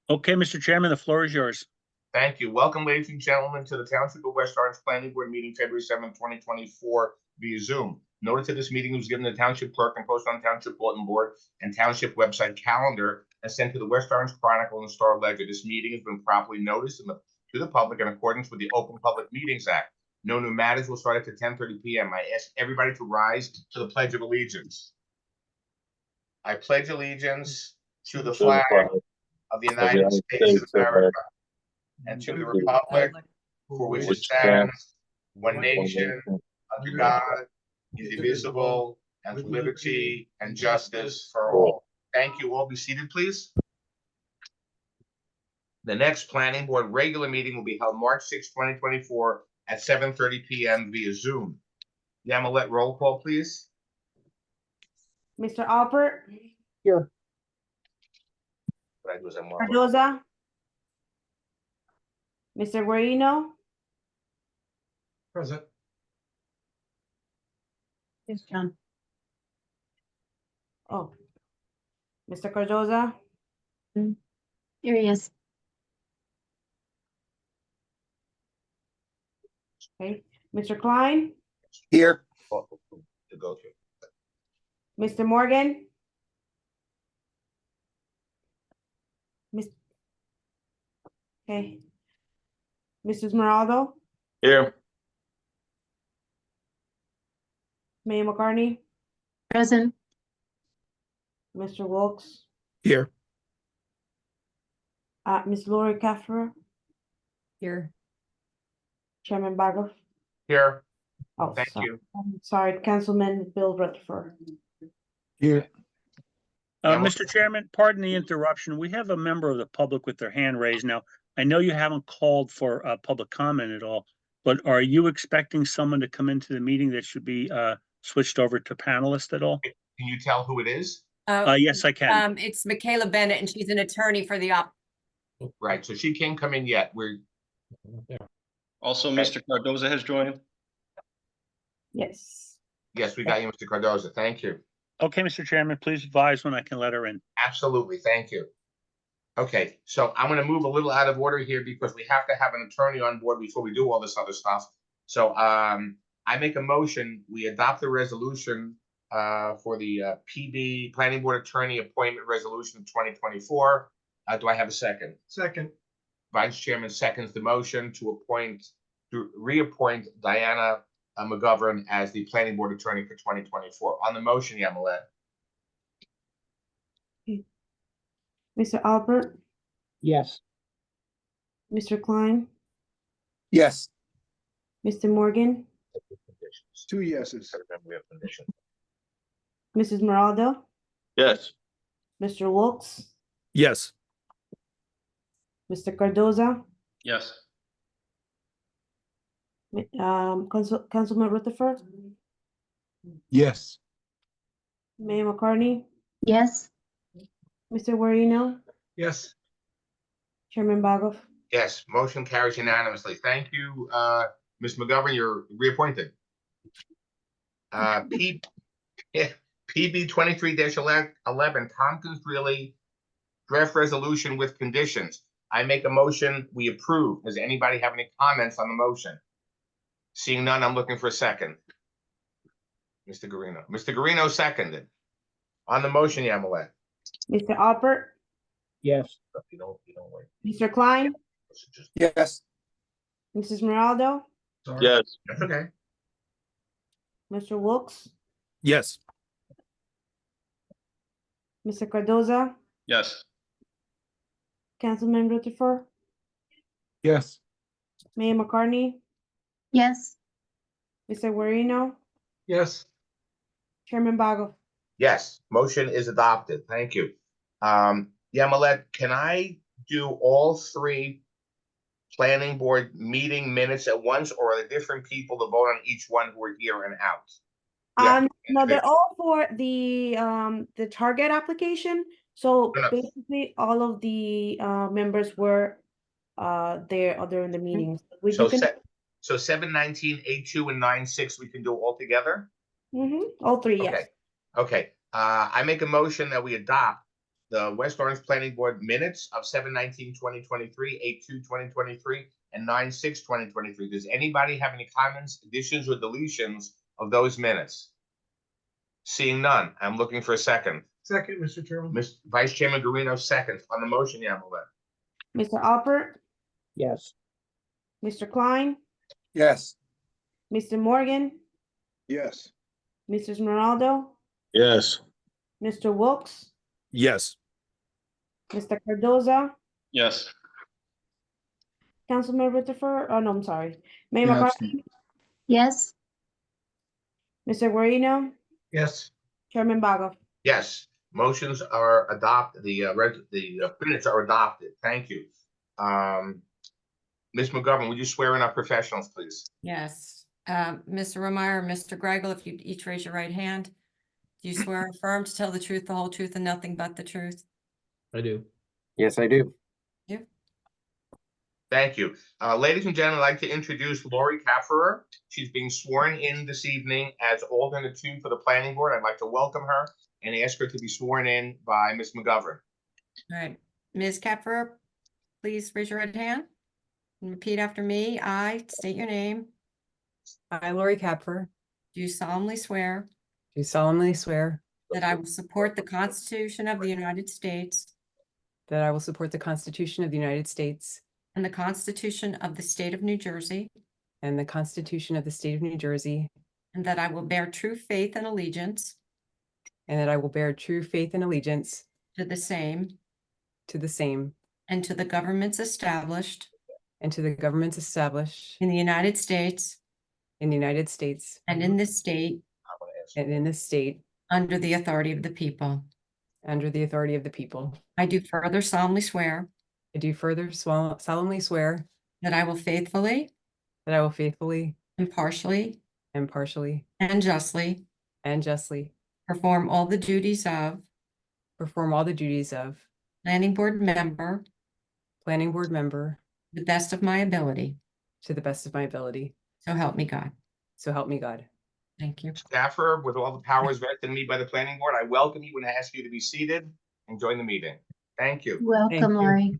Okay, Mr. Chairman, the floor is yours. Thank you. Welcome, ladies and gentlemen, to the Township of West Orange Planning Board meeting February 7th, 2024 via Zoom. Notice of this meeting was given to the Township Clerk and posted on Township Bulletin Board and Township website calendar and sent to the West Orange Chronicle and Star Ledger. This meeting has been properly noticed to the public in accordance with the Open Public Meetings Act. No new matters will start at 10:30 p.m. I ask everybody to rise to the Pledge of Allegiance. I pledge allegiance to the flag of the United States of America and to the republic for which it stands, one nation, under God, indivisible, and with liberty and justice for all. Thank you. All be seated, please. The next planning board regular meeting will be held March 6, 2024 at 7:30 p.m. via Zoom. Yamilet, roll call, please. Mr. Alpert, Here. What I do is I'm Cardoza, Mr. Guarino, Present. yes, John. Oh, Mr. Cardoza, Here he is. okay, Mr. Klein, Here. to go to. Mr. Morgan, okay, Mrs. Moraldo, Here. Mayor McCartney, Present. Mr. Wilks, Here. Ms. Lori Kaffer, Here. Chairman Bagoff. Here. Oh, Thank sorry. you. I'm sorry, Councilman Bill Rutherford. Here. Mr. Chairman, pardon the interruption. We have a member of the public with their hand raised. Now, I know you haven't called for a public comment at all, but are you expecting someone to come into the meeting that should be switched over to panelist at all? Can you tell who it is? Yes, I can. It's Michaela Bennett, and she's an attorney for the Right, so she can't come in yet. Also, Mr. Cardoza has joined. Yes. Yes, we got you, Mr. Cardoza. Thank you. Okay, Mr. Chairman, please advise when I can let her in. Absolutely, thank you. Okay, so I'm going to move a little out of order here because we have to have an attorney on board before we do all this other stuff. So I make a motion, we adopt the resolution for the PB Planning Board Attorney Appointment Resolution of 2024. Do I have a second? Second. Vice Chairman seconds the motion to reappoint Diana McGovern as the Planning Board Attorney for 2024. On the motion, Yamilet. Mr. Albert, Yes. Mr. Klein, Yes. Mr. Morgan, 2 yeses. Remember, we have conditions. Mrs. Moraldo, Yes. Mr. Wilks, Yes. Mr. Cardoza, Yes. Councilman Rutherford, Yes. Mayor McCartney, Yes. Mr. Guarino, Yes. Chairman Bagoff. Yes, motion carries unanimously. Thank you, Ms. McGovern, you're reappointed. PB 23-11, Tompkins Greeley draft resolution with conditions. I make a motion, we approve. Does anybody have any comments on the motion? Seeing none, I'm looking for a second. Mr. Guarino. Mr. Guarino seconded. On the motion, Yamilet. Mr. Albert, Yes. You don't wait. Mr. Klein, Yes. Mrs. Moraldo, Yes. That's okay. Mr. Wilks, Yes. Mr. Cardoza, Yes. Councilman Rutherford, Yes. Mayor McCartney, Yes. Mr. Guarino, Yes. Chairman Bagoff. Yes, motion is adopted. Thank you. Yamilet, can I do all 3 planning board meeting minutes at once, or are there different people to vote on each one who are here and out? Yeah. No, they're all for the target application. So No, no. basically, all of the members were there during the meetings. So 719, 82, and 96 we can do all together? All 3, yes. Okay. Okay. I make a motion that we adopt the West Orange Planning Board minutes of 7/19/2023, 8/2/2023, and 9/6/2023. Does anybody have any comments, additions, or deletions of those minutes? Seeing none, I'm looking for a second. Second, Mr. Chairman. Vice Chairman Garino, second. On the motion, Yamilet. Mr. Alpert, Yes. Mr. Klein, Yes. Mr. Morgan, Yes. Mrs. Ronaldo, Yes. Mr. Wilks, Yes. Mr. Cardoza, Yes. Councilmember Rutherford, oh no, I'm sorry, Mayor Yeah, McCarthy, yes, Mr. Guarino, Yes. Chairman Bago. Yes, motions are adopted, the minutes are adopted. Thank you. Ms. McGovern, would you swear in our professionals, please? Yes. Mr. Romeyer, Mr. Gregel, if you each raise your right hand. Do you swear or affirm to tell the truth, the whole truth, and nothing but the truth? I do. Yes, I do. Thank you. Ladies and gentlemen, I'd like to introduce Lori Kafferer. She's being sworn in this evening as alternate 2 for the planning board. I'd like to welcome her and ask her to be sworn in by Ms. McGovern. All right. Ms. Keffer, please raise your right hand and repeat after me. I state your name. I, Lori Kapfer, Do solemnly swear do solemnly swear that I will support the Constitution of the United States that I will support the Constitution of the United States and the Constitution of the State of New Jersey, and the Constitution of the State of New Jersey, and that I will bear true faith and allegiance and that I will bear true faith and allegiance to the same to the same and to the governments established and to the governments established in the United States in the United States and in this state I'm gonna ask and in this state under the authority of the people. under the authority of the people. I do further solemnly swear I do further solemnly swear that I will faithfully, that I will faithfully, impartially, impartially, and justly and justly perform all the duties of perform all the duties of planning board member planning board member to the best of my ability. to the best of my ability. So help me God. So help me God. Thank you. Kafferer, with all the powers vested in me by the planning board, I welcome you and ask you to be seated and join the meeting. Thank you. welcome, you. Lori.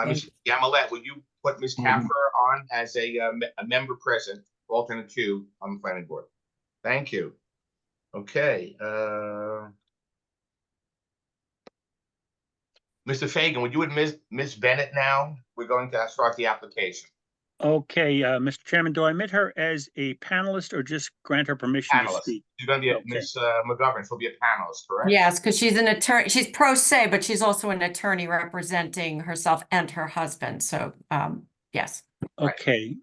Ms. Yamilet, will you put Ms. Kafferer on as a member present, alternate 2 on the planning board? Thank you. Okay, Mr. Fagan, would you admit Ms. Bennett now? We're going to start the application. Okay, Mr. Chairman, do I admit her as a panelist or just grant her permission to Panelist. speak? She's going to be Okay. Ms. McGovern. She'll be a panelist, correct? Yes, because she's an attorney, she's pro se, but she's also an attorney representing herself and her husband. So, yes. Right. Okay,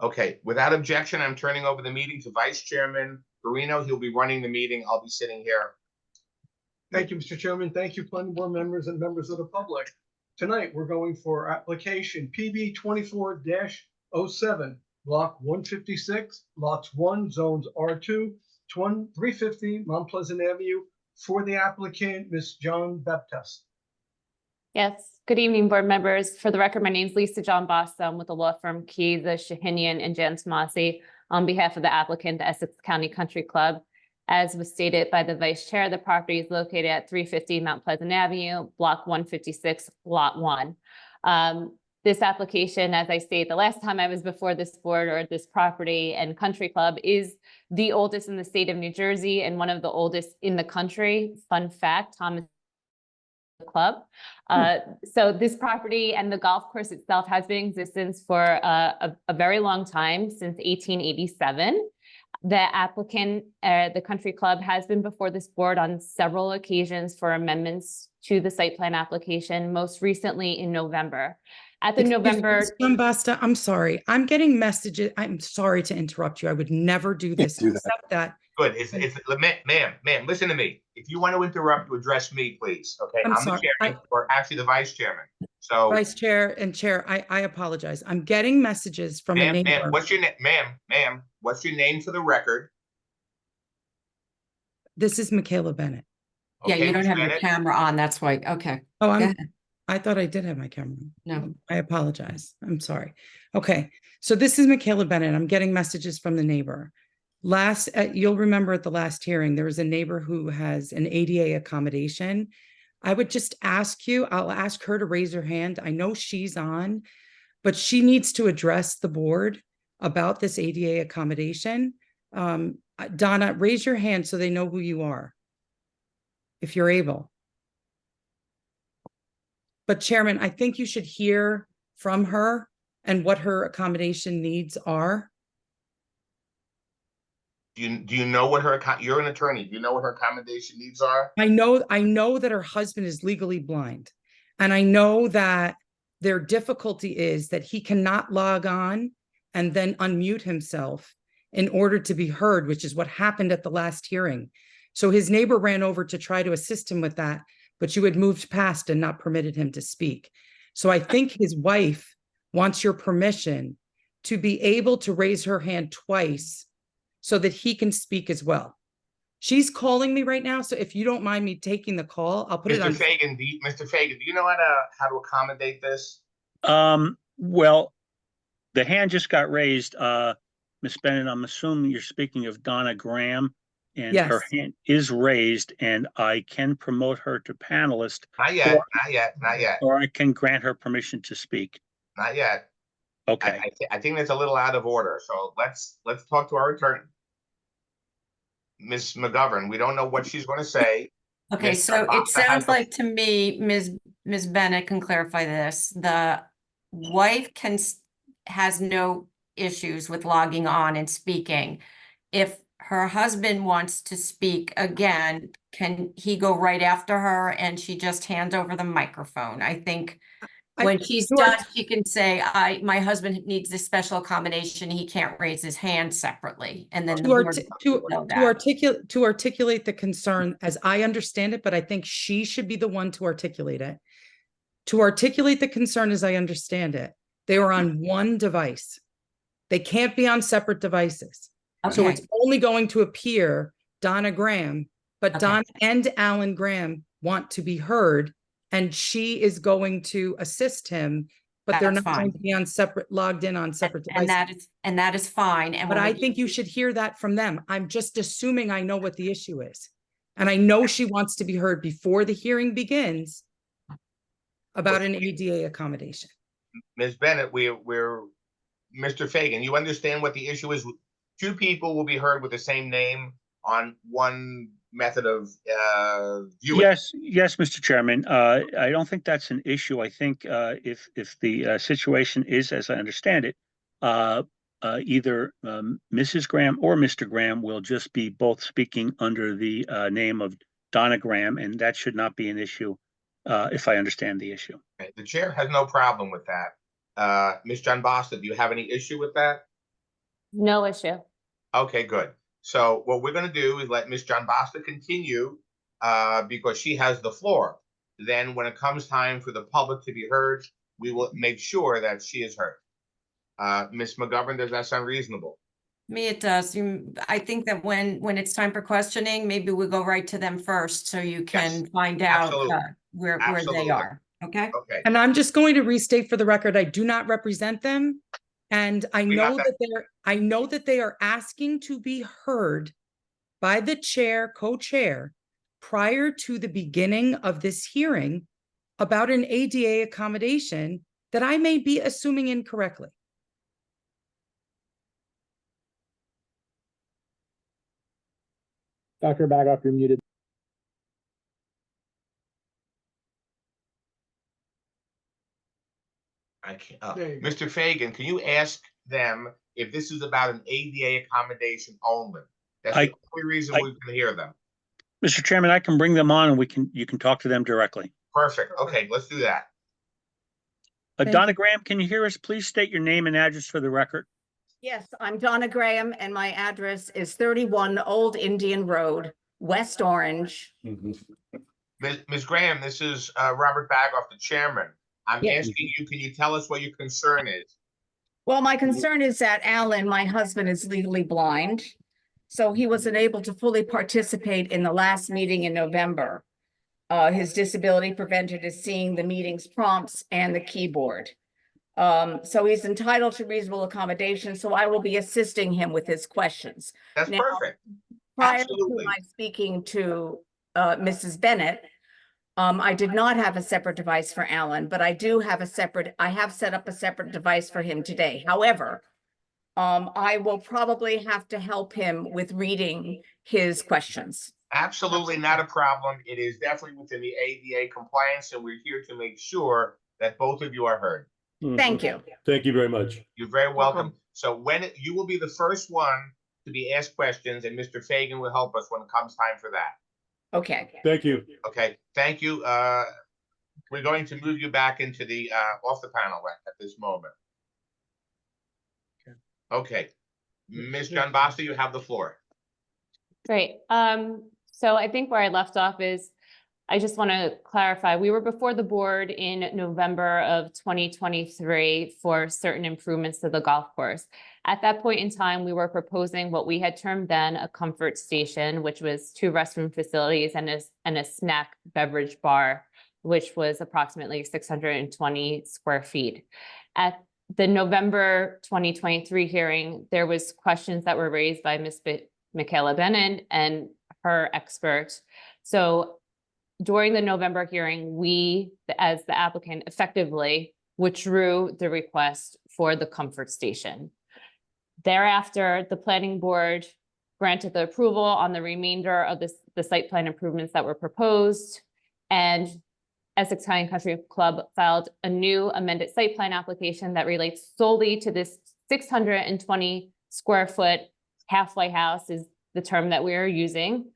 Okay, without objection, I'm turning over the meeting to Vice Chairman Garino. He'll be running the meeting. I'll be sitting here. Thank you, Mr. Chairman. Thank you, planning board members and members of the public. Tonight, we're going for application PB 24-07, block 156, lots 1, zones R2, 350 Mount Pleasant Avenue, for the applicant, Ms. John Baptiste. Yes, good evening, board members. For the record, my name is Lisa John Basta. I'm with the law firm Kiza, Shahinian, and Jan Tomasi on behalf of the applicant, the Essex County Country Club. As was stated by the vice chair, the property is located at 350 Mount Pleasant Avenue, block 156, lot 1. This application, as I stated the last time I was before this board, or this property and country club, is the oldest in the state of New Jersey and one of the oldest in the country. Fun fact, Thomas Club. So this property and the golf course itself has been in existence for a very long time, since 1887. The applicant, the country club, has been before this board on several occasions for amendments to the site plan application, most recently in November. At the November. Ms. Basta, I'm sorry. I'm getting messages. I'm sorry to interrupt you. I would never do this, do that. except that. Good. Ma'am, listen to me. If you want to interrupt, to address me, please. Okay, I'm I'm the sorry. chairman, or actually the vice chairman. So, Vice Chair and Chair, I apologize. I'm getting messages from a ma'am, neighbor. what's your name, ma'am? What's your name for the record? This is Michaela Bennett. Yeah, Okay, you don't Ms. have your Bennett? camera on. That's why. Okay. Oh, Go I'm, ahead. I thought I did have my camera on. No. I apologize. I'm sorry. Okay, so this is Michaela Bennett. I'm getting messages from the neighbor. You'll remember at the last hearing, there was a neighbor who has an ADA accommodation, I would just ask you, I'll ask her to raise her hand. I know she's on, but she needs to address the board about this ADA accommodation. Donna, raise your hand so they know who you are, if you're able. But Chairman, I think you should hear from her and what her accommodation needs are. Do you know what you're an attorney, do you know what her accommodation needs are? I know that her husband is legally blind. And I know that their difficulty is that he cannot log on and then unmute himself in order to be heard, which is what happened at the last hearing. So his neighbor ran over to try to assist him with that, but you had moved past and not permitted him to speak. So I think his wife wants your permission to be able to raise her hand twice so that he can speak as well. She's calling me right now, so if you don't mind me taking the call, I'll put it on. Mr. Fagan, do you know how to accommodate this? Well, the hand just got raised. Ms. Bennett, I'm assuming you're speaking of Donna Graham, and her Yes. hand is raised, and I can promote her to panelist. Not yet, not yet, not yet, Or I can grant her permission to speak. not yet. Okay. I think that's a little out of order, so let's talk to our attorney. Ms. McGovern, we don't know what she's going to say. Okay, Ms. so it Barbosa has sounds the- like to me, Ms. Bennett can clarify this. The wife has no issues with logging on and speaking. If her husband wants to speak again, can he go right after her and she just hands over the microphone? I think when she's done, she can say, my husband needs this special accommodation. He can't raise his hand separately. And then the board will know that. To articulate the concern as I understand it, but I think she should be the one to articulate it. To articulate the concern as I understand it, they are on one device. They can't be on separate devices. So Okay. it's only going to appear Donna Graham, but Okay. Donna and Alan Graham want to be heard, and she is going to assist him, but they're That's not going fine. to be on logged in on separate devices. And that is fine. And But when I we- think you should hear that from them. I'm just assuming I know what the issue is. And I know she wants to be heard before the hearing begins about an ADA accommodation. Ms. Bennett, we're Mr. Fagan, you understand what the issue is? Two people will be heard with the same name on one method of viewing. Yes, Mr. Chairman. I don't think that's an issue. I think if the situation is, as I understand it, either Mrs. Graham or Mr. Graham will just be both speaking under the name of Donna Graham, and that should not be an issue if I understand the issue. Okay, the chair has no problem with that. Ms. John Basta, do you have any issue with that? No issue. Okay, good. So what we're going to do is let Ms. John Basta continue because she has the floor. Then when it comes time for the public to be heard, we will make sure that she is heard. Ms. McGovern, does that sound reasonable? Me, it does. I think that when it's time for questioning, maybe we go right to them first so you can find out absolutely. where they Absolutely. are. Okay? Okay. And I'm just going to restate for the record, I do not represent them. And I We got know that they are asking to be heard by the chair, co-chair, prior to the beginning of this hearing about an ADA accommodation that I may be assuming incorrectly. Dr. Bagoff, you're muted. I can't. There you go. Mr. Fagan, can you ask them if this is about an ADA accommodation only? That's the only reason we can hear them. Mr. Chairman, I can bring them on and you can talk to them directly. Perfect. Okay, let's do that. Thank Donna you. Graham, can you hear us? Please state your name and address for the record. Yes, I'm Donna Graham and my address is 31 Old Indian Road, West Orange. Ms. Graham, this is Robert Bagoff, the chairman. I'm Yes. asking you, can you tell us what your concern is? Well, my concern is that Alan, my husband, is legally blind. So he wasn't able to fully participate in the last meeting in November. His disability prevented his seeing the meeting's prompts and the keyboard. So he's entitled to reasonable accommodation, so I will be assisting him with his questions. That's Now, perfect. Prior Absolutely. to my speaking to Mrs. Bennett, I did not have a separate device for Alan, but I have set up a separate device for him today. However, I will probably have to help him with reading his questions. Absolutely not a problem. It is definitely within the ADA compliance, and we're here to make sure that both of you are heard. Thank you. Thank you very much. You're very welcome. So you will be the first one to be asked questions, and Mr. Fagan will help us when it comes time for that. Okay. Thank you. Okay, thank you. We're going to move you back into the off the panel at this moment. Okay, Ms. John Basta, you have the floor. Great. So I think where I left off is, I just want to clarify, we were before the board in November of 2023 for certain improvements to the golf course. At that point in time, we were proposing what we had termed then a comfort station, which was 2 restroom facilities and a snack beverage bar, which was approximately 620 square feet. At the November 2023 hearing, there was questions that were raised by Ms. Michaela Bennett and her expert. So during the November hearing, we, as the applicant, effectively withdrew the request for the comfort station. Thereafter, the planning board granted the approval on the remainder of the site plan improvements that were proposed, and Essex County Country Club filed a new amended site plan application that relates solely to this 620 square foot halfway house, is the term that we are using,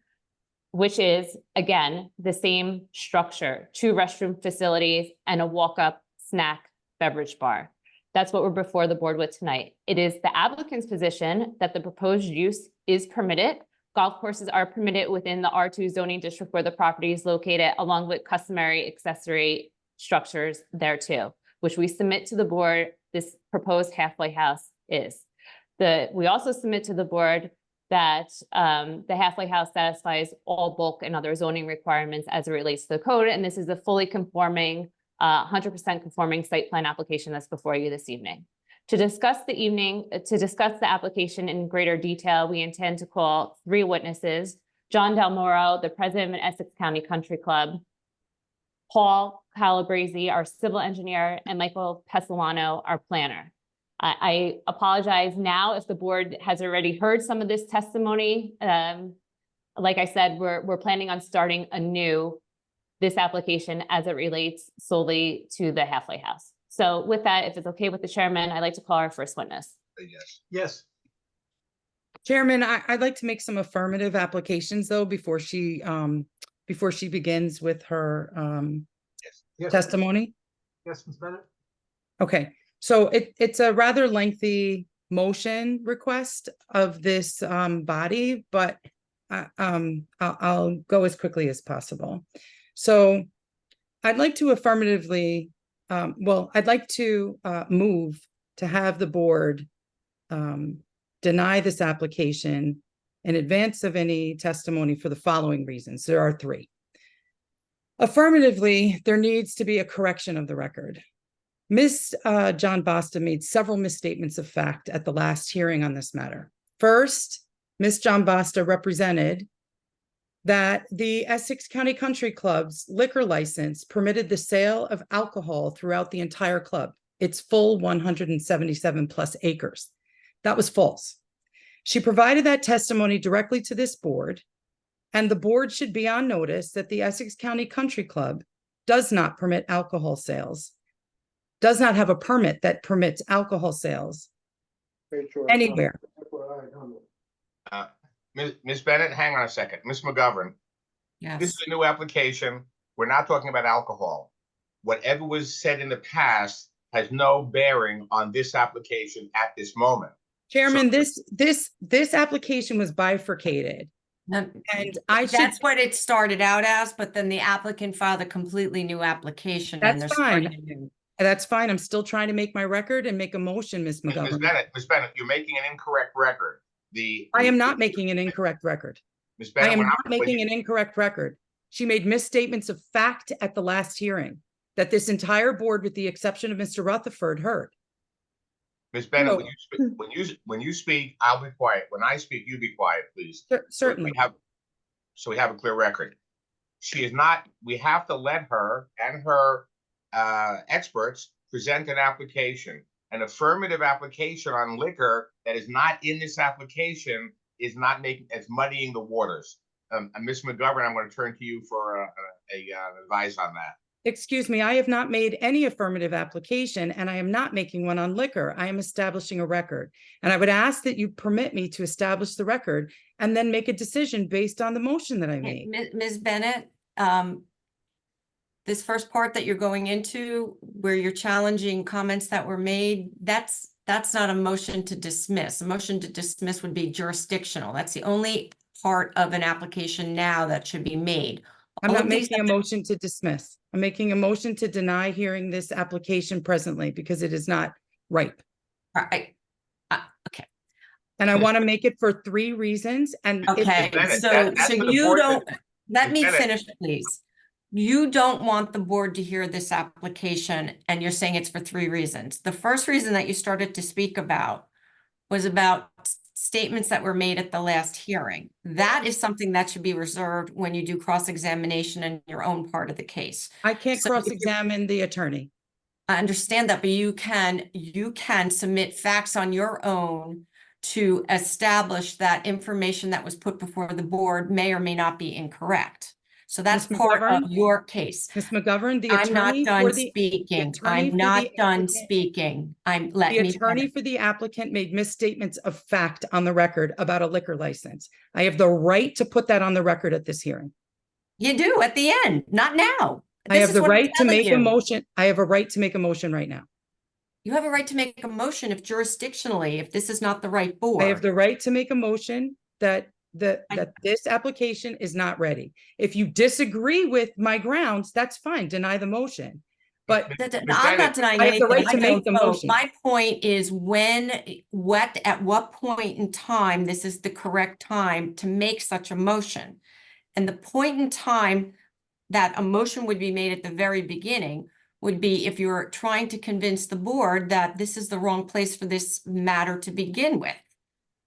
which is, again, the same structure, 2 restroom facilities and a walk-up snack beverage bar. That's what we're before the board with tonight. It is the applicant's position that the proposed use is permitted. Golf courses are permitted within the R2 zoning district where the property is located, along with customary accessory structures there too, which we submit to the board this proposed halfway house is. We also submit to the board that the halfway house satisfies all bulk and other zoning requirements as it relates to the code, and this is a fully conforming, 100% conforming site plan application that's before you this evening. To discuss the application in greater detail, we intend to call 3 witnesses: John Del Moro, the president of Essex County Country Club, Paul Calabrese, our civil engineer, and Michael Pesolano, our planner. I apologize now if the board has already heard some of this testimony. Like I said, we're planning on starting anew this application as it relates solely to the halfway house. So with that, if it's okay with the chairman, I'd like to call our first witness. Yes. Yes. Chairman, I'd like to make some affirmative applications though before she begins with her Yes. testimony. Yes, Ms. Bennett. Okay, so it's a rather lengthy motion request of this body, but I'll go as quickly as possible. So I'd like to affirmatively, I'd like to move to have the board deny this application in advance of any testimony for the following reasons. There are 3. Affirmatively, there needs to be a correction of the record. Ms. John Basta made several misstatements of fact at the last hearing on this matter. First, Ms. John Basta represented that the Essex County Country Club's liquor license permitted the sale of alcohol throughout the entire club, its full 177 plus acres. That was false. She provided that testimony directly to this board, and the board should be on notice that the Essex County Country Club does not permit alcohol sales, does not have a permit that permits alcohol sales anywhere. Ms. Bennett, hang on a second. Ms. McGovern, Yes. this is a new application. We're not talking about alcohol. Whatever was said in the past has no bearing on this application at this moment. Chairman, this application was bifurcated, and I should. That's what it started out as, but then the applicant filed a completely new application. And That's they're fine. starting anew. That's fine. I'm still trying to make my record and make a motion, Ms. Ms. McGovern. Bennett, you're making an incorrect record. I am not making an incorrect record. Ms. I Bennett, am when not making an incorrect record. She made misstatements of fact at the last hearing that this entire board, with the exception of Mr. Rutherford, heard. Ms. Bennett, when you speak, I'll be quiet. When I speak, you be quiet, please. Certainly. So we have a clear record. She is not, we have to let her and her experts present an application. An affirmative application on liquor that is not in this application is not making, it's muddying the waters. Ms. McGovern, I'm going to turn to you for advice on that. Excuse me, I have not made any affirmative application and I am not making one on liquor. I am establishing a record. And I would ask that you permit me to establish the record and then make a decision based on the motion that I made. Ms. Bennett, this first part that you're going into where you're challenging comments that were made, that's not a motion to dismiss. A motion to dismiss would be jurisdictional. That's the only part of an application now that should be made. I'm All not of these making a motion to dismiss. I'm making a motion to deny hearing this application presently because it is not ripe. Okay. And I want to make it for 3 reasons. And if- Okay, Bennett, so that's so what the you board- don't, let me Bennett. finish, please. You don't want the board to hear this application, and you're saying it's for 3 reasons. The first reason that you started to speak about was about statements that were made at the last hearing. That is something that should be reserved when you do cross-examination in your own part of the case. I can't So if you're- cross-examine the attorney. I understand that, but you can submit facts on your own to establish that information that was put before the board may or may not be incorrect. So that's Ms. part of McGovern? your case. Ms. McGovern, the I'm not attorney for done the speaking. attorney I'm for not the done applicant- speaking. Let The me attorney finish. for the applicant made misstatements of fact on the record about a liquor license. I have the right to put that on the record at this hearing. You do at the end, not now. I This have is the what I'm right to telling make a you. motion. I have a right to make a motion right now. You have a right to make a motion if jurisdictionally, if this is not the right I have board. the right to make a motion that I- that this application is not ready. If you disagree with my grounds, that's fine. Deny the motion. But I'm Bennett, not denying I have the anything. right to I make don't the vote. motion. My point is at what point in time, this is the correct time to make such a motion. And the point in time that a motion would be made at the very beginning would be if you're trying to convince the board that this is the wrong place for this matter to begin with.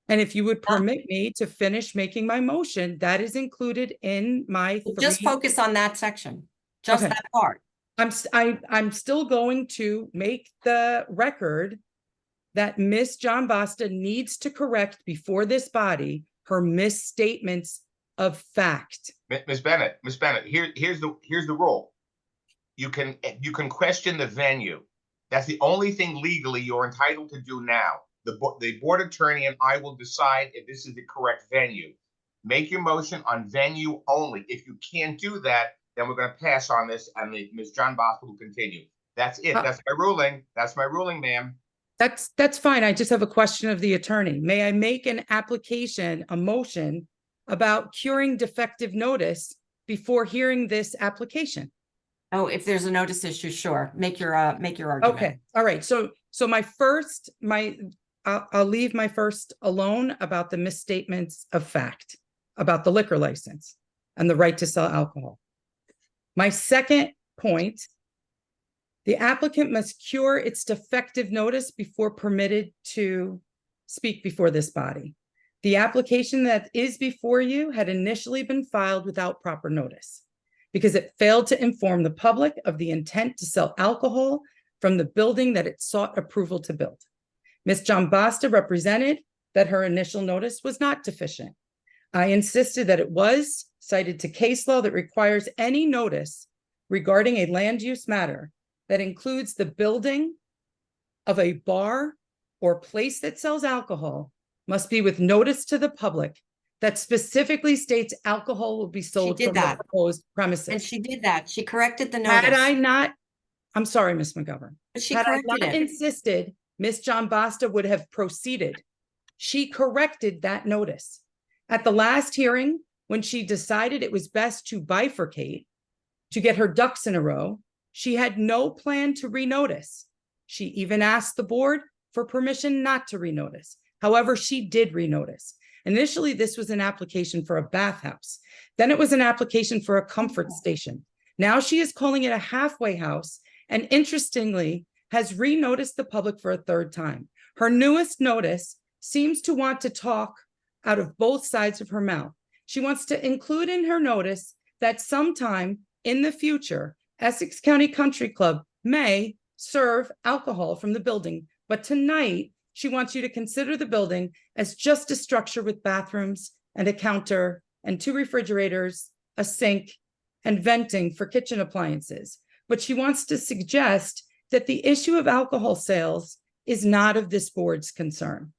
and if you would permit me to finish making my motion, that is included in my Just 3. focus on that section, just Okay. that part. I'm still going to make the record that Miss John Basta needs to correct before this body her misstatements of fact. Ms. Bennett, here's the rule. You can question the venue. That's the only thing legally you're entitled to do now. The board attorney and I will decide if this is the correct venue. Make your motion on venue only. If you can't do that, then we're going to pass on this and Ms. John Basta will continue. That's it. That's my ruling. That's my ruling, ma'am. That's fine. I just have a question of the attorney. May I make an application, a motion about curing defective notice before hearing this application? Oh, if there's a notice issue, sure. Make your argument. Okay, all right. So I'll leave my first alone about the misstatements of fact about the liquor license and the right to sell alcohol. My second point, the applicant must cure its defective notice before permitted to speak before this body. The application that is before you had initially been filed without proper notice because it failed to inform the public of the intent to sell alcohol from the building that it sought approval to build. Ms. John Basta represented that her initial notice was not deficient. I insisted that it was, cited to case law that requires any notice regarding a land use matter that includes the building of a bar or place that sells alcohol must be with notice to the public that specifically states alcohol will be sold did from the that. proposed premises. And she did that. She corrected the Had I notice. not, I'm sorry, Ms. McGovern. But she Had I corrected not it. insisted, Ms. John Basta would have proceeded. She corrected that notice. At the last hearing, when she decided it was best to bifurcate, to get her ducks in a row, she had no plan to renotice. She even asked the board for permission not to renotice. However, she did renotice. Initially, this was an application for a bathhouse. Then it was an application for a comfort station. Now she is calling it a halfway house, and interestingly, has renoticed the public for a 3rd time. Her newest notice seems to want to talk out of both sides of her mouth. She wants to include in her notice that sometime in the future, Essex County Country Club may serve alcohol from the building. But tonight, she wants you to consider the building as just a structure with bathrooms and a counter and 2 refrigerators, a sink, and venting for kitchen appliances. But she wants to suggest that the issue of alcohol sales is not of this board's concern.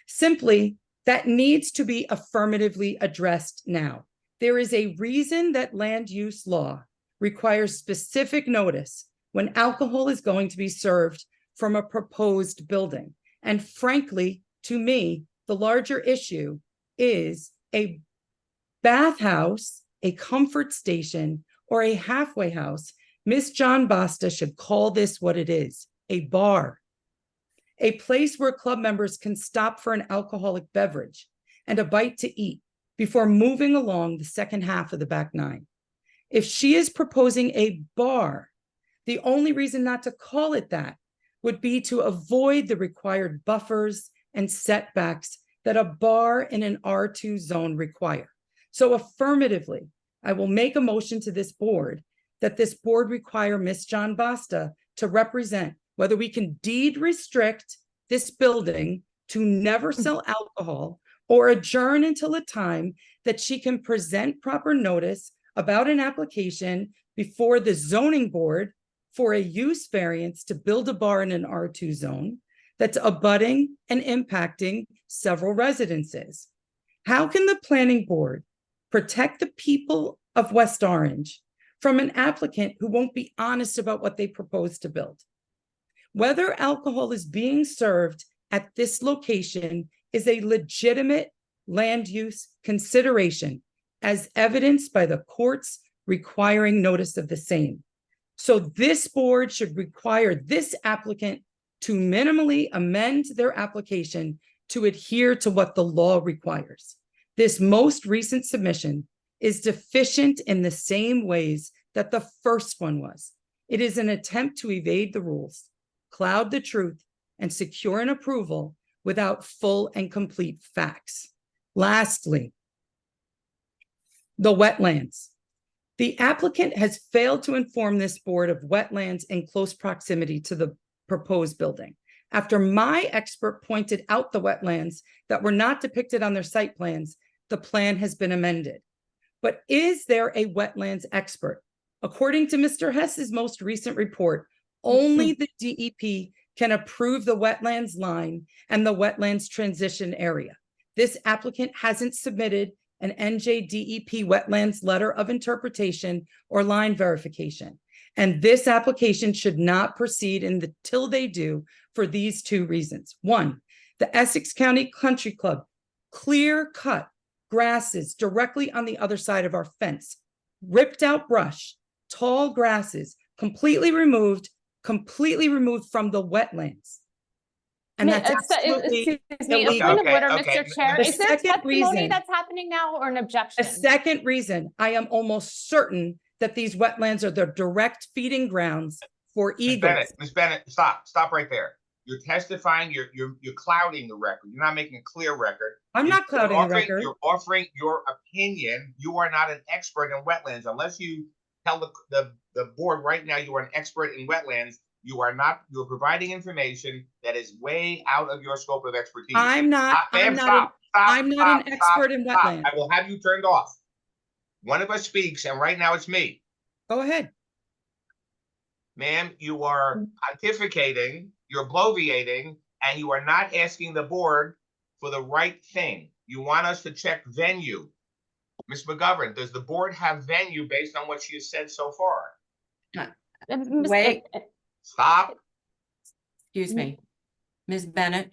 Simply, that needs to be affirmatively addressed now. There is a reason that land use law requires specific notice when alcohol is going to be served from a proposed building. And frankly, to me, the larger issue is a bathhouse, a comfort station, or a halfway house. Miss John Basta should call this what it is, a bar. A place where club members can stop for an alcoholic beverage and a bite to eat before moving along the second half of the back 9. If she is proposing a bar, the only reason not to call it that would be to avoid the required buffers and setbacks that a bar in an R2 zone require. So affirmatively, I will make a motion to this board that this board require Miss John Basta to represent whether we can deed restrict this building to never sell alcohol or adjourn until a time that she can present proper notice about an application before the zoning board for a use variance to build a bar in an R2 zone that's abutting and impacting several residences. How can the planning board protect the people of West Orange from an applicant who won't be honest about what they propose to build? Whether alcohol is being served at this location is a legitimate land use consideration, as evidenced by the courts requiring notice of the same. So this board should require this applicant to minimally amend their application to adhere to what the law requires. This most recent submission is deficient in the same ways that the first one was. It is an attempt to evade the rules, cloud the truth, and secure an approval without full and complete facts. Lastly, the wetlands. The applicant has failed to inform this board of wetlands in close proximity to the proposed building. After my expert pointed out the wetlands that were not depicted on their site plans, the plan has been amended. But is there a wetlands expert? According to Mr. Hess's most recent report, only the DEP can approve the wetlands line and the wetlands transition area. This applicant hasn't submitted an NJDEP wetlands letter of interpretation or line verification. And this application should not proceed until they do for these 2 reasons. 1, the Essex County Country Club clear-cut grasses directly on the other side of our fence, ripped out brush, tall grasses, completely removed from the wetlands. And that's absolutely excuse me, a point of order, Mr. Chair. The Is there second testimony reason- that's happening now or an objection? A second reason, I am almost certain that these wetlands are the direct feeding grounds for eagles. Ms. Bennett, stop right there. You're testifying, you're clouding the record. You're not making a clear record. I'm not clouding the record. You're offering your opinion. You are not an expert in wetlands unless you tell the board right now you are an expert in wetlands. You are not, you're providing information that is way out of your scope of expertise. I'm not an expert in wetlands. I will have you turned off. One of us speaks, and right now it's me. Go ahead. Ma'am, you are pontificating, you're bloviating, and you are not asking the board for the right thing. You want us to check venue. Ms. McGovern, does the board have venue based on what she has said so far? Wait. Stop. Excuse me. Ms. Bennett,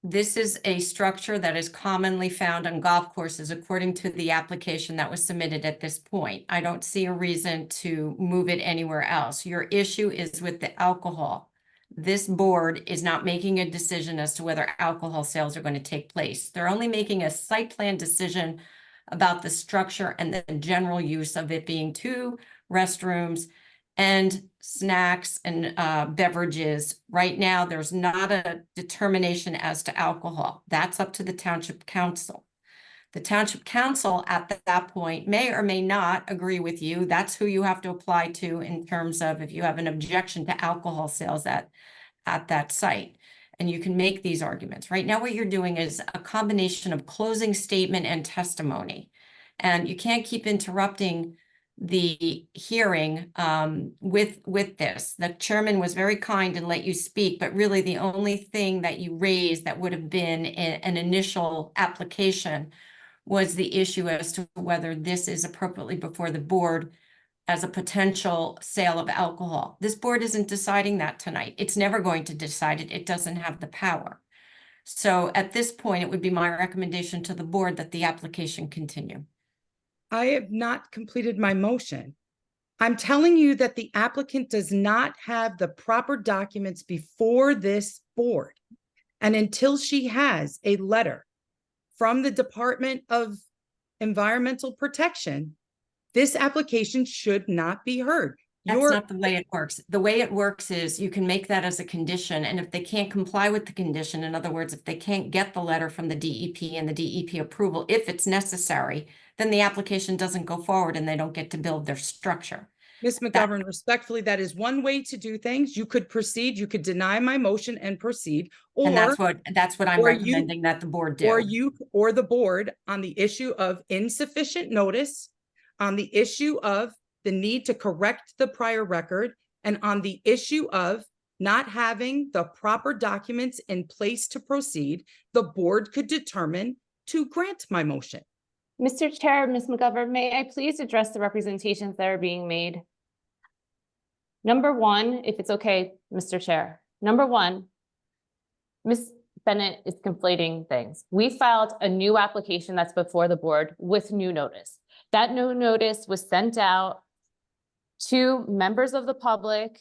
this is a structure that is commonly found on golf courses according to the application that was submitted at this point. I don't see a reason to move it anywhere else. Your issue is with the alcohol. This board is not making a decision as to whether alcohol sales are going to take place. They're only making a site plan decision about the structure and the general use of it being 2 restrooms and snacks and beverages. Right now, there's not a determination as to alcohol. That's up to the township council. The township council at that point may or may not agree with you. That's who you have to apply to in terms of if you have an objection to alcohol sales at that site. And you can make these arguments. Right now, what you're doing is a combination of closing statement and testimony. And you can't keep interrupting the hearing with this. The chairman was very kind and let you speak, but really the only thing that you raised that would have been an initial application was the issue as to whether this is appropriately before the board as a potential sale of alcohol. This board isn't deciding that tonight. It's never going to decide it. It doesn't have the power. So at this point, it would be my recommendation to the board that the application continue. I have not completed my motion. I'm telling you that the applicant does not have the proper documents before this board. And until she has a letter from the Department of Environmental Protection, this application should not be heard. That's not the way it works. The way it works is you can make that as a condition. And if they can't comply with the condition, in other words, if they can't get the letter from the DEP and the DEP approval, if it's necessary, then the application doesn't go forward and they don't get to build their structure. Ms. McGovern, respectfully, that is one way to do things. You could proceed, you could deny my motion and proceed, or And that's what I'm or you- recommending that the board do. or the board on the issue of insufficient notice, on the issue of the need to correct the prior record, and on the issue of not having the proper documents in place to proceed, the board could determine to grant my motion. Mr. Chair, Ms. McGovern, may I please address the representations that are being made? Number one, if it's okay, Mr. Chair. Number one, Ms. Bennett is conflating things. We filed a new application that's before the board with new notice. That new notice was sent out to members of the public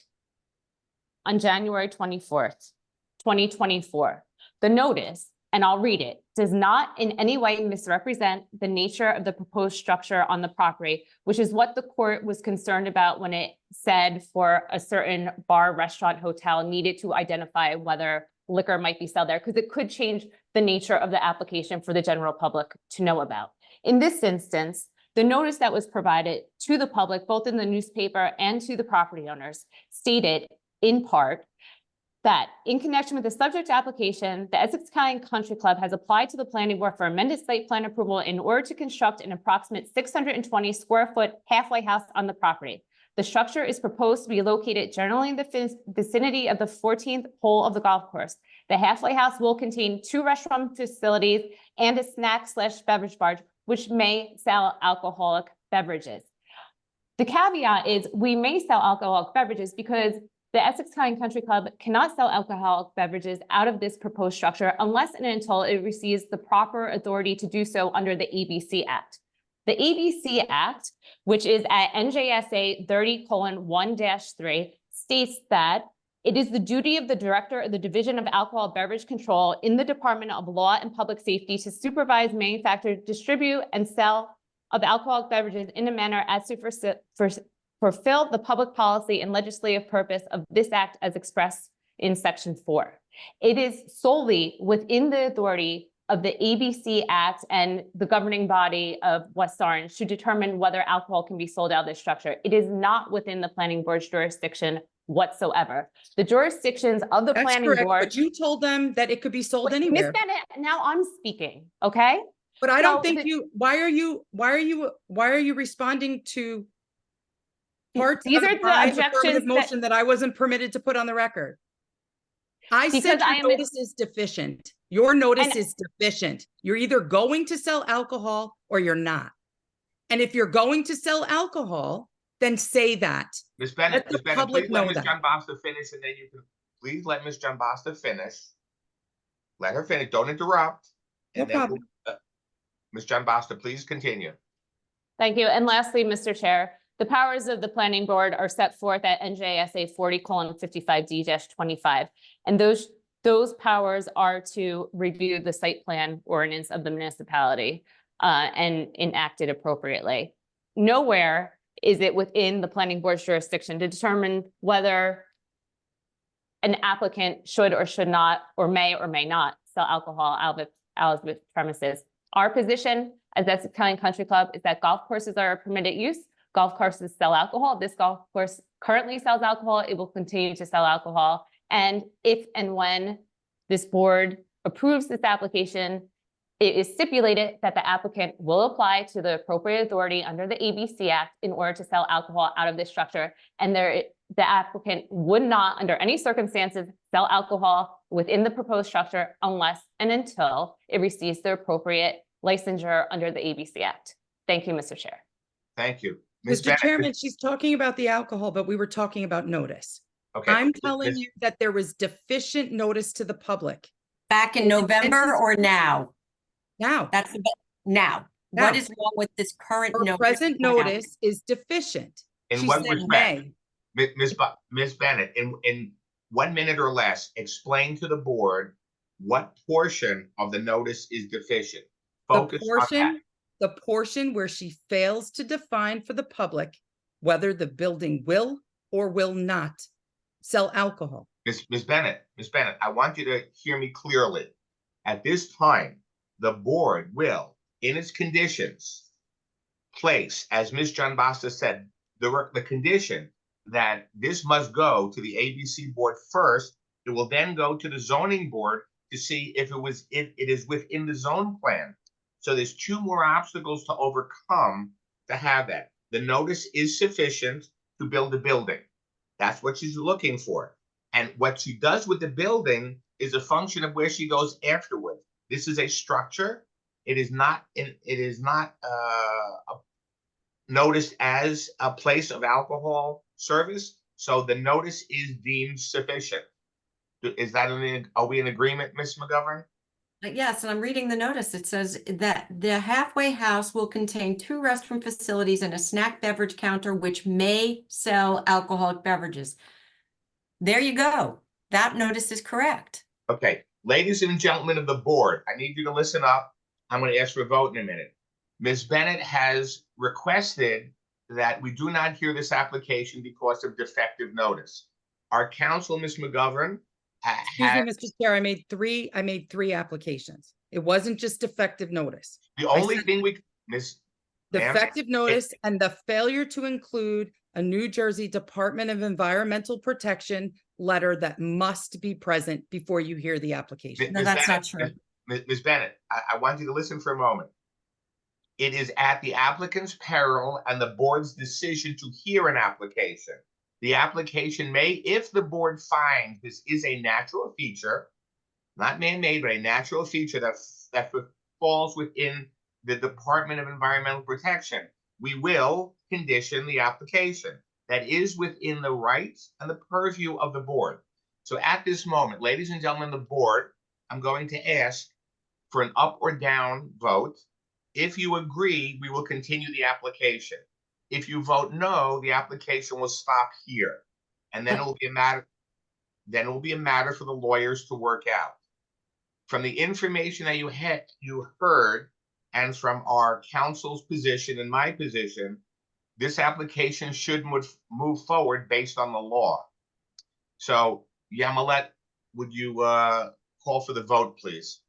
on January 24th, 2024. The notice, and I'll read it, does not in any way misrepresent the nature of the proposed structure on the property, which is what the court was concerned about when it said for a certain bar, restaurant, hotel needed to identify whether liquor might be sold there, because it could change the nature of the application for the general public to know about. In this instance, the notice that was provided to the public, both in the newspaper and to the property owners, stated in part that in connection with the subject application, the Essex County Country Club has applied to the planning board for amended site plan approval in order to construct an approximate 620 square foot halfway house on the property. The structure is proposed to be located generally in the vicinity of the 14th hole of the golf course. The halfway house will contain 2 restaurant facilities and a snack/beverage bar, which may sell alcoholic beverages. The caveat is we may sell alcoholic beverages because the Essex County Country Club cannot sell alcoholic beverages out of this proposed structure unless and until it receives the proper authority to do so under the ABC Act. The ABC Act, which is at NJSA 30:1-3, states that it is the duty of the Director of the Division of Alcohol Beverage Control in the Department of Law and Public Safety to supervise, manufacture, distribute, and sell of alcoholic beverages in a manner as to fulfill the public policy and legislative purpose of this act as expressed in Section 4. It is solely within the authority of the ABC Act and the governing body of West Orange to determine whether alcohol can be sold out of this structure. It is not within the planning board's jurisdiction whatsoever. The jurisdictions of the That's planning correct, board. but you told them that it could be sold Ms. anywhere. Bennett, now I'm speaking, okay? But I So don't think the- why are you responding to parts These of are the my objections affirmative that- motion that I wasn't permitted to put on the record? I Because said I your am- notice is deficient. Your notice And- is deficient. You're either going to sell alcohol or you're not. And if you're going to sell alcohol, then say that. Ms. Bennett, Let the Ms. Bennett, public please let know Ms. that. John Basta finish, and then you can, please let Ms. John Basta finish. Let her finish, don't interrupt. No And then problem. Ms. John Basta, please continue. Thank you. And lastly, Mr. Chair, the powers of the planning board are set forth at NJSA 40:55D-25. And those powers are to review the site plan ordinance of the municipality and enact it appropriately. Nowhere is it within the planning board's jurisdiction to determine whether an applicant should or should not, or may not sell alcohol out of its premises. Our position as Essex County Country Club is that golf courses are a permitted use. Golf courses sell alcohol. This golf course currently sells alcohol. It will continue to sell alcohol. And if and when this board approves this application, it is stipulated that the applicant will apply to the appropriate authority under the ABC Act in order to sell alcohol out of this structure. And the applicant would not, under any circumstances, sell alcohol within the proposed structure unless and until it receives the appropriate licensure under the ABC Act. Thank you, Mr. Chair. Thank you. Ms. Mr. Bennett, Chairman, she's talking about the alcohol, but we were talking about notice. Okay. I'm telling Ms. you that there was deficient notice to the public. Back in November or now? Now, That's now. Now. What is wrong with this current her notice? present now? notice is deficient. In She what said respect? May. Ms. Bennett, in 1 minute or less, explain to the board what portion of the notice is deficient. Focus on that. The portion where she fails to define for the public whether the building will or will not sell alcohol. Ms. Bennett, I want you to hear me clearly. At this time, the board will, in its conditions, place, as Ms. John Basta said, the condition that this must go to the ABC board first. It will then go to the zoning board to see if it is within the zone plan. So there's 2 more obstacles to overcome to have that. The notice is sufficient to build the building. That's what she's looking for. And what she does with the building is a function of where she goes afterward. This is a structure. It is not noticed as a place of alcohol service. So the notice is deemed sufficient. Are we in agreement, Ms. McGovern? Yes, and I'm reading the notice. It says that the halfway house will contain 2 restroom facilities and a snack beverage counter, which may sell alcoholic beverages. There you go. That notice is correct. Okay, ladies and gentlemen of the board, I need you to listen up. I'm going to ask for a vote in a minute. Ms. Bennett has requested that we do not hear this application because of defective notice. Our counsel, Ms. McGovern, Excuse me, Mr. Chair, I made 3 applications. It wasn't just defective notice. The only thing Ms. Defective notice and the failure to include a New Jersey Department of Environmental Protection letter that must be present before you hear the application. No, that's not true. Ms. Bennett, I want you to listen for a moment. It is at the applicant's peril and the board's decision to hear an application. The application may, if the board finds this is a natural feature, not man-made, but a natural feature that falls within the Department of Environmental Protection, we will condition the application. That is within the rights and the purview of the board. So at this moment, ladies and gentlemen of the board, I'm going to ask for an up or down vote. If you agree, we will continue the application. If you vote no, the application will stop here. And then it will be a matter, for the lawyers to work out. From the information that you heard, and from our counsel's position and my position, this application should move forward based on the law. So, Yamilet, would you call for the vote, please?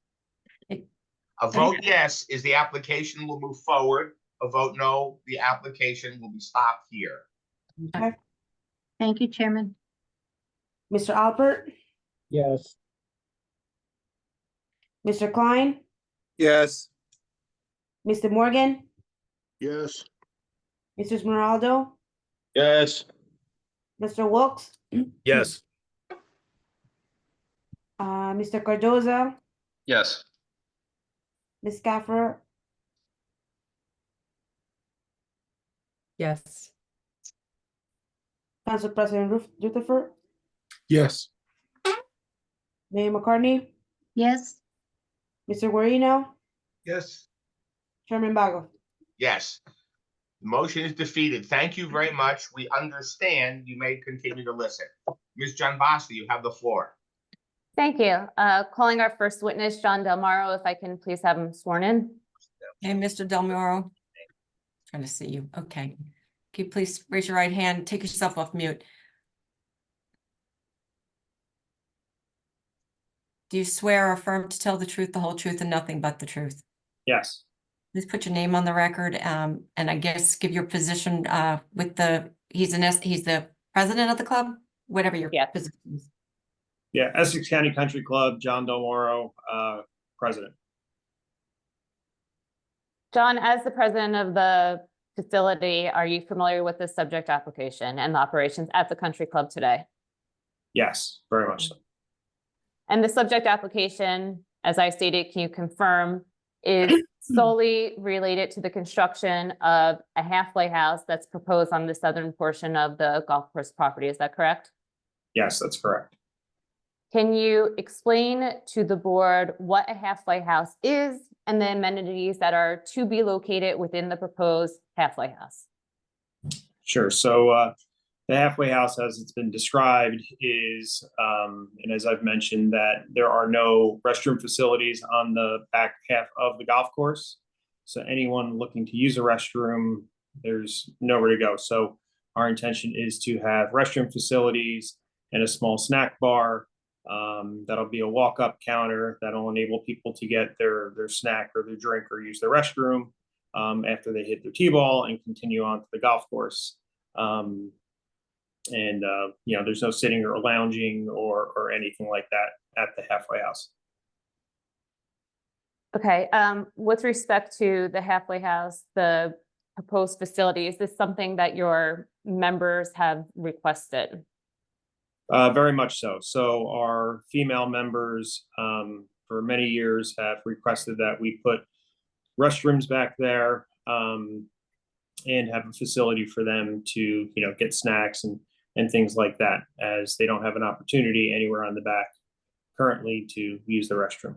A vote yes is the application will move forward. A vote no, the application will be stopped here. Okay. Thank you, Chairman. Mr. Alpert, Yes. Mr. Klein, Yes. Mr. Morgan, Yes. Mr. Smeraldo, Yes. Mr. Wilks, Yes. Mr. Cardoza, Yes. Ms. Scaffer, Yes. Council President Rutherford, Yes. Mayor McCartney, Yes. Mr. Guarino, Yes. Chairman Bago. Yes. The motion is defeated. Thank you very much. We understand. You may continue to listen. Ms. John Basta, you have the floor. Thank you. Calling our first witness, John Del Moro, if I can please have him sworn in. Hey, Mr. Del Moro. Trying to see you. Okay. Can you please raise your right hand? Take yourself off mute. Do you swear or affirm to tell the truth, the whole truth, and nothing but the truth? Yes. Please put your name on the record, and I guess give your position, with he's the president of the club, whatever your Yeah. position is. Yeah, Essex County Country Club, John Del Moro, president. John, as the president of the facility, are you familiar with the subject application and the operations at the country club today? Yes, very much so. And the subject application, as I stated, can you confirm, is solely related to the construction of a halfway house that's proposed on the southern portion of the golf course property? Is that correct? Yes, that's correct. Can you explain to the board what a halfway house is and the amenities that are to be located within the proposed halfway house? Sure. So the halfway house, as it's been described, is, and as I've mentioned, that there are no restroom facilities on the back half of the golf course. So anyone looking to use a restroom, there's nowhere to go. So our intention is to have restroom facilities and a small snack bar. That'll be a walk-up counter that'll enable people to get their snack or their drink or use their restroom after they hit their tee-ball and continue on to the golf course. There's no sitting or lounging or anything like that at the halfway house. Okay, with respect to the halfway house, the proposed facility, is this something that your members have requested? Very much so. So our female members for many years have requested that we put restrooms back there and have a facility for them to, get snacks and things like that, as they don't have an opportunity anywhere on the back currently to use the restroom.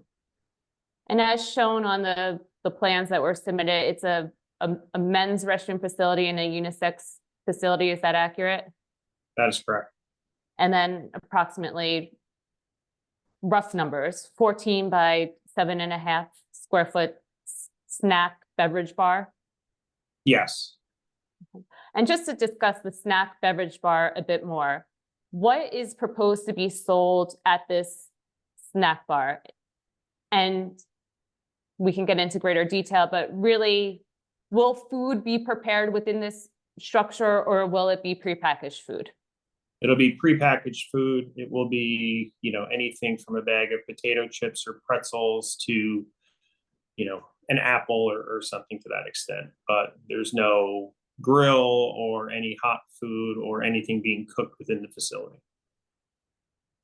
And as shown on the plans that were submitted, it's a men's restroom facility and a unisex facility. Is that accurate? That is correct. And then approximately, rough numbers, 14 by 7.5 square foot snack beverage bar. Yes. And just to discuss the snack beverage bar a bit more, what is proposed to be sold at this snack bar? And we can get into greater detail, but really, will food be prepared within this structure, or will it be prepackaged food? It'll be prepackaged food. It will be, anything from a bag of potato chips or pretzels to, an apple or something to that extent. But there's no grill or any hot food or anything being cooked within the facility.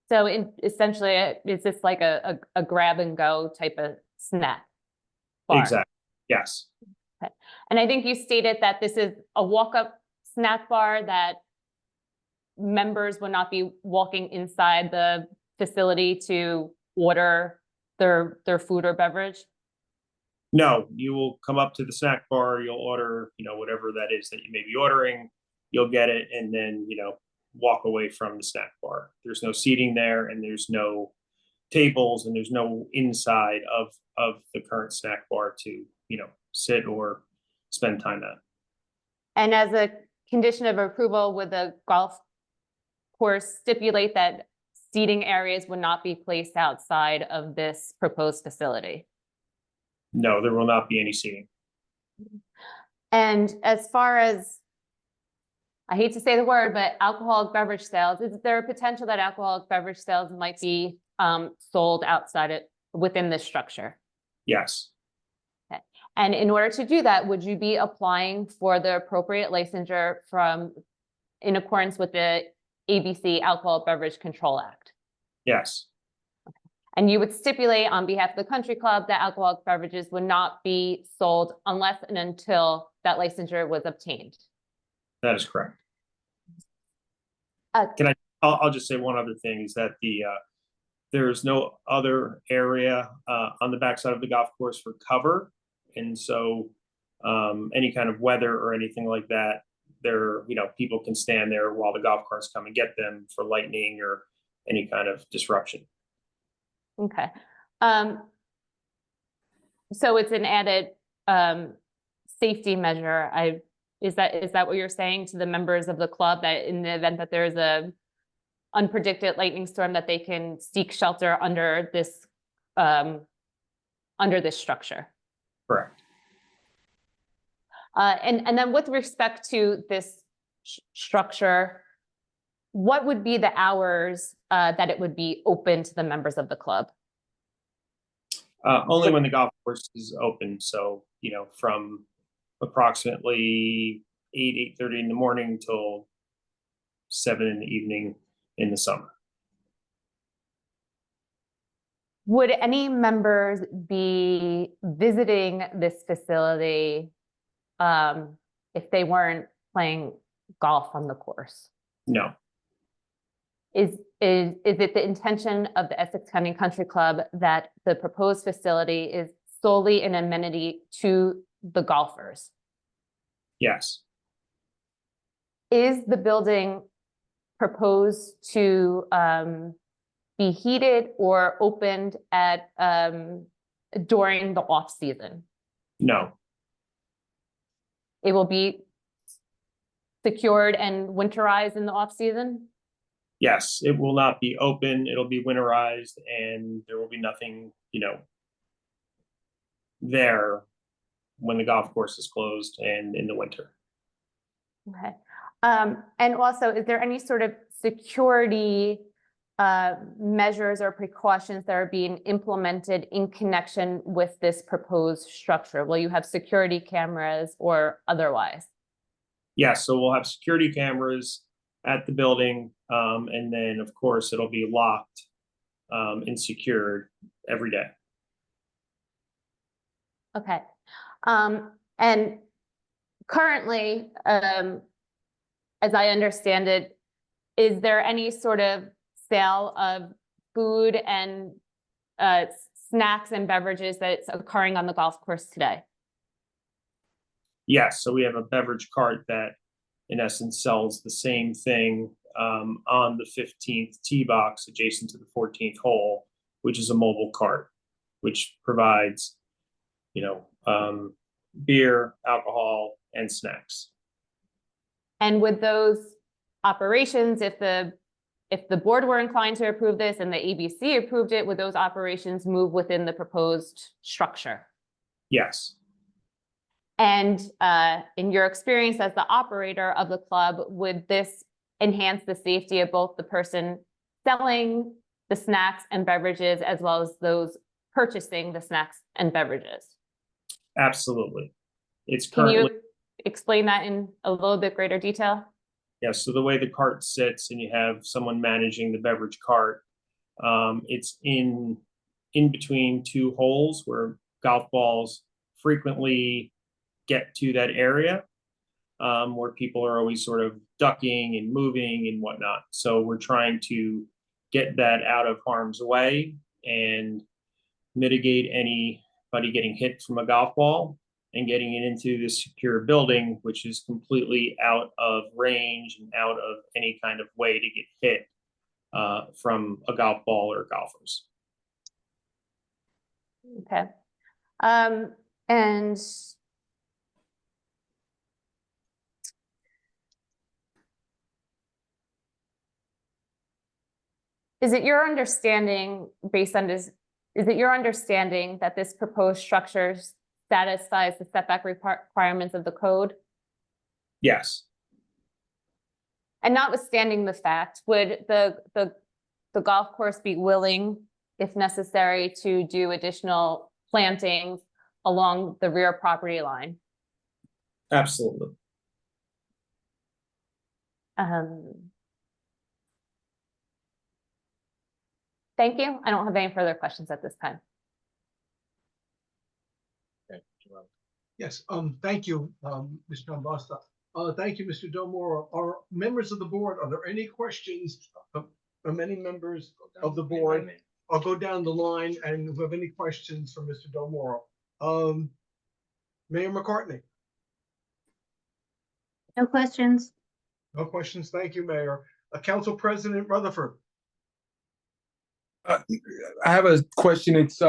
So essentially, is this like a grab and go type of snack bar? Exactly. Yes. Okay. And I think you stated that this is a walk-up snack bar, that members will not be walking inside the facility to order their food or beverage? No, you will come up to the snack bar, you'll order, whatever that is that you may be ordering, you'll get it, and then, walk away from the snack bar. There's no seating there, and there's no tables, and there's no inside of the current snack bar to, sit or spend time at. And as a condition of approval, would the golf course stipulate that seating areas would not be placed outside of this proposed facility? No, there will not be any seating. And as far as, I hate to say the word, but alcoholic beverage sales, is there a potential that alcoholic beverage sales might be sold outside within this structure? Yes. Okay. And in order to do that, would you be applying for the appropriate licensure in accordance with the ABC Alcohol Beverage Control Act? Yes. And you would stipulate on behalf of the country club that alcoholic beverages would not be sold unless and until that licensure was obtained. That is correct. I'll just say one other thing is that there's no other area on the backside of the golf course for cover. And so any kind of weather or anything like that, people can stand there while the golf carts come and get them for lightning or any kind of disruption. Okay. So it's an added safety measure. Is that what you're saying to the members of the club, that in the event that there's a unpredicted lightning storm, that they can seek shelter under this structure? Correct. And then with respect to this structure, what would be the hours that it would be open to the members of the club? Only when the golf course is open. So, from approximately 8:30 in the morning till 7 in the evening in the summer. Would any members be visiting this facility if they weren't playing golf on the course? No. Is it the intention of the Essex County Country Club that the proposed facility is solely an amenity to the golfers? Yes. Is the building proposed to be heated or opened at during the off season? No. It will be secured and winterized in the off season? Yes, it will not be open. It'll be winterized, and there will be nothing, there when the golf course is closed and in the winter. Okay. And also, is there any sort of security measures or precautions that are being implemented in connection with this proposed structure? Will you have security cameras or otherwise? Yes, so we'll have security cameras at the building, and then, of course, it'll be locked and secured every day. Okay. And currently, as I understand it, is there any sort of sale of food and snacks and beverages that's occurring on the golf course today? Yes, so we have a beverage cart that, in essence, sells the same thing on the 15th tee box adjacent to the 14th hole, which is a mobile cart, which provides, beer, alcohol, and snacks. And with those operations, if the board were inclined to approve this and the ABC approved it, would those operations move within the proposed structure? Yes. And in your experience as the operator of the club, would this enhance the safety of both the person selling the snacks and beverages as well as those purchasing the snacks and beverages? Absolutely. It's Can currently. you explain that in a little bit greater detail? Yes, so the way the cart sits and you have someone managing the beverage cart, it's in between two holes where golf balls frequently get to that area, where people are always sort of ducking and moving and whatnot. So we're trying to get that out of harm's way and mitigate anybody getting hit from a golf ball and getting it into the secure building, which is completely out of range and out of any kind of way to get hit from a golf ball or golfers. Okay. And is it your understanding, based on this, is it your understanding that this proposed structure satisfies the setback requirements of the code? Yes. And notwithstanding the fact, would the golf course be willing, if necessary, to do additional plantings along the rear property line? Absolutely. Thank you. I don't have any further questions at this time. Yes, thank you, Ms. Giambasso. Thank you, Mr. Delmore. Are members of the board, are there any questions from any members of the board? I'll go down the line and if you have any questions for Mr. Delmore. Mayor McCartney? No questions. No questions. Thank you, Mayor. Council President Rutherford? I have a question. It's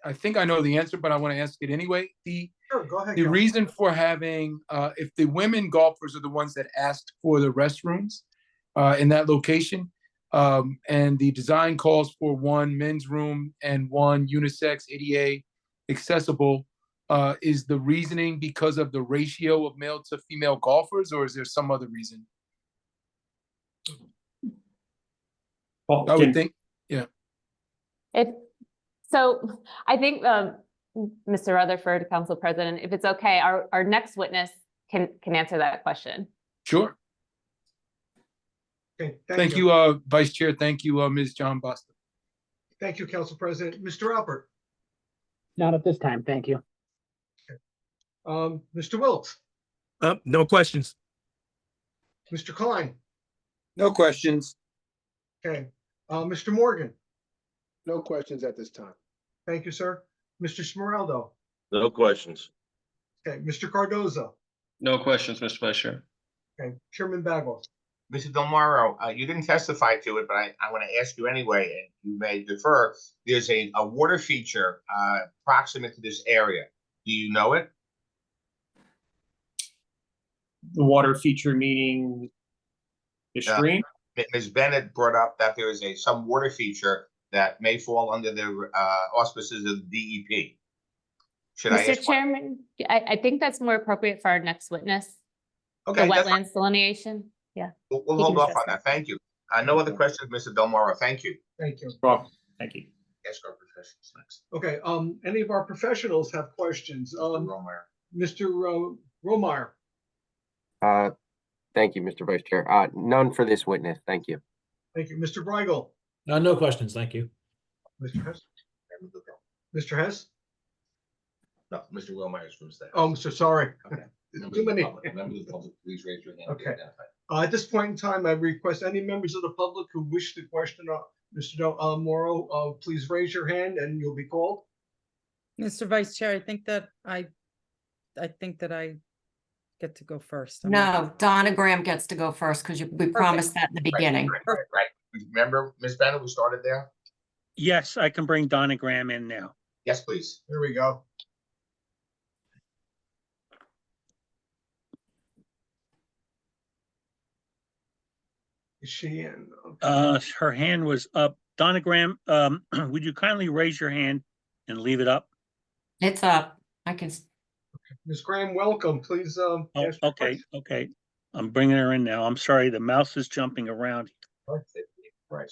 I think I know the answer, but I want to ask it anyway. Sure, go ahead. The Council. reason for having, if the women golfers are the ones that asked for the restrooms in that location, and the design calls for one men's room and one unisex ADA accessible Is the reasoning because of the ratio of male to female golfers, or is there some other reason? Paul, I would can- think, So I think, Mr. Rutherford, Council President, if it's okay, our next witness can answer that question. sure. Okay, Thank you, Vice Chair. Thank you, Ms. John Boston. Thank you, Council President. Mr. Alpert, Not at this time, thank you. Mr. Wilks, No questions. Mr. Klein, No questions. okay, Mr. Morgan, No questions at this time. thank you, sir. Mr. Smeraldo, No questions. okay, Mr. Cardoza, No questions, Mr. Vice Chair. okay, Chairman Bagwell. Mr. Del Moro, you didn't testify to it, but I'm going to ask you anyway, and you may defer. There's a water feature proximate to this area. Do you know it? The water feature meaning the Yeah. stream? Ms. Bennett brought up that there is some water feature that may fall under the auspices of DEP. Should I Mr. ask? Chairman, I think that's more appropriate for our next witness, the Okay, that's fine. wetlands delineation. Yeah. We'll He hold can off on address that. Thank you. No other questions, Mr. Del Moro. Thank you. Thank you. Well, thank you. Ask our professionals next. Okay, any of our professionals have questions? Romeyer. Mr. Romeyer, Thank you, Mr. Vice Chair. None for this witness. Thank you. thank you. Mr. Breigel, No questions, thank you. Mr. Hess, Mr. Hess? No, Mr. Romeyer is from staff. Oh, Mr. Sorry. Okay. Too many. Members of the public, please raise your hand. Okay. At this point in time, I request any members of the public who wish to question Mr. Del Moro, please raise your hand and you'll be called. Mr. Vice Chair, I think that I get to go first. I'm No, not- Donna Graham gets to go first because we promised that in the beginning. Right. Remember, Ms. Bennett, we started there? Yes, I can bring Donna Graham in now. Yes, please. Here we go. Is she in? Okay. Her hand was up. Donna Graham, would you kindly raise your hand and leave it up? It's up. I can, Ms. Graham, welcome. Please, Oh, ask your okay, question. okay. I'm bringing her in now. I'm sorry, the mouse is jumping around. Right.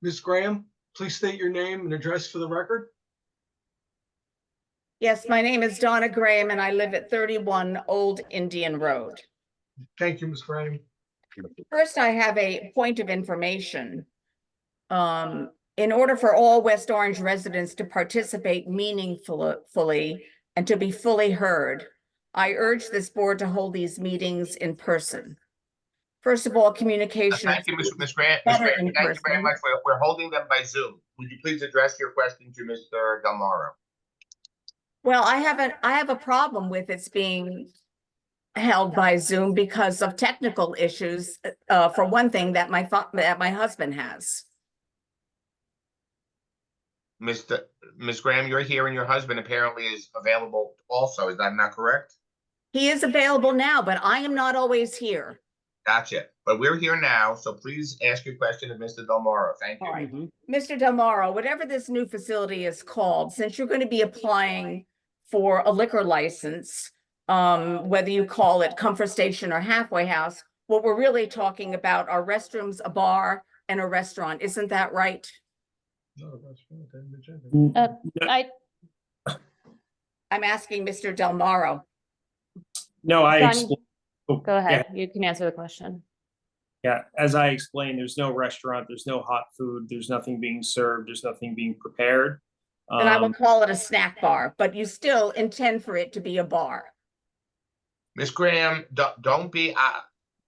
Ms. Graham, please state your name and address for the record. Yes, my name is Donna Graham and I live at 31 Old Indian Road. Thank you, Ms. Graham. First, I have a point of information. In order for all West Orange residents to participate meaningfully and to be fully heard, I urge this board to hold these meetings in person. First of all, communication. Thank you, Ms. Graham. Better Thank in you very person. much. We're holding them by Zoom. Would you please address your question to Mr. Del Moro? Well, I have a problem with its being held by Zoom because of technical issues, for one thing, that my husband has. Ms. Graham, you're here and your husband apparently is available also. Is that not correct? He is available now, but I am not always here. Gotcha. But we're here now, so please ask your question of Mr. Del Moro. Thank you. All right. Mr. Del Moro, whatever this new facility is called, since you're going to be applying for a liquor license, whether you call it Comfort Station or Halfway House, what we're really talking about are restrooms, a bar, and a restaurant. Isn't that right? I'm asking Mr. Del Moro. No, I Donnie, explained. Go ahead, you can answer the question. Yeah, as I explained, there's no restaurant, there's no hot food, there's nothing being served, there's nothing being prepared. Then I will call it a snack bar, but you still intend for it to be a bar. Ms. Graham, don't be,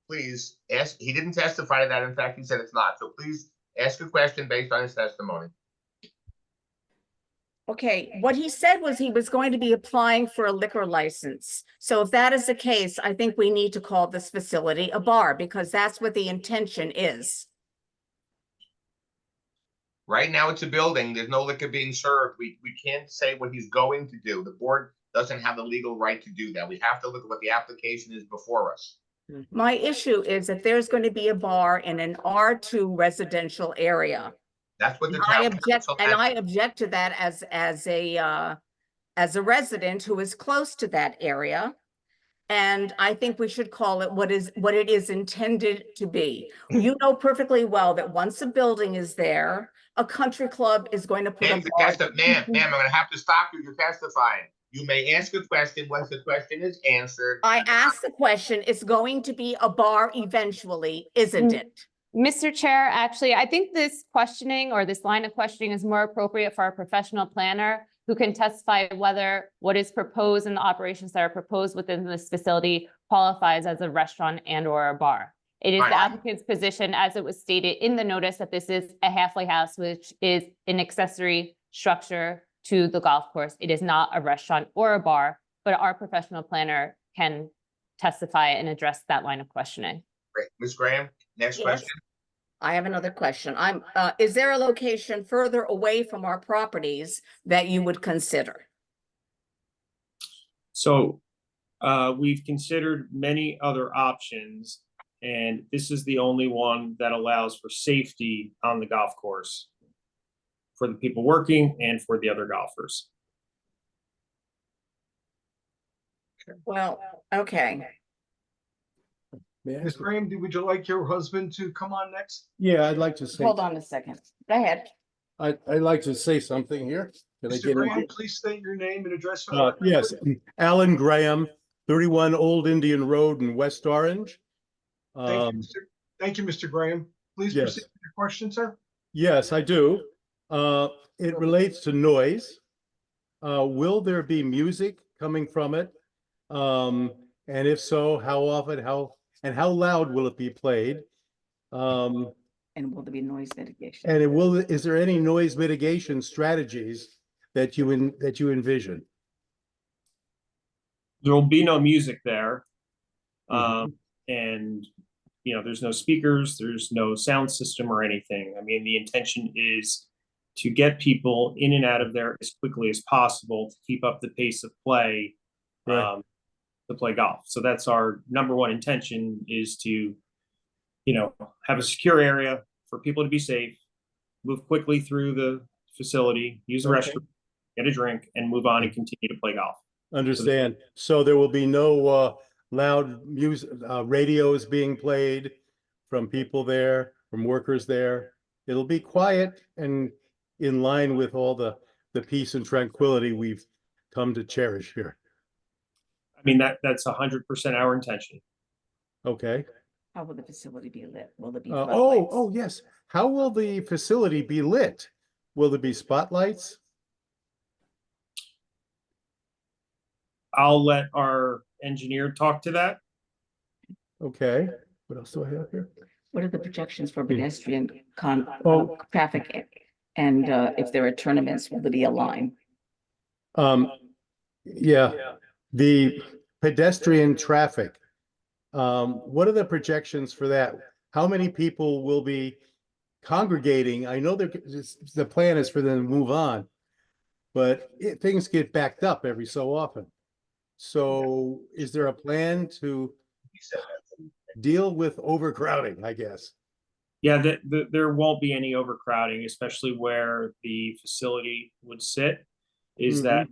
please ask, he didn't testify to that. In fact, he said it's not. So please ask a question based on his testimony. Okay, what he said was he was going to be applying for a liquor license. So if that is the case, I think we need to call this facility a bar because that's what the intention is. Right now, it's a building. There's no liquor being served. We can't say what he's going to do. The board doesn't have the legal right to do that. We have to look at what the application is before us. My issue is that there's going to be a bar in an R2 residential area. That's what the I town object, council and has- I object to that as a as a resident who is close to that area. And I think we should call it what it is intended to be. You know perfectly well that once a building is there, a country club is going to put a bar. Ma'am, I'm gonna have to stop you. You're testifying. You may ask a question once the question is answered. I asked the question, it's going to be a bar eventually, isn't it? Mr. Chair, actually, I think this questioning or this line of questioning is more appropriate for a professional planner who can testify whether what is proposed and the operations that are proposed within this facility qualifies as a restaurant and or a bar. It is Right. the applicant's position, as it was stated in the notice, that this is a halfway house, which is an accessory structure to the golf course. It is not a restaurant or a bar, but our professional planner can testify and address that line of questioning. Great. Ms. Graham, next Yes. question. I have another question. Is there a location further away from our properties that you would consider? So we've considered many other options, and this is the only one that allows for safety on the golf course for the people working and for the other golfers. Well, okay. Ms. Graham, would you like your husband to come on next? Yeah, I'd like to say, Hold on a second. Go ahead. I'd like to say something here. Can I Mr. get in? Graham, please state your name and address. for the record, Yes, please. Alan Graham, 31 Old Indian Road in West Orange. Thank you, Mr. Graham. Please yes. proceed with your question, sir. Yes, I do. It relates to noise. Will there be music coming from it? And if so, how often, how loud will it be played? And will there be noise mitigation? And is there any noise mitigation strategies that you envision? There will be no music there. And, there's no speakers, there's no sound system or anything. I mean, the intention is to get people in and out of there as quickly as possible to keep up the pace of play, Right. to play golf. So that's our number one intention, is to, have a secure area for people to be safe, move quickly through the facility, use the Okay. restroom, get a drink, and move on and continue to play golf. Understand. So there will be no loud music, radios being played from people there, from workers there. It'll be quiet and in line with all the peace and tranquility we've come to cherish here. I mean, that's 100% our intention. Okay. How will the facility be lit? Will there be Oh, floodlights? yes. How will the facility be lit? Will there be spotlights? I'll let our engineer talk to that. Okay. What else do I have here? What are the projections for Hmm. pedestrian Oh. traffic? And if there are tournaments, will there be a line? Yeah, the pedestrian traffic. What are the projections for that? How many people will be congregating? I know the plan is for them to move on, but things get backed up every so often. So is there a plan to deal with overcrowding, I guess? Yeah, there won't be any overcrowding, especially where the facility would sit, is that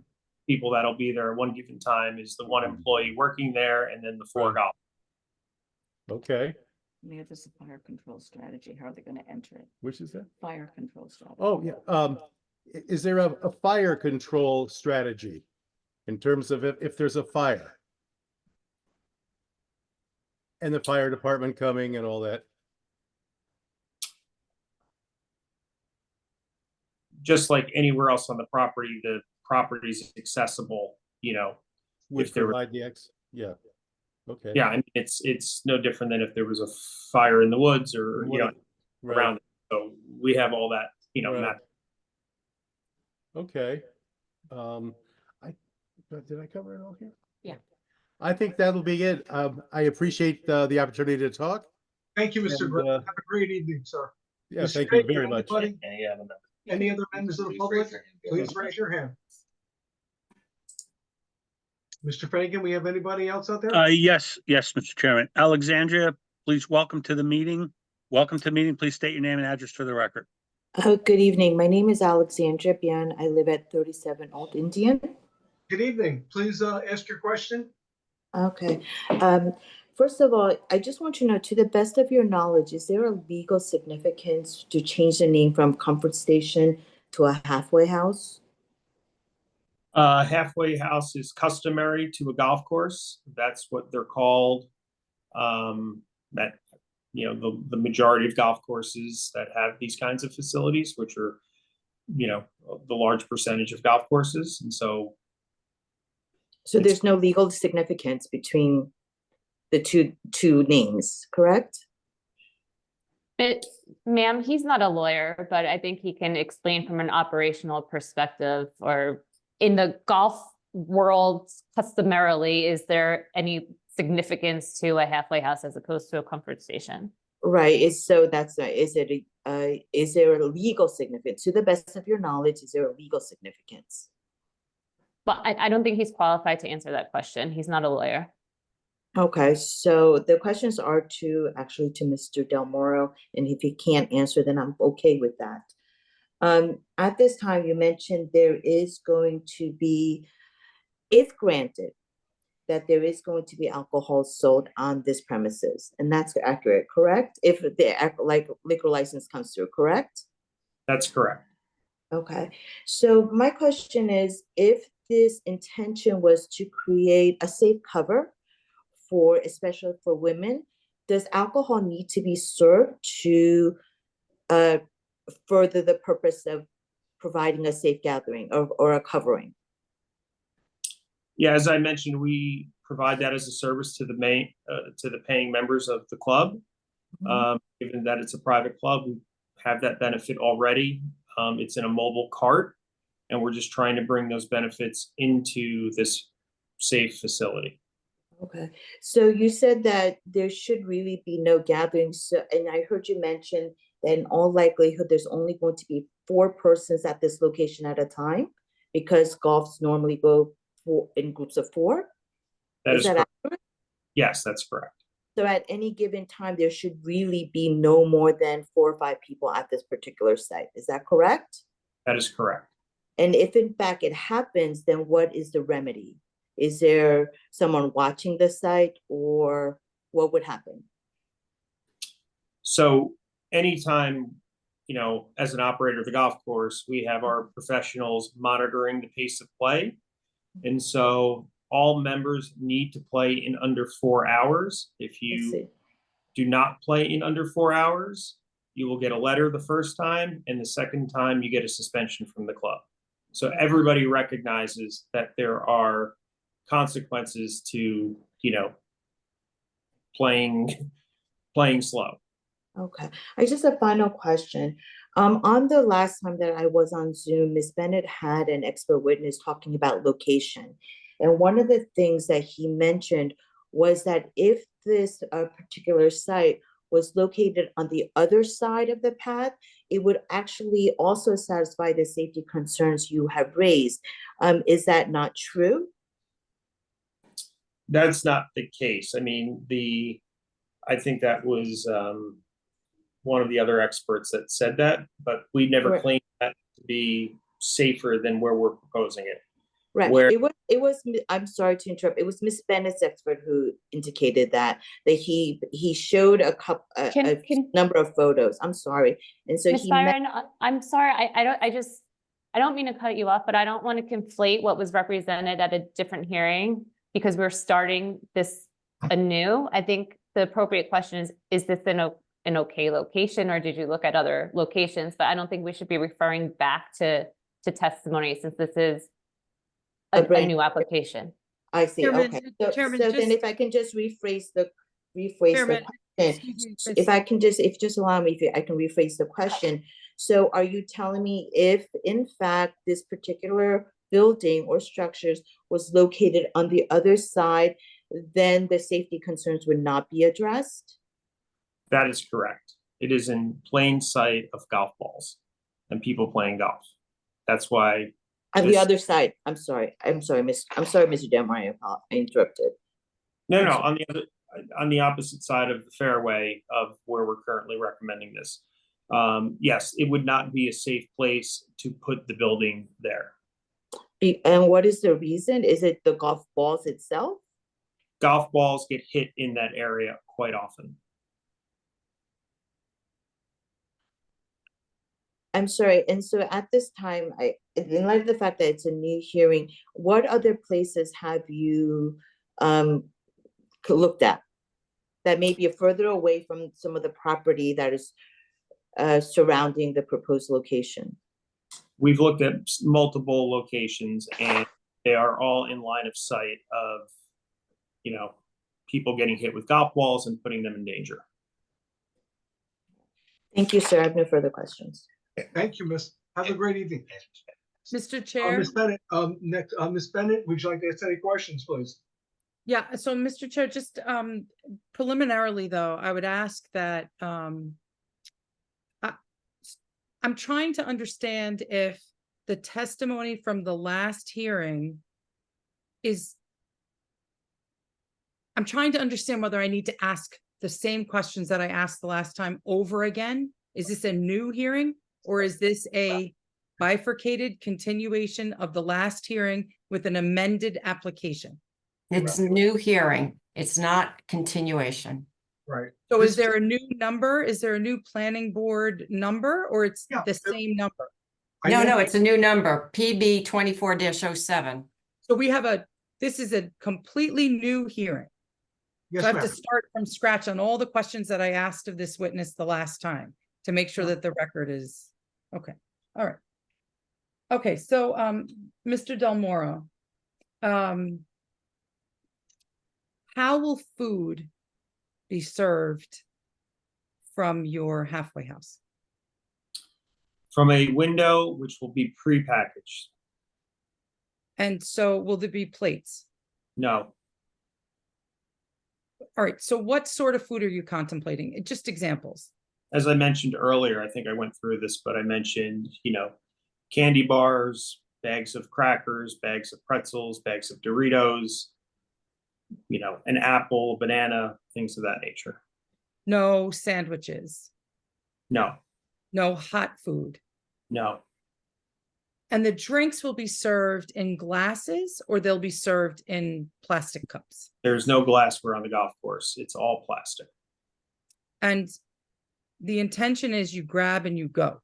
people that'll be there at one given time is the one employee working there and then the 4 golfers. Okay, We have this fire control strategy. How are they going to enter it? which is that? Fire control strategy. Oh, yeah. Is there a fire control strategy in terms of if there's a fire? And the fire department coming and all that? Just like anywhere else on the property, the property is accessible, Would if there were, provide the yeah, okay. yeah, I mean, it's no different than if there was a fire in the woods or, Right. around it. So we have all that, Right. mapped. Okay. Did I cover it all here? Yeah. I think that'll be it. I appreciate the opportunity to talk. Thank you, Mr. And, Graham. Have a great evening, sir. Yeah, Mr. thank you Fagan, very much. anybody? Yeah. Any other members of the Please public? raise your hand. Please raise your hand. Mr. Fagan, we have anybody else out there? Yes, Mr. Chairman. Alexandria, please welcome to the meeting. Welcome to the meeting. Please state your name and address for the record. Good evening. My name is Alexandra Bian. I live at 37 Old Indian. Good evening. Please ask your question. Okay. First of all, I just want to know, to the best of your knowledge, is there a legal significance to change the name from Comfort Station to a halfway house? Halfway house is customary to a golf course. That's what they're called. That, you know, the majority of golf courses that have these kinds of facilities, which are, you know, the large percentage of golf courses. And so there's no legal significance between the two names, correct? Ma'am, he's not a lawyer, but I think he can explain from an operational perspective, or in the golf world customarily, is there any significance to a halfway house as opposed to a comfort station? Right. Is there a legal significance? To the best of your knowledge, is there a legal significance? But I don't think he's qualified to answer that question. He's not a lawyer. Okay, so the questions are actually to Mr. Del Moro, and if he can't answer, then I'm okay with that. At this time, you mentioned there is going to be, if granted, that there is going to be alcohol sold on this premises, and that's accurate, correct? If the liquor license comes through, correct? that's correct. Okay, so my question is, if this intention was to create a safe cover especially for women, does alcohol need to be served to further the purpose of providing a safe gathering or a covering? Yeah, as I mentioned, we provide that as a service to the paying members of the club. Given that it's a private club, we have that benefit already. It's in a mobile cart, and we're just trying to bring those benefits into this safe facility. Okay, so you said that there should really be no gatherings, and I heard you mention that in all likelihood, there's only going to be 4 persons at this location at a time, because golfs normally go in groups of 4? Is that accurate? Yes, that's correct. So at any given time, there should really be no more than 4 or 5 people at this particular site. Is that correct? That is correct. And if in fact it happens, then what is the remedy? Is there someone watching the site, or what would happen? So anytime, you know, as an operator of the golf course, we have our professionals monitoring the pace of play. And so all members need to play in under 4 hours. If you do not play in under 4 hours, you will get a letter the first time, and the second time you get a suspension from the club. So everybody recognizes that there are consequences to, you know, playing slow. Okay, I just a final question. On the last time that I was on Zoom, Ms. Bennett had an expert witness talking about location. And one of the things that he mentioned was that if this particular site was located on the other side of the path, it would actually also satisfy the safety concerns you have raised. Is that not true? That's not the case. I mean, I think that was one of the other experts that said that, but we never claimed that to be safer than where we're proposing it. Right. It was. I'm sorry to interrupt. It was Miss Bennett's expert who indicated that he showed a number of photos. I'm sorry, and so Ms. Byron, I'm sorry. I don't mean to cut you off, but I don't want to conflate what was represented at a different hearing, because we're starting this anew. I think the appropriate question is this an okay location, or did you look at other locations? But I don't think we should be referring back to testimony, since this is a new application. I see. Chairman, Okay. Chairman, So then if I can just rephrase the question, if just allow me, if I can rephrase the question. So are you telling me if in fact this particular building or structures was located on the other side, then the safety concerns would not be addressed? That is correct. It is in plain sight of golf balls and people playing golf. That's why. On the other side. I'm sorry, Mr. Demmeyer, I interrupted. No, on the opposite side of the fairway of where we're currently recommending this. Yes, it would not be a safe place to put the building there. And what is the reason? Is it the golf balls itself? Golf balls get hit in that area quite often. I'm sorry, and so at this time, in light of the fact that it's a new hearing, what other places have you looked at that may be further away from some of the property that is surrounding the proposed location? We've looked at multiple locations and they are all in line of sight of, people getting hit with golf balls and putting them in danger. Thank you, sir. I have no further questions. Thank you, Miss. Have a great evening. Mr. Chair. Ms. Bennett, next, Ms. Bennett, would you like to ask any questions, please? Yeah, so Mr. Chair, just preliminarily though, I would ask that I'm trying to understand if the testimony from the last hearing I'm trying to understand whether I need to ask the same questions that I asked the last time over again. Is this a new hearing or is this a bifurcated continuation of the last hearing with an amended application? It's a new hearing. It's not continuation. Right. So is there a new number? Is there a new planning board number or it's the same number? No, it's a new number, PB 24-07. So we have this is a completely new hearing. Yes, So I have to ma'am. start from scratch on all the questions that I asked of this witness the last time to make sure that the record is, okay, all right. Okay, so, Mr. Del Moro, how will food be served from your halfway house? From a window, which will be prepackaged. And so will there be plates? No, All right, so what sort of food are you contemplating? Just examples. as I mentioned earlier, I think I went through this, but I mentioned, candy bars, bags of crackers, bags of pretzels, bags of Doritos, an apple, banana, things of that nature. No sandwiches, No, no hot food. no, And the drinks will be served in glasses or they'll be served in plastic cups? there's no glassware on the golf course. It's all plastic. And the intention is you grab and you go.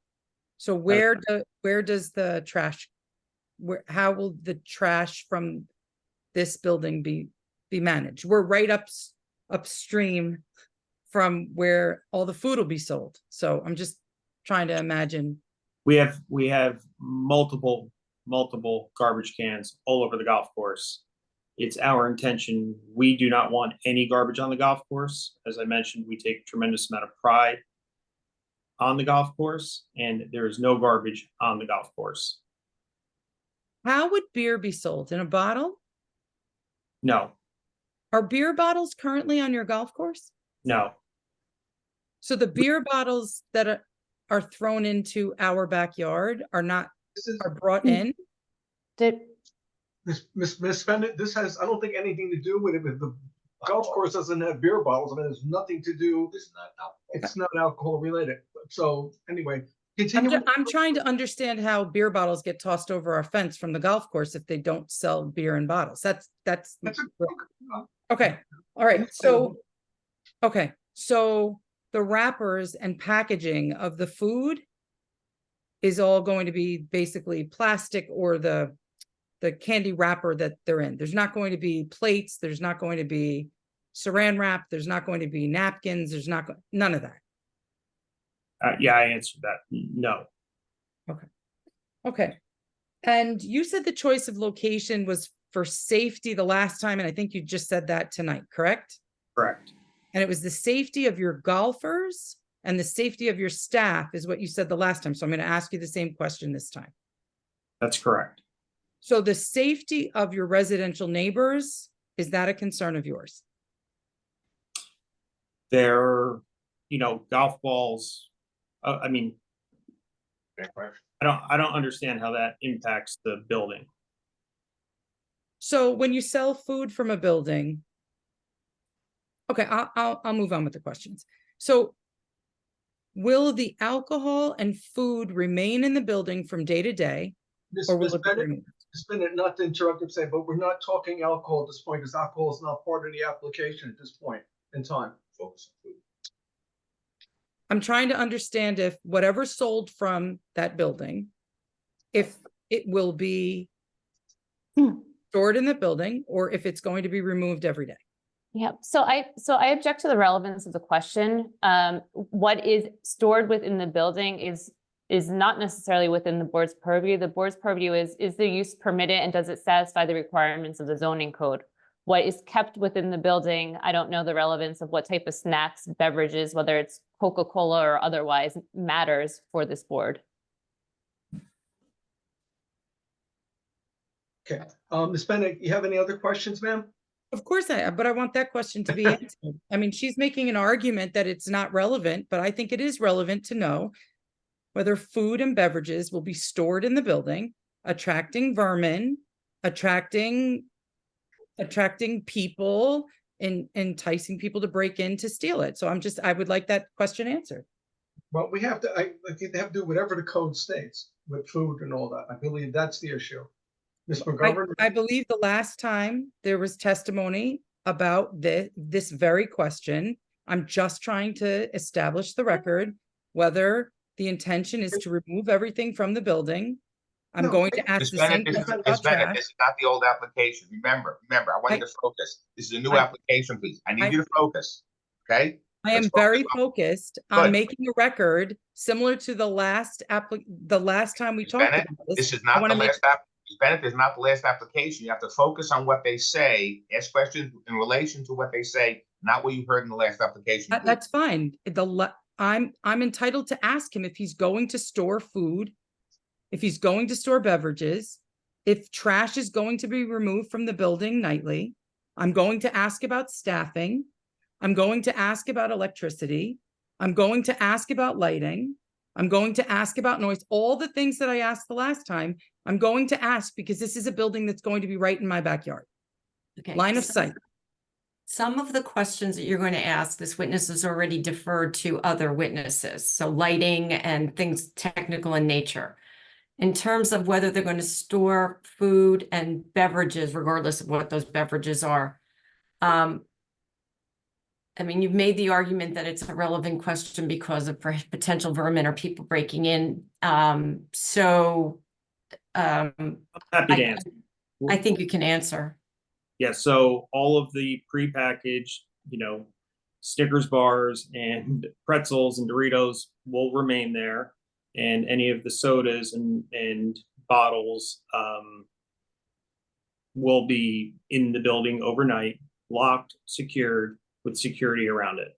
So where does the trash, how will the trash from this building be managed? We're right upstream from where all the food will be sold. So I'm just trying to imagine. We have multiple garbage cans all over the golf course. It's our intention. We do not want any garbage on the golf course. As I mentioned, we take a tremendous amount of pride on the golf course, and there is no garbage on the golf course. How would beer be sold? In a bottle? No, Are beer bottles currently on your golf course? no, So the beer bottles that are thrown into our backyard are brought in? Miss Bennett, this has, I don't think anything to do with it, but the golf course doesn't have beer bottles, and it has nothing to do, it's not alcohol related. So anyway, continue. I'm trying to understand how beer bottles get tossed over our fence from the golf course if they don't sell beer in bottles. That's okay. All right. So, okay. So the wrappers and packaging of the food is all going to be basically plastic or the candy wrapper that they're in. There's not going to be plates. There's not going to be saran wrap. There's not going to be napkins. There's none of that. yeah, I answered that. No, Okay. And you said the choice of location was for safety the last time, and I think you just said that tonight, correct? correct. And it was the safety of your golfers and the safety of your staff is what you said the last time. So I'm going to ask you the same question this time. That's correct. So the safety of your residential neighbors, is that a concern of yours? They're, golf balls. I mean, I don't understand how that impacts the building. So when you sell food from a building, okay, I'll move on with the questions. So will the alcohol and food remain in the building from day to day? Miss Or will it be Bennett, removed? Ms. Bennett, not to interrupt, I'm saying, but we're not talking alcohol at this point, because alcohol is not part of the application at this point in time. Focus on food. I'm trying to understand if whatever's sold from that building, if it will be stored in the building or if it's going to be removed every day. Yep. So I object to the relevance of the question. What is stored within the building is not necessarily within the board's purview. The board's purview is the use permitted and does it satisfy the requirements of the zoning code? What is kept within the building, I don't know the relevance of what type of snacks, beverages, whether it's Coca-Cola or otherwise, matters for this board. Okay, Ms. Bennett, you have any other questions, ma'am? Of course but I want that question to be answered. I mean, she's making an argument that it's not relevant, but I think it is relevant to know whether food and beverages will be stored in the building, attracting vermin, attracting people and enticing people to break in to steal it. So I would like that question answered. Well, we have to, I think they have to do whatever the code states with food and all that. I believe that's the issue. Ms. McGovern? I believe the last time there was testimony about this very question, I'm just trying to establish the record, whether the intention is to remove everything from the building. I'm going to ask Ms. the Bennett, same this is, question Ms. about Bennett, trash. this is not the old application. Remember, I want you to focus. This is a new I- application, please. I need you to focus, okay? I am Let's very focus on- focused on Good. making a record similar to the last time we Ms. talked Bennett, about this this. is I not wanna the make- last Ms. Bennett, this is not the last application. You have to focus on what they say, ask questions in relation to what they say, not what you heard in the last application. please. That's fine. I'm entitled to ask him if he's going to store food, if he's going to store beverages, if trash is going to be removed from the building nightly. I'm going to ask about staffing. I'm going to ask about electricity. I'm going to ask about lighting. I'm going to ask about noise. All the things that I asked the last time, I'm going to ask because this is a building that's going to be right in my backyard. Okay. Line of sight. Some of the questions that you're going to ask, this witness has already deferred to other witnesses. So lighting and things technical in nature. In terms of whether they're going to store food and beverages, regardless of what those beverages are. I mean, you've made the argument that it's a relevant question because of potential vermin or people breaking in. Happy to answer. I think you can answer. Yeah, so all of the prepackaged, Snickers bars and pretzels and Doritos will remain there. And any of the sodas and bottles will be in the building overnight, locked, secured, with security around it.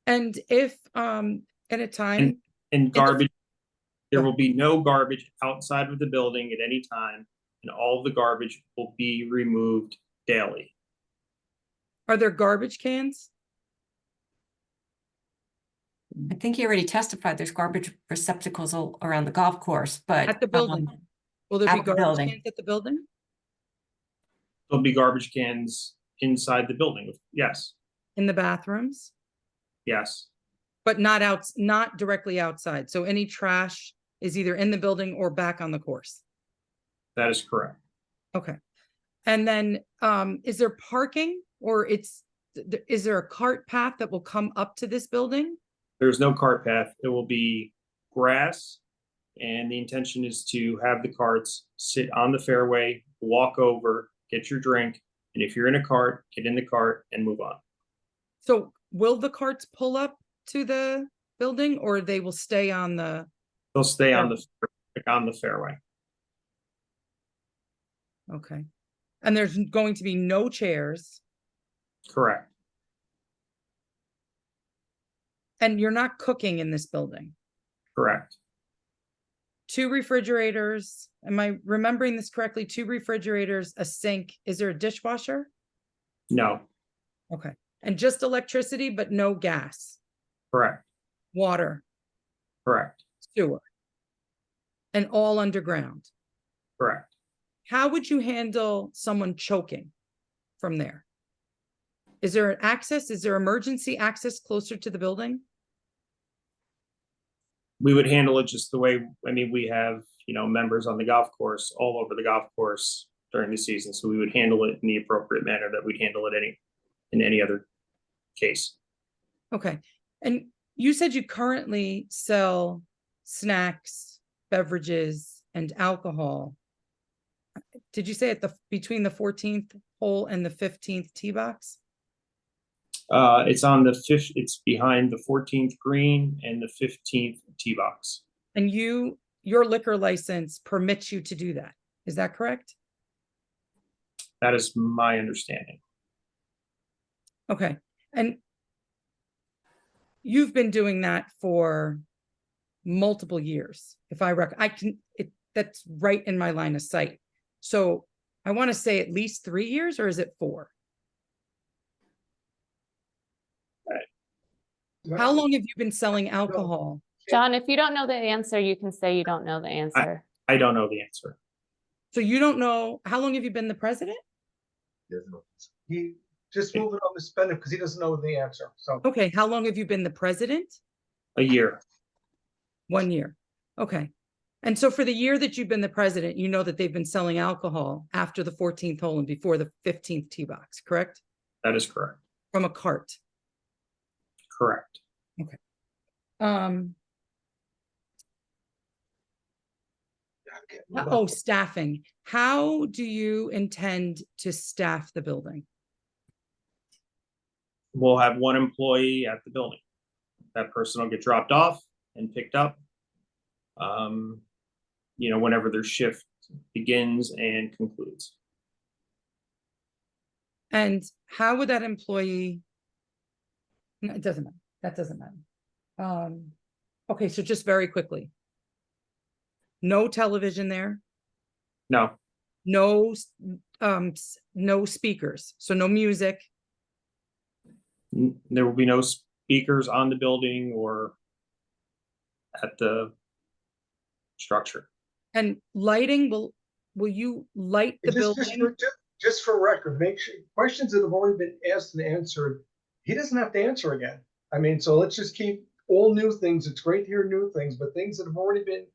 And if at a time, And garbage, there will be no garbage outside of the building at any time, and all of the garbage will be removed daily. are there garbage cans? I think you already testified there's garbage receptacles around the golf course, but. At the building. Will there be at the garbage building. cans at the building? There'll be garbage cans inside the building. Yes, In the bathrooms? yes, But not directly outside. So any trash is either in the building or back on the course. that is correct. Okay. And then is there parking or is there a cart path that will come up to this building? There's no cart path. It will be grass. And the intention is to have the carts sit on the fairway, walk over, get your drink. And if you're in a cart, get in the cart and move on. So will the carts pull up to the building or they will stay on the, They'll stay on the fairway. okay. And there's going to be no chairs Correct. and you're not cooking in this building? Correct. 2 refrigerators. Am I remembering this correctly? 2 refrigerators, a sink. Is there a dishwasher? No. Okay. And just electricity, but no gas, Correct. water, Correct. sewer, and all underground. Correct. How would you handle someone choking from there? Is there an access? Is there emergency access closer to the building? we would handle it just the way, I mean, we have, members on the golf course, all over the golf course during the season. So we would handle it in the appropriate manner that we'd handle it in any other case. Okay. And you said you currently sell snacks, beverages, and alcohol. Did you say between the 14th hole and the 15th tee box? It's behind the 14th green and the 15th tee box. And your liquor license permits you to do that. Is that correct? That is my understanding. Okay. And you've been doing that for multiple years. If that's right in my line of sight. So I want to say at least 3 years, or is it 4? How long have you been selling alcohol? John, if you don't know the answer, you can say you don't know the answer. I don't know the answer. So you don't know, how long have you been the president? He just moved it on Ms. Bennett because he doesn't know the answer. So Okay, how long have you been the president? A year. 1 year. Okay. And so for the year that you've been the president, you know that they've been selling alcohol after the 14th hole and before the 15th tee box, correct? That is correct. From a cart. Correct. Okay. Staffing. How do you intend to staff the building? We'll have one employee at the building. That person will get dropped off and picked up, whenever their shift begins and concludes. And how would that employee? No, it doesn't matter. That doesn't matter. Okay, so just very quickly. No television there? No. No, no speakers, so no music. There will be no speakers on the building or at the structure. And lighting, will you light the building? Just for record, make sure questions that have already been asked and answered, he doesn't have to answer again. I mean, so let's just keep all new things. It's great to hear new things, but things that have already been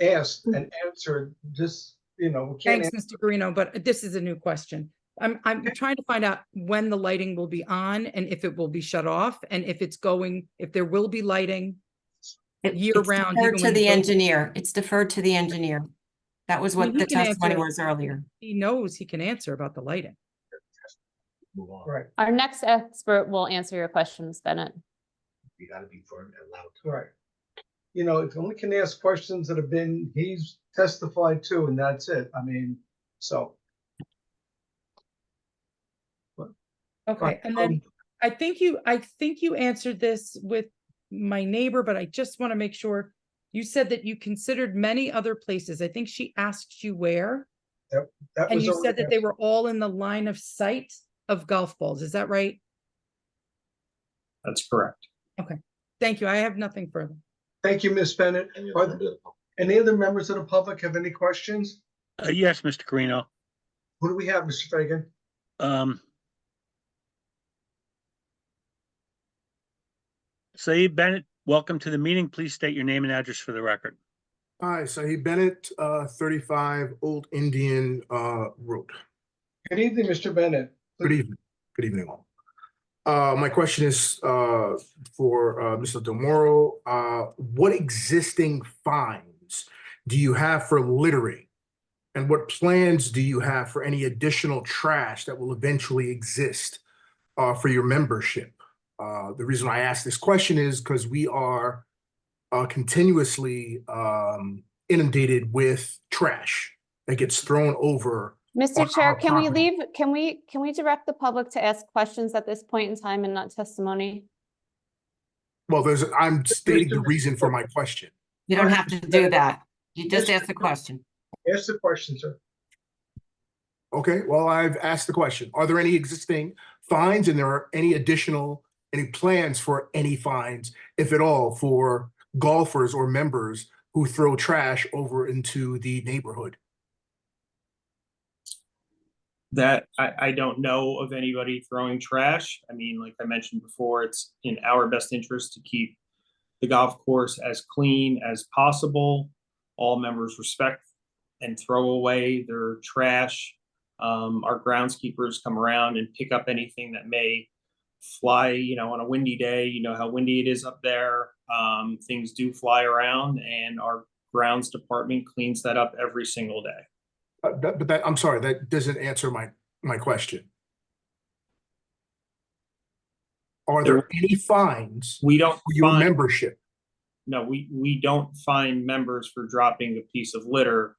asked and answered, just, we can't. Thanks, Mr. Guarino, but this is a new question. I'm trying to find out when the lighting will be on and if it will be shut off, and if there will be lighting year round. Deferred to the engineer. It's deferred to the engineer. That was what the testimony was earlier. He knows he can answer about the lighting. Right. Our next expert will answer your questions, Bennett. You gotta be firm and loud. Right. If only can ask questions that have been, he's testified to, and that's it. I mean, so. Okay, Right. and then I think you answered this with my neighbor, but I just want to make sure. You said that you considered many other places. I think she asked you where. That And was you already said that they were all in the line of sight of golf balls. Is that right? That's correct. Okay, thank you. I have nothing further. Thank you, Ms. Bennett. Any other members of the public have any questions? Yes, Mr. Carino. Who do we have, Mr. Fagan? Saeed Bennett, welcome to the meeting. Please state your name and address for the record. Hi, Saeed Bennett, 35 Old Indian Road. Good evening, Mr. Bennett. Good evening. Good evening, all. My question is for Mr. DeMoro. What existing fines do you have for littering? And what plans do you have for any additional trash that will eventually exist for your membership? The reason I ask this question is because we are continuously inundated with trash that gets thrown over. Mr. Chair, can we direct the public to ask questions at this point in time and not testimony? Well, I'm stating the reason for my question. You don't have to do that. You just ask the question. Ask the question, sir. Okay, well, I've asked the question. Are there any existing fines, and there are any plans for any fines, if at all, for golfers or members who throw trash over into the neighborhood? That I don't know of anybody throwing trash. I mean, like I mentioned before, it's in our best interest to keep the golf course as clean as possible. All members respect and throw away their trash. Our groundskeepers come around and pick up anything that may fly, on a windy day. You know how windy it is up there. Things do fly around, and our grounds department cleans that up every single day. I'm sorry, that doesn't answer my question. Are there any fines We don't for your fine- membership? No, we don't fine members for dropping a piece of litter,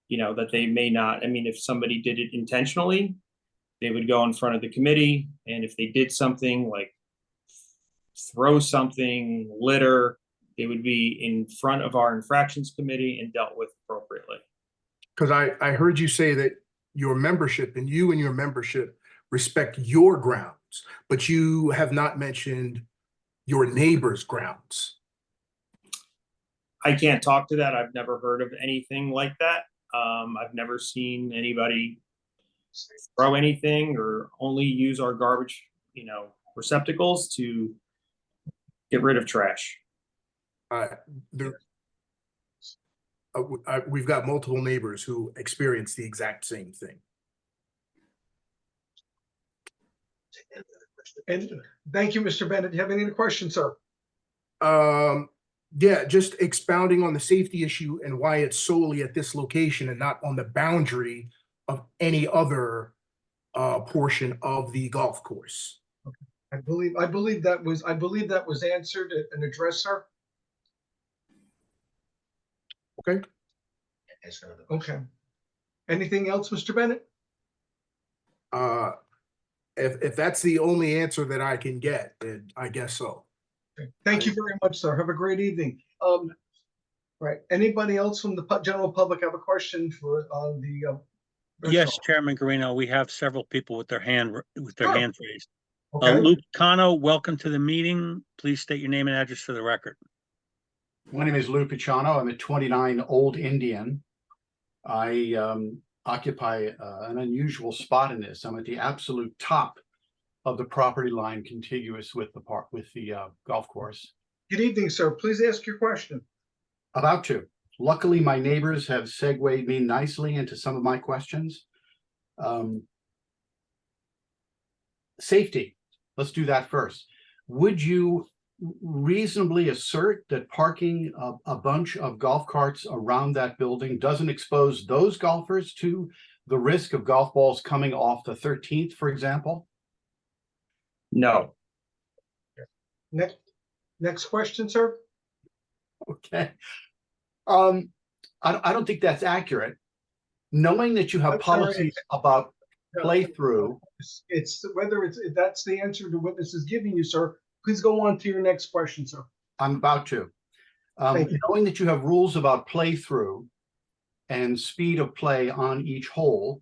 that they may not. I mean, if somebody did it intentionally, they would go in front of the committee, and if they did something like throw something, litter, they would be in front of our infractions committee and dealt with appropriately. Because I heard you say that your membership and you and your membership respect your grounds, but you have not mentioned your neighbor's grounds. I can't talk to that. I've never heard of anything like that. I've never seen anybody throw anything or only use our garbage, receptacles to get rid of trash. We've got multiple neighbors who experience the exact same thing. And thank you, Mr. Bennett. Do you have any other questions, sir? Yeah, just expounding on the safety issue and why it's solely at this location and not on the boundary of any other portion of the golf course. I believe that was answered and addressed, sir. Okay. Okay. Anything else, Mr. Bennett? If that's the only answer that I can get, then I guess so. Thank you very much, sir. Have a great evening. Right. Anybody else from the general public have a question on the? Yes, Chairman Garino, we have several people with their hands raised. Okay. Luke Cano, welcome to the meeting. Please state your name and address for the record. My name is Lou Picciano. I'm at 29 Old Indian. I occupy an unusual spot in this. I'm at the absolute top of the property line contiguous with the golf course. Good evening, sir. Please ask your question. About to. Luckily, my neighbors have segued me nicely into some of my questions. Safety. Let's do that first. Would you reasonably assert that parking a bunch of golf carts around that building doesn't expose those golfers to the risk of golf balls coming off the 13th, for example? No. Next question, sir. Okay. I don't think that's accurate. Knowing that you have policies about playthrough. It's whether that's the answer the witness is giving you, sir. Please go on to your next question, sir. I'm about to. Knowing that you have rules about playthrough and speed of play on each hole,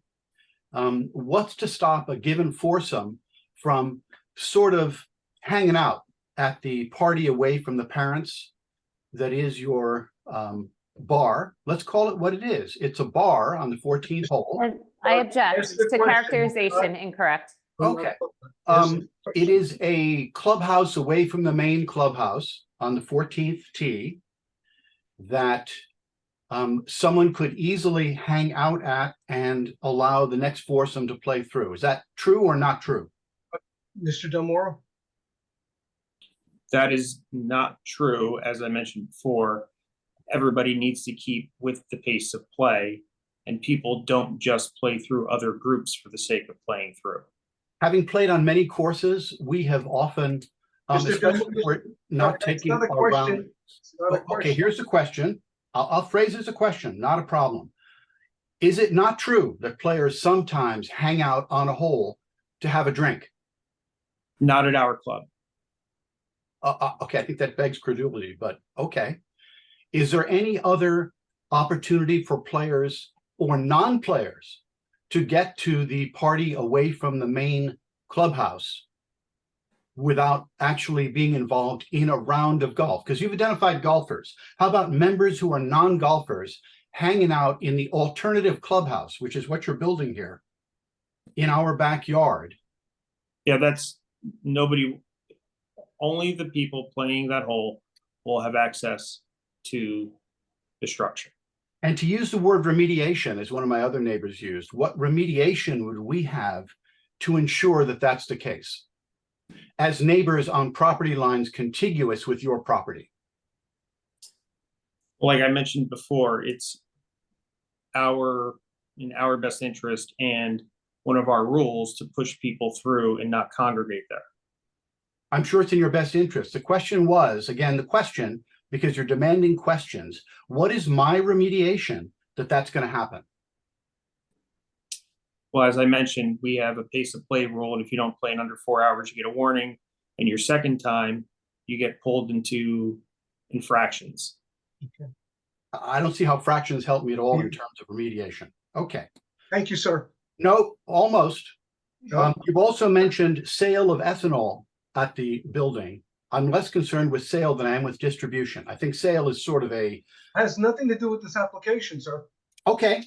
what's to stop a given foursome from sort of hanging out at the party away from the parents that is your bar? Let's call it what it is. It's a bar on the 14th hole. I object. It's a characterization incorrect. Okay. It is a clubhouse away from the main clubhouse on the 14th tee that someone could easily hang out at and allow the next foursome to play through. Is that true or not true? Mr. Del Moro? That is not true. As I mentioned before, everybody needs to keep with the pace of play, and people don't just play through other groups for the sake of playing through. Having played on many courses, we have often, especially we're not taking around. Okay, here's the question. I'll phrase it as a question, not a problem. Is it not true that players sometimes hang out on a hole to have a drink? Not at our club. Okay, I think that begs credulity, but okay. Is there any other opportunity for players or non-players to get to the party away from the main clubhouse without actually being involved in a round of golf? Because you've identified golfers. How about members who are non-golfers hanging out in the alternative clubhouse, which is what you're building here, in our backyard? Yeah, that's nobody, only the people playing that hole will have access to the structure. And to use the word remediation, as one of my other neighbors used, what remediation would we have to ensure that that's the case? As neighbors on property lines contiguous with your property? Like I mentioned before, it's in our best interest and one of our rules to push people through and not congregate there. I'm sure it's in your best interest. The question was, again, the question, because you're demanding questions, what is my remediation that that's going to happen? Well, as I mentioned, we have a pace of play rule, and if you don't play in under 4 hours, you get a warning. And your second time, you get pulled into infractions. Okay. I don't see how fractions help me at all in terms of remediation. Okay. Thank you, sir. No, almost. You've also mentioned sale of ethanol at the building. I'm less concerned with sale than I am with distribution. I think sale is sort of Has nothing to do with this application, sir. Okay.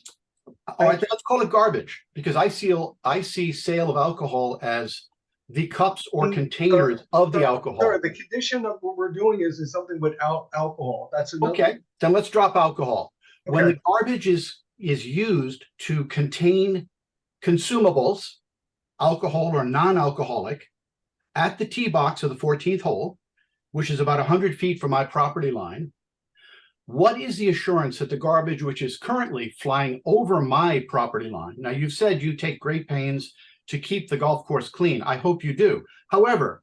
All right, let's call it garbage, because I see sale of alcohol as the cups or containers of the alcohol. Sir, the condition of what we're doing is something without alcohol. That's another. Okay, then let's drop alcohol. Okay. When the garbage is used to contain consumables, alcohol or non-alcoholic, at the tee box of the 14th hole, which is about 100 feet from my property line, what is the assurance that the garbage which is currently flying over my property line? Now, you've said you take great pains to keep the golf course clean. I hope you do. However,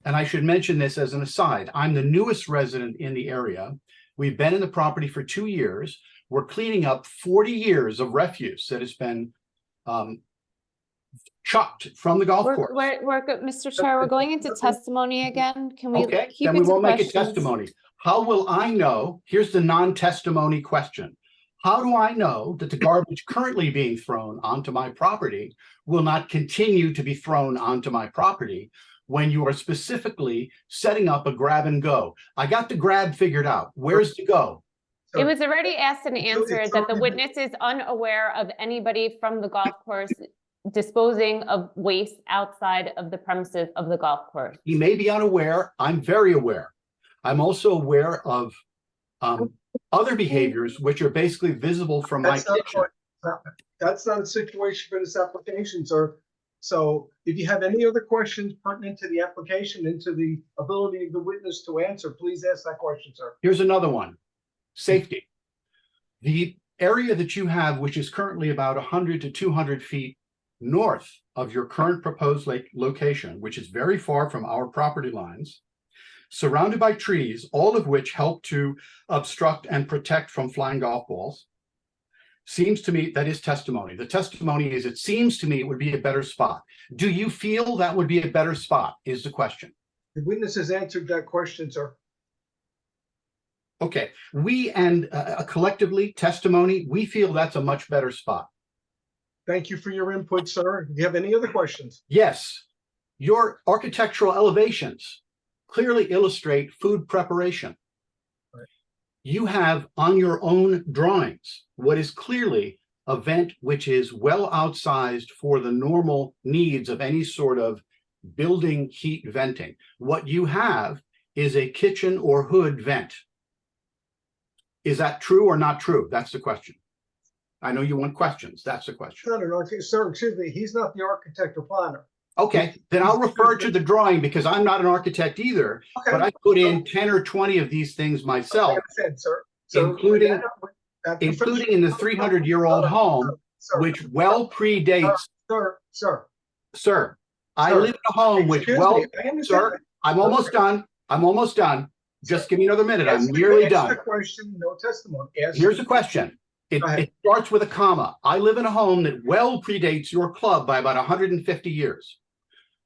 and I should mention this as an aside, I'm the newest resident in the area. We've been in the property for 2 years. We're cleaning up 40 years of refuse that has been chucked from the golf course. We're good, Mr. Chair, we're going into testimony again. Can we Okay, keep then it we to won't make it questions? testimony. How will I know? Here's the non-testimony question. How do I know that the garbage currently being thrown onto my property will not continue to be thrown onto my property when you are specifically setting up a grab and go? I got the grab figured out. Where's the go? It was already asked and answered that the witness is unaware of anybody from the golf course disposing of waste outside of the premises of the golf course. He may be unaware. I'm very aware. I'm also aware of other behaviors which are basically visible from my kitchen. That's not a situation for this application, sir. So if you have any other questions pertinent to the application and to the ability of the witness to answer, please ask that question, sir. Here's another one. Safety. The area that you have, which is currently about 100 to 200 feet north of your current proposed location, which is very far from our property lines, surrounded by trees, all of which help to obstruct and protect from flying golf balls. Seems to me that is testimony. The testimony is, it seems to me it would be a better spot. Do you feel that would be a better spot is the question. The witness has answered that question, sir. Okay, we and collectively testimony, we feel that's a much better spot. Thank you for your input, sir. Do you have any other questions? Yes, your architectural elevations clearly illustrate food preparation. Right. You have on your own drawings what is clearly a vent which is well outsized for the normal needs of any sort of building heat venting. What you have is a kitchen or hood vent. Is that true or not true? That's the question. I know you want questions. That's the question. Sir, excuse me. He's not the architect or planner. Okay, then I'll refer to the drawing because I'm not an architect either, Okay. but I put in 10 or 20 of these things myself, I understand, sir. including in the 300-year-old home, which well predates. Sir, I live in a home which sir, I'm almost done. I'm almost done. Just give me another minute. I'm nearly done. Answer the question, no testimony. Here's the question. It starts with a comma. I live in a home that well predates your club by about 150 years.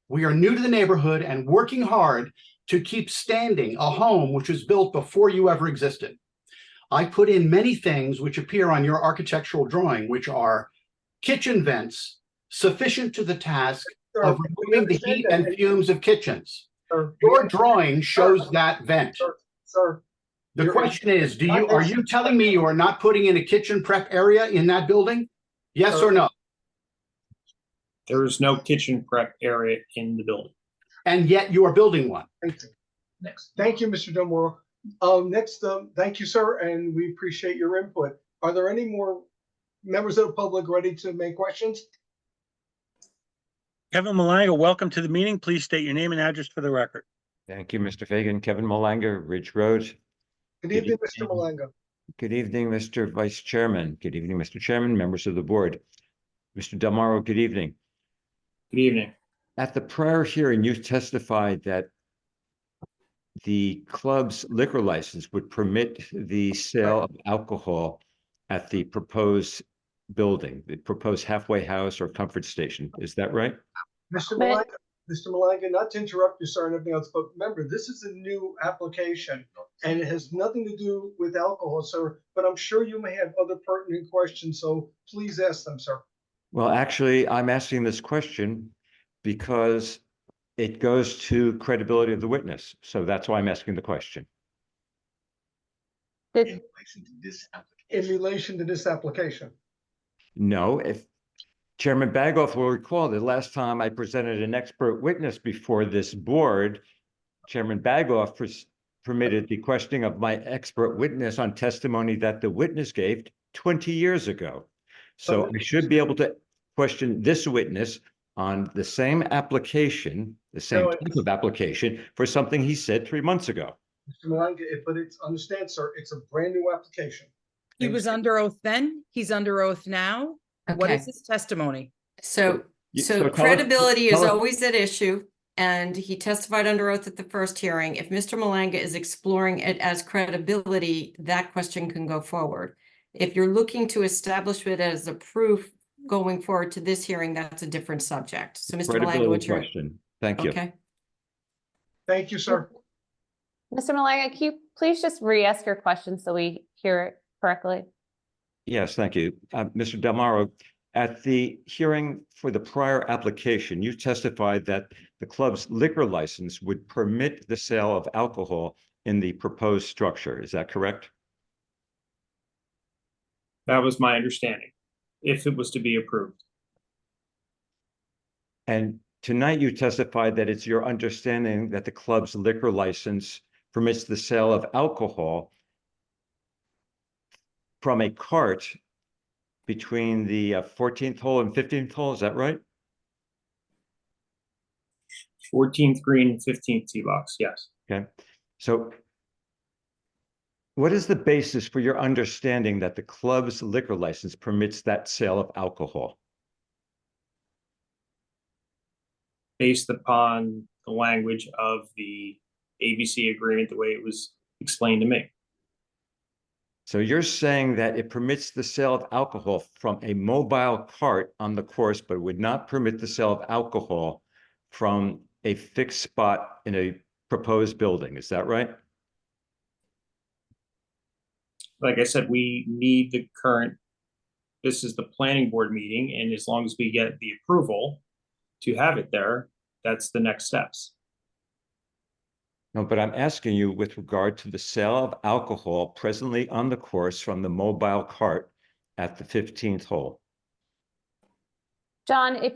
We are new to the neighborhood and working hard to keep standing a home which was built before you ever existed. I put in many things which appear on your architectural drawing, which are kitchen vents sufficient to the task of removing the heat and fumes of kitchens. Your drawing shows that vent. Sir. The question is, are you telling me you are not putting in a kitchen prep area in that building? Yes or no? There is no kitchen prep area in the building. And yet you are building one. Thank you. Next. Thank you, Mr. Delmore. Next, thank you, sir, and we appreciate your input. Are there any more members of the public ready to make questions? Kevin Malanga, welcome to the meeting. Please state your name and address for the record. Thank you, Mr. Fagan. Kevin Malanga, Ridge Road. Good evening, Mr. Malanga. Good evening, Mr. Vice Chairman. Good evening, Mr. Chairman, members of the board. Mr. Del Morro, good evening. Good evening. At the prior hearing, you testified that the club's liquor license would permit the sale of alcohol at the proposed building, the proposed halfway house or comfort station. Is that right? Mr. Malanga, not to interrupt you, sir, and everything else, but remember, this is a new application and it has nothing to do with alcohol, sir, but I'm sure you may have other pertinent questions, so please ask them, sir. Well, actually, I'm asking this question because it goes to credibility of the witness. So that's why I'm asking the question. In relation to this application. No, if Chairman Bagoff will recall, the last time I presented an expert witness before this board, Chairman Bagoff permitted the questioning of my expert witness on testimony that the witness gave 20 years ago. So I should be able to question this witness on the same application, the same type of application for something he said 3 months ago. Mr. Malanga, but it's, understand, sir, it's a brand new application. He was under oath then, he's under oath now. What is his testimony? So tell us- credibility tell is us- always at issue, and he testified under oath at the first hearing. If Mr. Malanga is exploring it as credibility, that question can go forward. If you're looking to establish it as a proof going forward to this hearing, that's a different subject. So Mr. Malanga, Credibility what's your? question. Thank you. Okay. Thank you, sir. Mr. Malanga, can you please just re-ask your question so we hear it correctly? Yes, thank you. Mr. Del Morro, at the hearing for the prior application, you testified that the club's liquor license would permit the sale of alcohol in the proposed structure. Is that correct? That was my understanding, if it was to be approved. And tonight you testified that it's your understanding that the club's liquor license permits the sale of alcohol from a cart between the 14th hole and 15th hole. Is that right? 14th green and 15th tee box, yes. Okay. So what is the basis for your understanding that the club's liquor license permits that sale of alcohol? Based upon the language of the ABC agreement, the way it was explained to me. So you're saying that it permits the sale of alcohol from a mobile cart on the course, but would not permit the sale of alcohol from a fixed spot in a proposed building. Is that right? Like I said, we need the current, this is the planning board meeting, and as long as we get the approval to have it there, that's the next steps. No, but I'm asking you with regard to the sale of alcohol presently on the course from the mobile cart at the 15th hole. John, if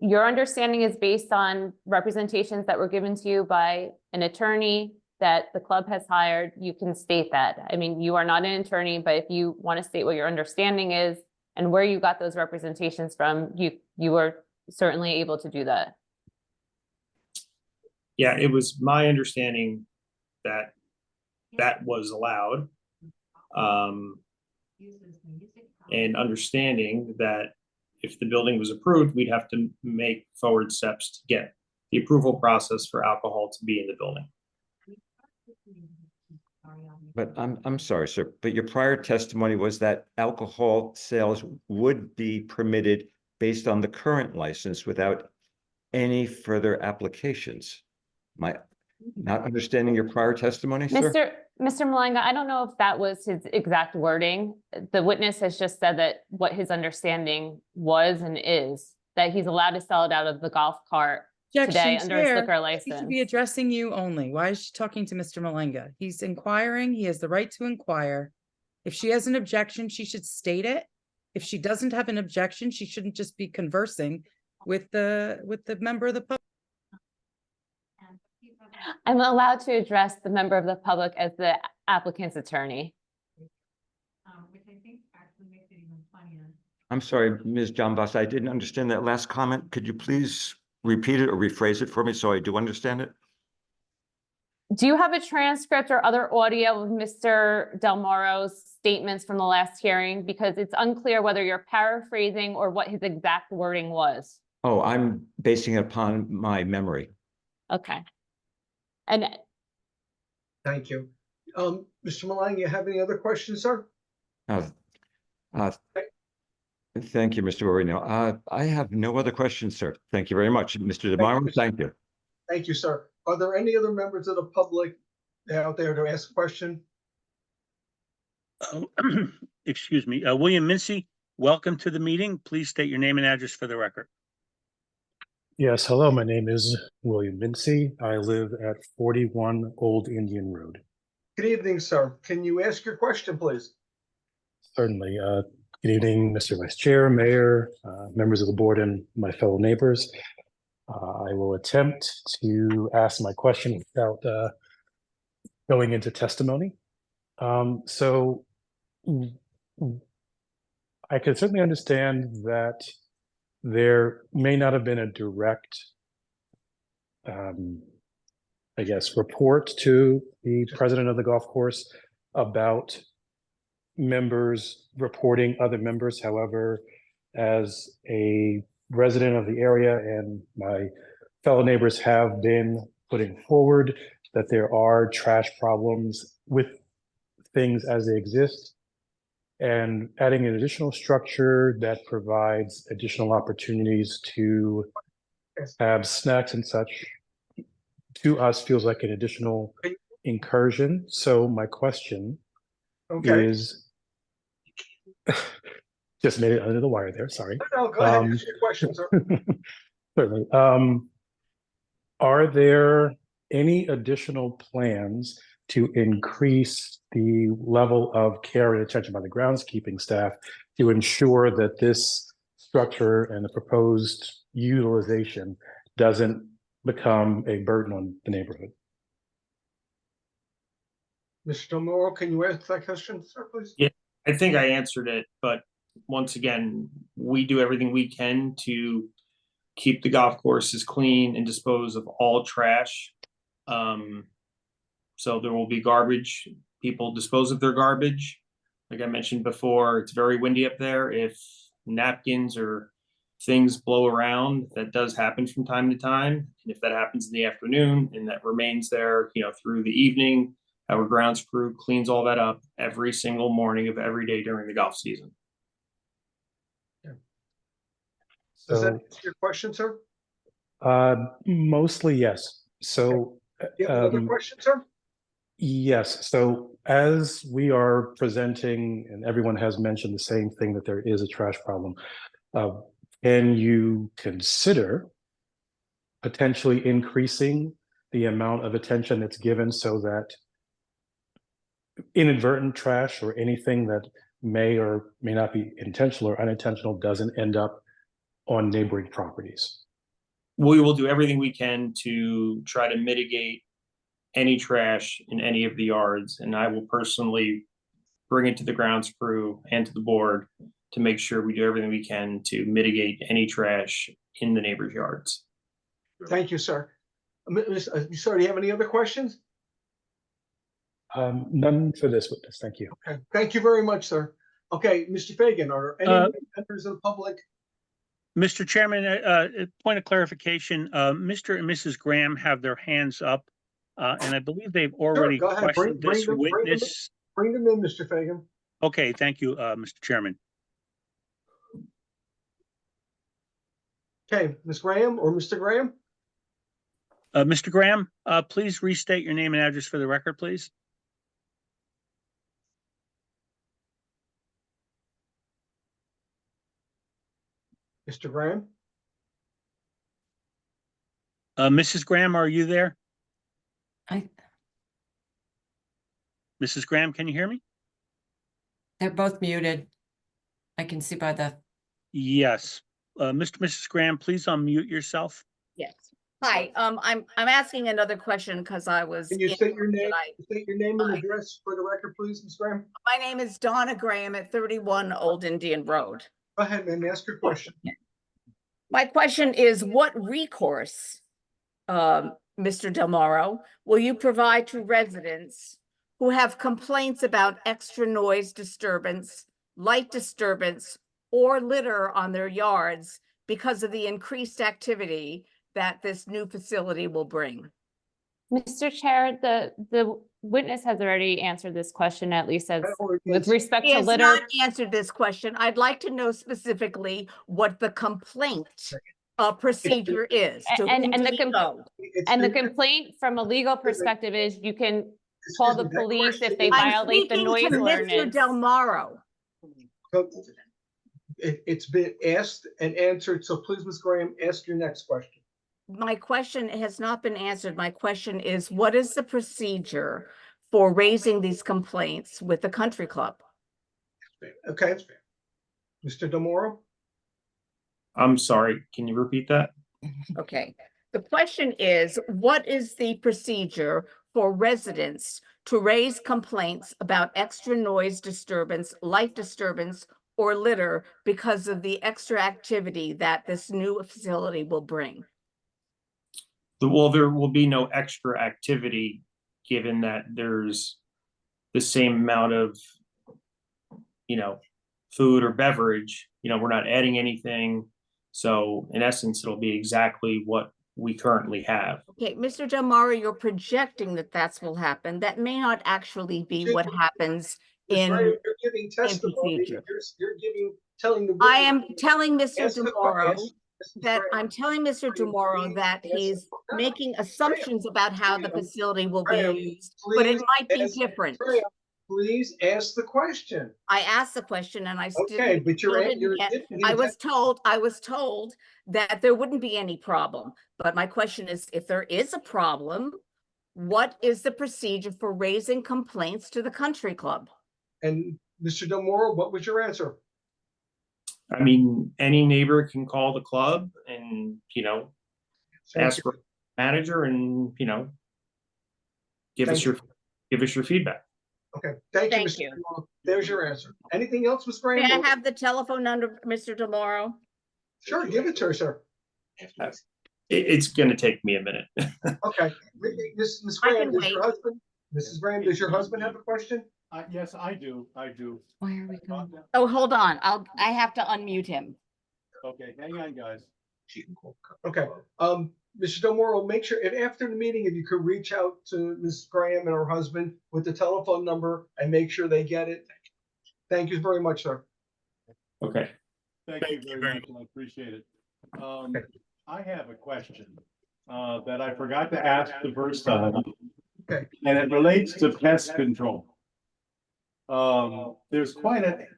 your understanding is based on representations that were given to you by an attorney that the club has hired, you can state that. I mean, you are not an attorney, but if you want to state what your understanding is and where you got those representations from, you are certainly able to do that. Yeah, it was my understanding that that was allowed. And understanding that if the building was approved, we'd have to make forward steps to get the approval process for alcohol to be in the building. But I'm sorry, sir, but your prior testimony was that alcohol sales would be permitted based on the current license without any further applications. Am I not understanding your prior testimony, sir? Mr. Malanga, I don't know if that was his exact wording. The witness has just said that what his understanding was and is that he's allowed to sell it out of the golf cart today under his liquor He should license. be addressing you only. Why is she talking to Mr. Malanga? He's inquiring. He has the right to inquire. If she has an objection, she should state it. If she doesn't have an objection, she shouldn't just be conversing with the member of the public. I'm allowed to address the member of the public as the applicant's attorney. Which I think actually makes it even funnier. I'm sorry, Ms. John Boss, I didn't understand that last comment. Could you please repeat it or rephrase it for me so I do understand it? Do you have a transcript or other audio of Mr. Del Moro's statements from the last hearing? Because it's unclear whether you're paraphrasing or what his exact wording was. Oh, I'm basing it upon my memory. Okay. And Thank you. Mr. Malang, you have any other questions, sir? Thank you, Mr. Moreno. I have no other questions, sir. Thank you very much. Mr. DeMauro, thank you. Thank you, sir. Are there any other members of the public out there to ask a question? Excuse me, William Mincy, welcome to the meeting. Please state your name and address for the record. Yes, hello, my name is William Mincy. I live at 41 Old Indian Road. Good evening, sir. Can you ask your question, please? Certainly. Good evening, Mr. Vice Chair, Mayor, members of the board, and my fellow neighbors. I will attempt to ask my question without going into testimony. So I can certainly understand that there may not have been a direct, I guess, report to the president of the golf course about members reporting other members. However, as a resident of the area and my fellow neighbors have been putting forward that there are trash problems with things as they exist, and adding an additional structure that provides additional opportunities to have snacks and such, to us feels like an additional incursion. So my question is, just made it under the wire there, sorry. No, go ahead, ask your question, sir. Certainly. Are there any additional plans to increase the level of care and attention by the groundskeeping staff to ensure that this structure and the proposed utilization doesn't become a burden on the neighborhood? Mr. Del Moro, can you ask that question, sir, please? Yeah, I think I answered it, but once again, we do everything we can to keep the golf courses clean and dispose of all trash. So there will be garbage. People dispose of their garbage. Like I mentioned before, it's very windy up there. If napkins or things blow around, that does happen from time to time. And if that happens in the afternoon and that remains there, through the evening, our grounds crew cleans all that up every single morning of every day during the golf season. Does that So, answer your question, sir? mostly yes. So, Do you have another question, sir? yes. So as we are presenting, and everyone has mentioned the same thing, that there is a trash problem, can you consider potentially increasing the amount of attention that's given so that inadvertent trash or anything that may or may not be intentional or unintentional doesn't end up on neighboring properties? We will do everything we can to try to mitigate any trash in any of the yards, and I will personally bring it to the grounds crew and to the board to make sure we do everything we can to mitigate any trash in the neighbors' yards. Thank you, sir. Sir, do you have any other questions? None for this witness, thank you. Okay, thank you very much, sir. Okay, Mr. Fagan, are there any members of the public? Mr. Chairman, a point of clarification, Mr. and Mrs. Graham have their hands up, and I believe they've already Go ahead, questioned this witness. Bring them in, Mr. Fagan. Okay, thank you, Mr. Chairman. Okay, Ms. Graham or Mr. Graham? Mr. Graham, please restate your name and address for the record, please. Mr. Graham? Mrs. Graham, are you there? I- Mrs. Graham, can you hear me? They're both muted. I can see by the, Yes. Mr. Mrs. Graham, please unmute yourself. Yes. Hi, I'm asking another question because I was. Can you state your name, tonight. state your name and address for the record, please, Ms. Graham? My name is Donna Graham at 31 Old Indian Road. Go ahead, ma'am, ask your question. My question is, what recourse, Mr. Del Moro, will you provide to residents who have complaints about extra noise disturbance, light disturbance, or litter on their yards because of the increased activity that this new facility will bring? Mr. Chair, the witness has already answered this question, at least as with respect He to has litter. not answered this question. I'd like to know specifically what the complaint procedure is. To And whom the do we go? and the complaint from a legal perspective is you can call the police if they I'm violate the speaking noise to Mr. ordinance. Del Moro. So, it's been asked and answered, so please, Ms. Graham, ask your next question. My question has not been answered. My question is, what is the procedure for raising these complaints with the country club? Okay. Mr. Del Moro? I'm sorry, can you repeat that? Okay. The question is, what is the procedure for residents to raise complaints about extra noise disturbance, light disturbance, or litter because of the extra activity that this new facility will bring? Well, there will be no extra activity, given that there's the same amount of, food or beverage. We're not adding anything. So in essence, it'll be exactly what we currently have. Okay, Mr. Del Moro, you're projecting that that's will happen. That may not actually be what happens Ms. in. Graham, you're giving testimony. procedure. You're telling the. I am telling Mr. Ask the que- Demoro ask- that I'm telling Mr. Demoro that he's making assumptions about how the facility will be Graham, used, but it please might be ask- different. Graham, please ask the question. I asked the question and I still. Okay, but still you're didn't get- giving I was told that there wouldn't be any problem. But my question is, if there is a problem, what is the procedure for raising complaints to the country club? And Mr. Del Moro, what was your answer? I mean, any neighbor can call the club and, ask for a manager and, give us your feedback. Okay, thank you, Thank Mr. you. Del Moro. There's your answer. Anything else, Ms. May Graham? I have the telephone number, Mr. Demoro? Sure, give it to her, sir. It's gonna take me a minute. Okay, Ms. I Graham, can does your husband, Mrs. Graham, does your husband have a question? Yes, I do. Why are we going? Oh, hold on. I have to unmute him. Okay, hang on, guys. Okay, Mr. Del Moro, make sure, if after the meeting, if you could reach out to Ms. Graham and her husband with the telephone number and make sure they get it. Thank you very much, sir. Okay. Thank you very much. I appreciate it. I have a question that I forgot to ask the first time. Okay. And it relates to pest control. There's quite a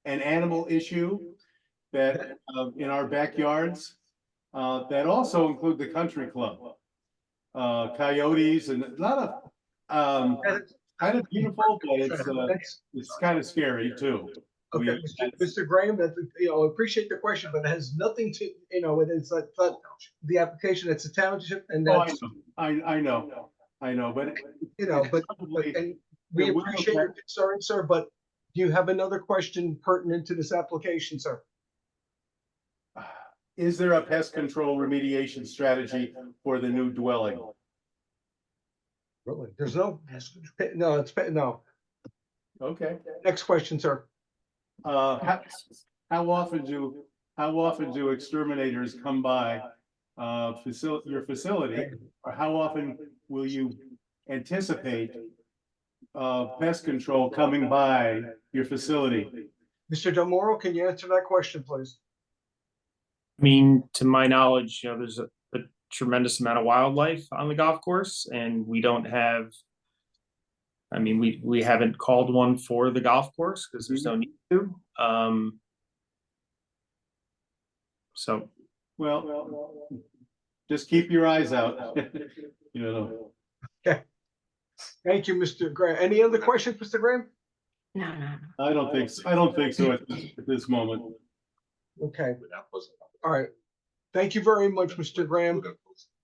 an animal issue that in our backyards that also include the country club. Coyotes and a lot of kind of beautiful, but it's kind of scary too. Okay, Mr. Graham, that, appreciate the question, but it has nothing to, it's like the application, it's a township and Oh, that's, I know, but. and we appreciate your concern, sir, but do you have another question pertinent to this application, sir? Is there a pest control remediation strategy for the new dwelling? Really? There's no, no. Okay. Next question, sir. How often do exterminators come by your facility, or how often will you anticipate pest control coming by your facility? Mr. Del Moro, can you answer that question, please? I mean, to my knowledge, there's a tremendous amount of wildlife on the golf course, and we don't have. I mean, we haven't called one for the golf course because there's no need to. So, well, just keep your eyes out. Okay. Thank you, Mr. Graham. Any other questions, Mr. Graham? No. I don't think so at this moment. Okay. All right. Thank you very much, Mr. Graham.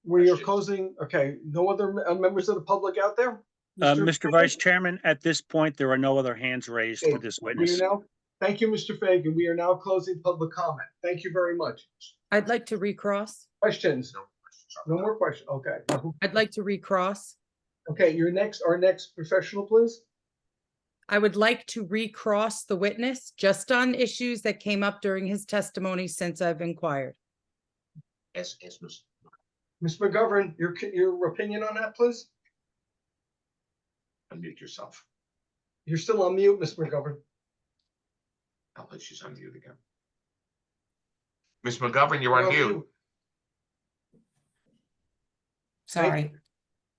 We are closing, okay, no other members of the public out there? Mr. Vice Chairman, at this point, there are no other hands raised for this We are witness. now, thank you, Mr. Fagan. We are now closing public comment. Thank you very much. I'd like to recross. Questions? No more questions, okay. I'd like to recross. Okay, our next professional, please. I would like to recross the witness just on issues that came up during his testimony since I've inquired. Yes, Ms. McGovern, your opinion on that, please? Unmute yourself. You're still on mute, Ms. McGovern. I'll let you unmute again. Ms. McGovern, you're on mute. Sorry.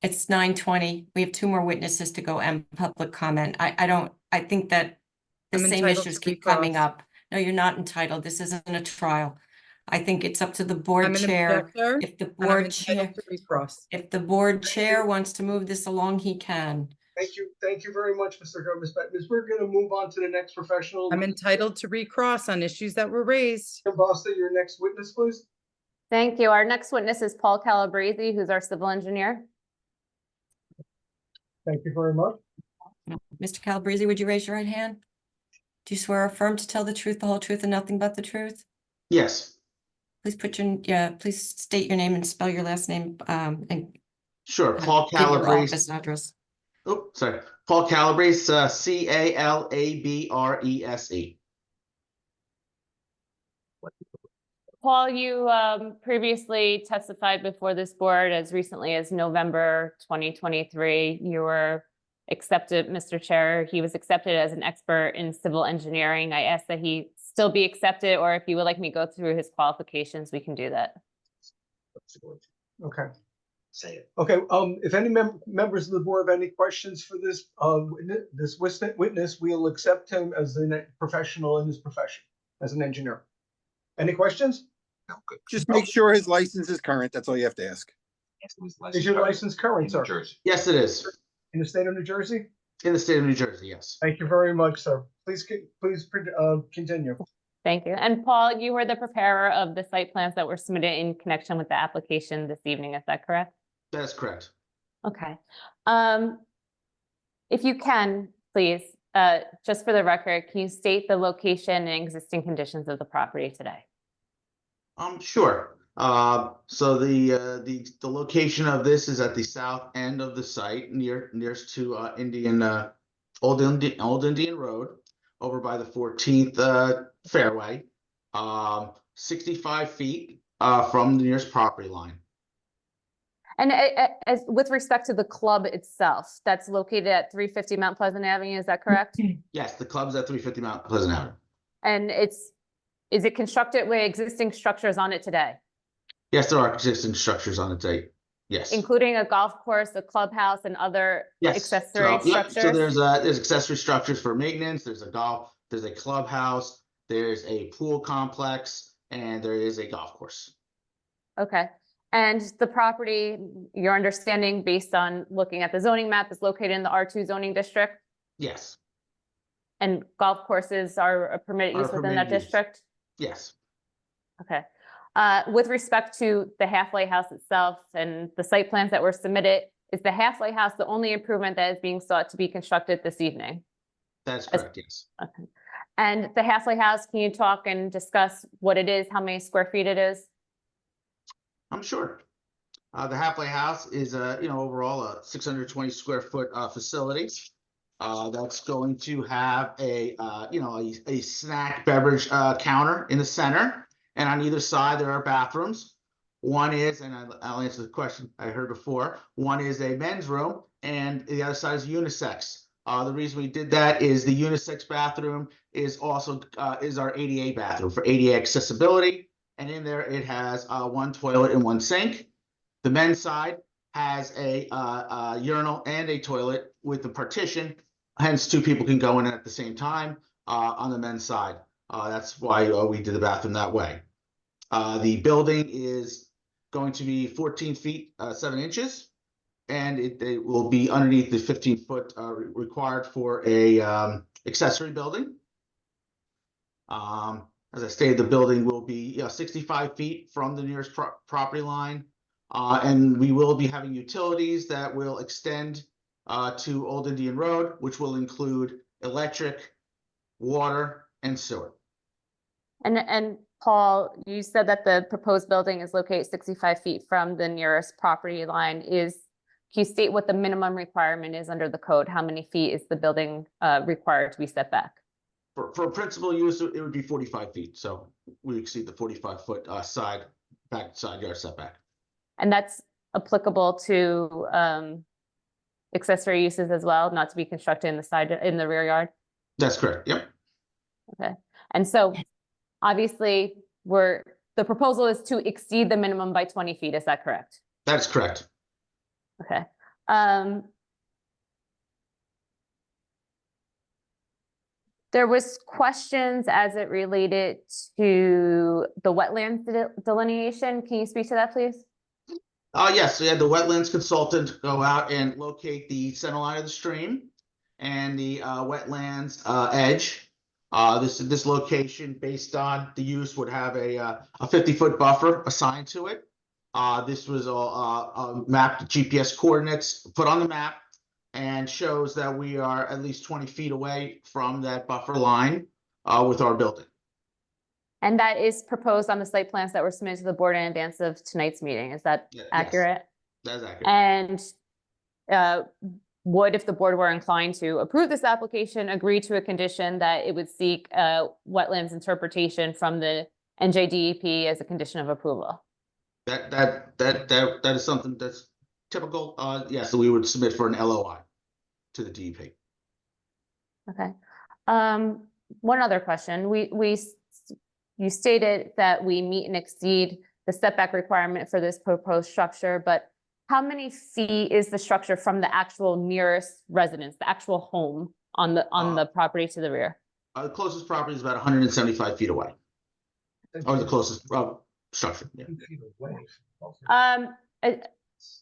It's 9:20. We have 2 more witnesses to go and public comment. I think that the I'm same entitled issues to keep coming recross. up. No, you're not entitled. This isn't a trial. I think it's up to the board I'm an chair. objector, If the and I'm board chair, entitled to recross. if the board chair wants to move this along, he can. Thank you very much, Mr. Gomez. We're gonna move on to the next professional. I'm entitled to recross on issues that were raised. Basta, your next witness, please. Thank you. Our next witness is Paul Calabrese, who's our civil engineer. Thank you very much. Mr. Calabrese, would you raise your right hand? Do you swear or affirm to tell the truth, the whole truth, and nothing but the truth? Yes, Please please state your name and spell your last name, and sure. Paul give your Calabrese. office address. Oh, sorry. Paul Calabrese, Calabrese. Paul, you previously testified before this board as recently as November 2023. You were accepted, Mr. Chair. He was accepted as an expert in civil engineering. I asked that he still be accepted, or if you would like me to go through his qualifications, we can do that. Okay. Say it. Okay, if any members of the board have any questions for this witness, we'll accept him as a professional in his profession, as an engineer. Any questions? Just make sure his license is current. That's all you have to ask. Is your license current, sir? Yes, it is. In the state of New Jersey? In the state of New Jersey, yes. Thank you very much, sir. Please continue. Thank you. And Paul, you were the preparer of the site plans that were submitted in connection with the application this evening. Is that correct? That's correct. Okay. If you can, please, just for the record, can you state the location and existing conditions of the property today? Sure. So the location of this is at the south end of the site, nearest to Old Indian Road, over by the 14th fairway, 65 feet from the nearest property line. And as with respect to the club itself, that's located at 350 Mount Pleasant Avenue, is that correct? Yes, the club's at 350 Mount Pleasant Avenue. And is it constructed with existing structures on it today? Yes, there are existing structures on the date. Yes. Including a golf course, a clubhouse, and other Yes. accessory structures? So there's accessory structures for maintenance, there's a clubhouse, there's a pool complex, and there is a golf course. Okay. And the property, your understanding based on looking at the zoning map, is located in the R2 zoning district? Yes. And golf courses are a permitted use within that permitted use. district? Yes. Okay. With respect to the halfway house itself and the site plans that were submitted, is the halfway house the only improvement that is being sought to be constructed this evening? That's correct, yes. Okay. And the halfway house, can you talk and discuss what it is, how many square feet it is? I'm sure. The halfway house is overall a 620 square foot facility. That's going to have a snack beverage counter in the center, and on either side there are bathrooms. One is, and I'll answer the question I heard before, one is a men's room and the other side is unisex. The reason we did that is the unisex bathroom is also is our ADA bathroom for ADA accessibility. And in there, it has one toilet and one sink. The men's side has a urinal and a toilet with the partition. Hence, 2 people can go in at the same time on the men's side. That's why we did the bathroom that way. The building is going to be 14 feet, 7 inches. And it will be underneath the 15-foot required for a accessory building. As I stated, the building will be 65 feet from the nearest property line. And we will be having utilities that will extend to Old Indian Road, which will include electric, water, and sewer. And Paul, you said that the proposed building is located 65 feet from the nearest property line. Can you state what the minimum requirement is under the code? How many feet is the building required to be set back? For principal use, it would be 45 feet. So we exceed the 45-foot back side yard setback. And that's applicable to accessory uses as well, not to be constructed in the rear yard? That's correct. Yep. Okay. And so obviously the proposal is to exceed the minimum by 20 feet. Is that correct? That's correct. Okay. There was questions as it related to the wetlands delineation. Can you speak to that, please? Yes, we had the wetlands consultant go out and locate the center line of the stream and the wetlands edge. This location, based on the use, would have a 50-foot buffer assigned to it. This was all mapped GPS coordinates put on the map and shows that we are at least 20 feet away from that buffer line with our building. And that is proposed on the site plans that were submitted to the board in advance of tonight's meeting. Is that accurate? That's accurate. And would, if the board were inclined to approve this application, agree to a condition that it would seek wetlands interpretation from the NJDEP as a condition of approval? That is something that's typical. Yes, so we would submit for an LOI to the DEP. Okay. One other question. You stated that we meet and exceed the setback requirement for this proposed structure, but how many feet is the structure from the actual nearest residence, the actual home on the property to the rear? The closest property is about 175 feet away, or the closest structure. Yeah.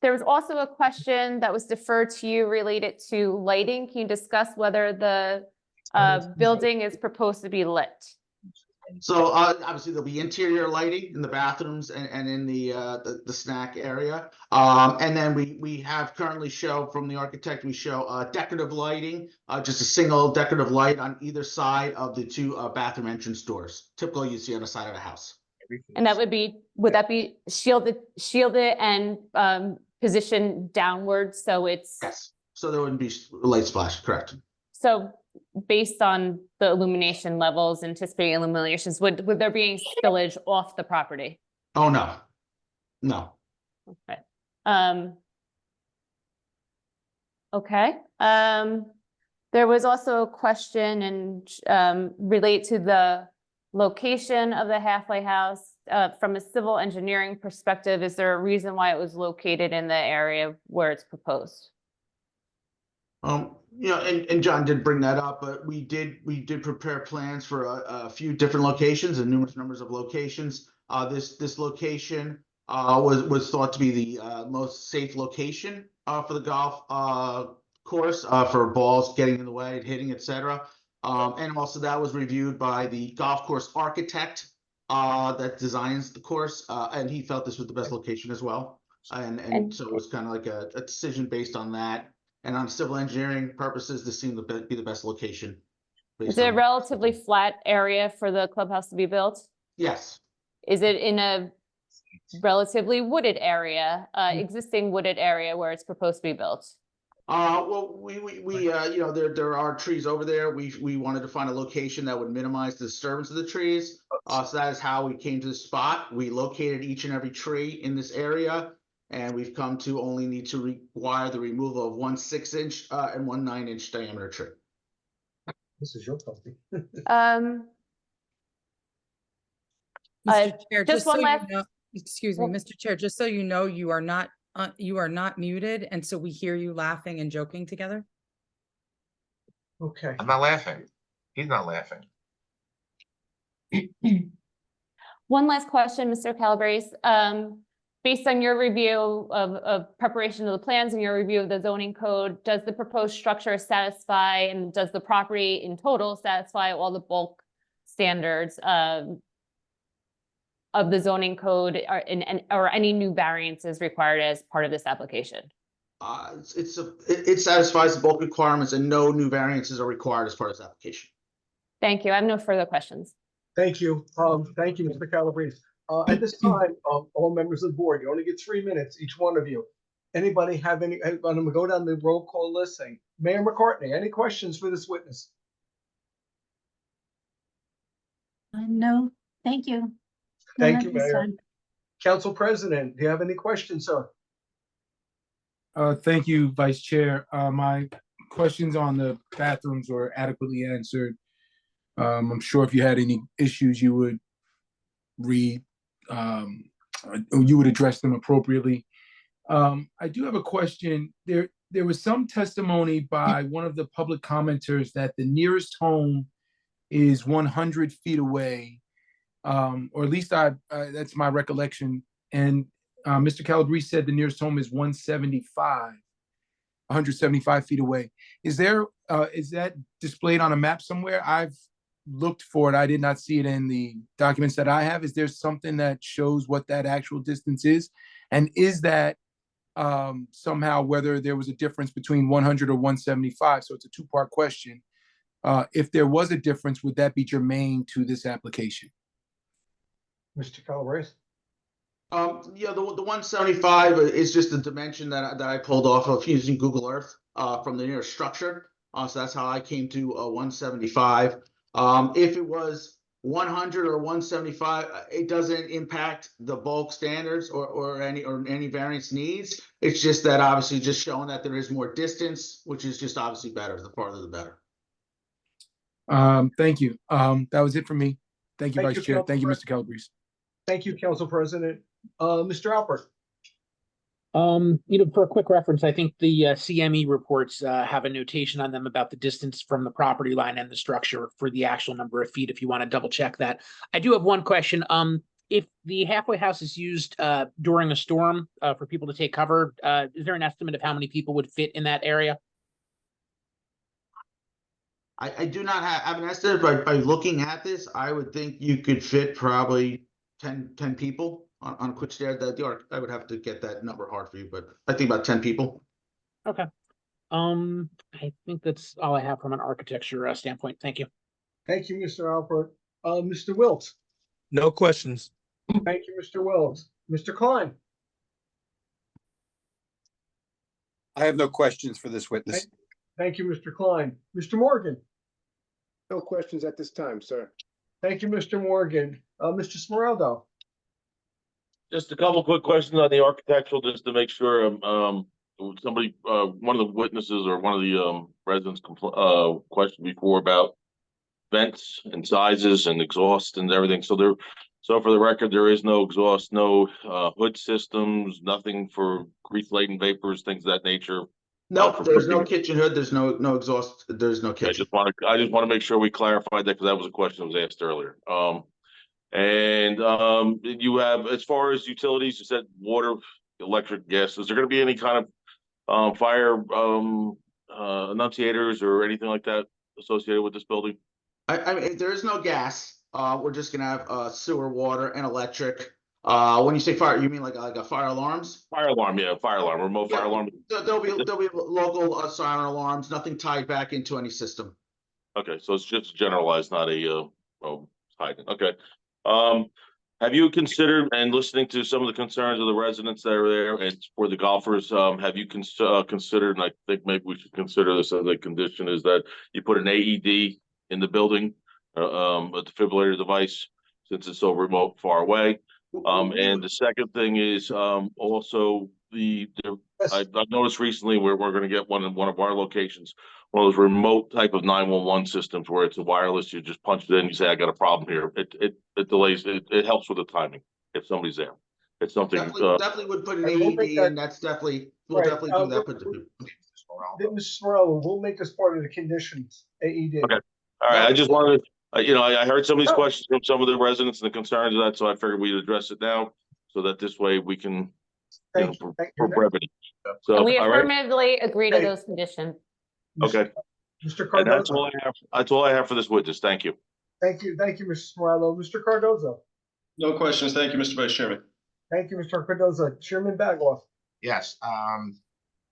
There was also a question that was deferred to you related to lighting. Can you discuss whether the building is proposed to be lit? So obviously there'll be interior lighting in the bathrooms and in the snack area. And then we have currently show from the architect, we show decorative lighting, just a single decorative light on either side of the two bathroom entrance doors. Typical you see on the side of the house. And that would that be shielded and positioned downward so it's? Yes. So there wouldn't be light splash, correct. So based on the illumination levels, anticipating illuminations, would there be spillage off the property? Oh, no. No. Okay. Okay. There was also a question and relate to the location of the halfway house. From a civil engineering perspective, is there a reason why it was located in the area where it's proposed? And John did bring that up, but we did prepare plans for a few different locations and numerous numbers of locations. This location was thought to be the most safe location for the golf course for balls getting in the way and hitting, etc. And also that was reviewed by the golf course architect that designs the course, and he felt this was the best location as well. And so it was kind of like a decision based on that. And on civil engineering purposes, this seemed to be the best location. Is it a relatively flat area for the clubhouse to be built? Yes. Is it in a relatively wooded area, existing wooded area where it's supposed to be built? Well, we there are trees over there. We wanted to find a location that would minimize the disturbance of the trees. So that is how we came to the spot. We located each and every tree in this area. And we've come to only need to require the removal of one 6-inch and one 9-inch diameter tree. This is your puppy. Mr. Chair, just one last. Excuse me, Mr. Chair, just so you know, you are not muted, and so we hear you laughing and joking together. Okay. I'm not laughing. He's not laughing. One last question, Mr. Calabrese. Based on your review of preparation of the plans and your review of the zoning code, does the proposed structure satisfy and does the property in total satisfy all the bulk standards of the zoning code or any new variances required as part of this application? It satisfies the bulk requirements and no new variances are required as part of this application. Thank you. I have no further questions. Thank you. Thank you, Mr. Calabrese. At this time, all members of the board, you only get 3 minutes, each one of you. Anybody have any, I'm gonna go down the roll call list saying, Mayor McCartney, any questions for this witness? No, thank you. Thank None you, at this Mayor. time. Council President, do you have any questions, sir? Thank you, Vice Chair. My questions on the bathrooms were adequately answered. I'm sure if you had any issues, you would address them appropriately. I do have a question. There was some testimony by one of the public commenters that the nearest home is 100 feet away, or at least that's my recollection. And Mr. Calabrese said the nearest home is 175 feet away. Is that displayed on a map somewhere? I've looked for it. I did not see it in the documents that I have. Is there something that shows what that actual distance is? And is that somehow whether there was a difference between 100 or 175? So it's a two-part question. If there was a difference, would that be germane to this application? Mr. Calabrese? Yeah, the 175 is just the dimension that I pulled off of using Google Earth from the nearest structure. So that's how I came to 175. If it was 100 or 175, it doesn't impact the bulk standards or any variance needs. It's just that obviously just showing that there is more distance, which is just obviously better. The farther the better. Thank you. That was it for me. Thank you, Thank Vice you, Chair. Council Thank you, Mr. President. Calabrese. Thank you, Council President. Mr. Alpert? For a quick reference, I think the CME reports have a notation on them about the distance from the property line and the structure for the actual number of feet, if you want to double check that. I do have one question. If the halfway house is used during a storm for people to take cover, is there an estimate of how many people would fit in that area? I do not have an estimate, but by looking at this, I would think you could fit probably 10 people on a quick stair. I would have to get that number hard for you, but I think about 10 people. Okay. I think that's all I have from an architecture standpoint. Thank you. Thank you, Mr. Alpert. Mr. Wiltz? No questions. Thank you, Mr. Wiltz. Mr. Klein? I have no questions for this witness. Thank you, Mr. Klein. Mr. Morgan? No questions at this time, sir. Thank you, Mr. Morgan. Mr. Smeraldo? Just a couple quick questions on the architectural, just to make sure, somebody, one of the witnesses or one of the residents questioned before about vents and sizes and exhaust and everything. So for the record, there is no exhaust, no hood systems, nothing for grease-laden vapors, things of that nature. No, there's no kitchen hood. There's no exhaust. There's no kitchen. I just want to make sure we clarified that because that was a question that was asked earlier. You have, as far as utilities, you said water, electric, gas. Is there going to be any kind of fire enunciators or anything like that associated with this building? I mean, there is no gas. We're just gonna have sewer, water, and electric. When you say fire, you mean like a fire alarms? Fire alarm, yeah, fire alarm, remote fire alarm. There'll be local siren alarms. Nothing tied back into any system. Okay, so it's just generalized, not a hydrant. Okay. Have you considered, and listening to some of the concerns of the residents that are there and for the golfers, have you considered, and I think maybe we should consider this as a condition, is that you put an AED in the building, a defibrillator device, since it's so remote, far away. And the second thing is also I've noticed recently we're going to get one in one of our locations, one of those remote type of 911 systems where it's a wireless. You just punch it in, you say, I got a problem here. It delays, it helps with the timing if somebody's there. It's something. Definitely would put an AED in. That's definitely, we'll definitely do that. Mr. Smeraldo, we'll make this part of the conditions, AED. Okay. All right. I just wanted to, I heard some of these questions from some of the residents and the concerns of that, so I figured we'd address it now so that this way we can, for brevity. So, And we all right. affirmatively agree to those conditions. Okay. Mr. And Cardoza? that's all I have. That's all I have for this witness. Thank you. Thank you, Mr. Morello. Mr. Cardozo. No questions. Thank you, Mr. Vice Chairman. Thank you, Mr. Cardozo. Chairman Bagoff. Yes,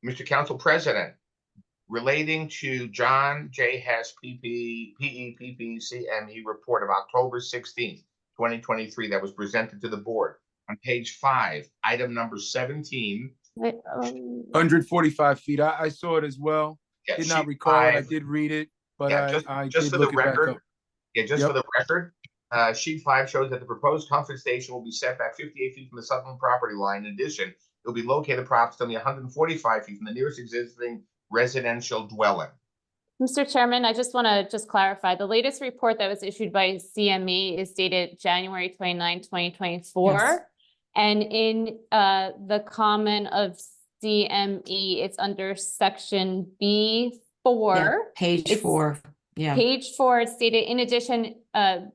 Mr. Council President, relating to John J. Hess PEPP report of October 16th, 2023, that was presented to the board on page 5, item number 17. 145 feet. I saw it as well. Yeah, Did not sheet recall it. I 5. did read it, but Yeah, I just did for the look it back record. up. Yeah, just Yep. for the record, sheet 5 shows that the proposed comfort station will be set back 58 feet from the southern property line. In addition, it will be located approximately 145 feet from the nearest existing residential dwelling. Mr. Chairman, I just want to clarify, the latest report that was issued by CME is dated January 29, 2024. Yes. And in the comment of CME, it's under section B4. Page It's 4. Yeah. Page 4, it's stated, in addition,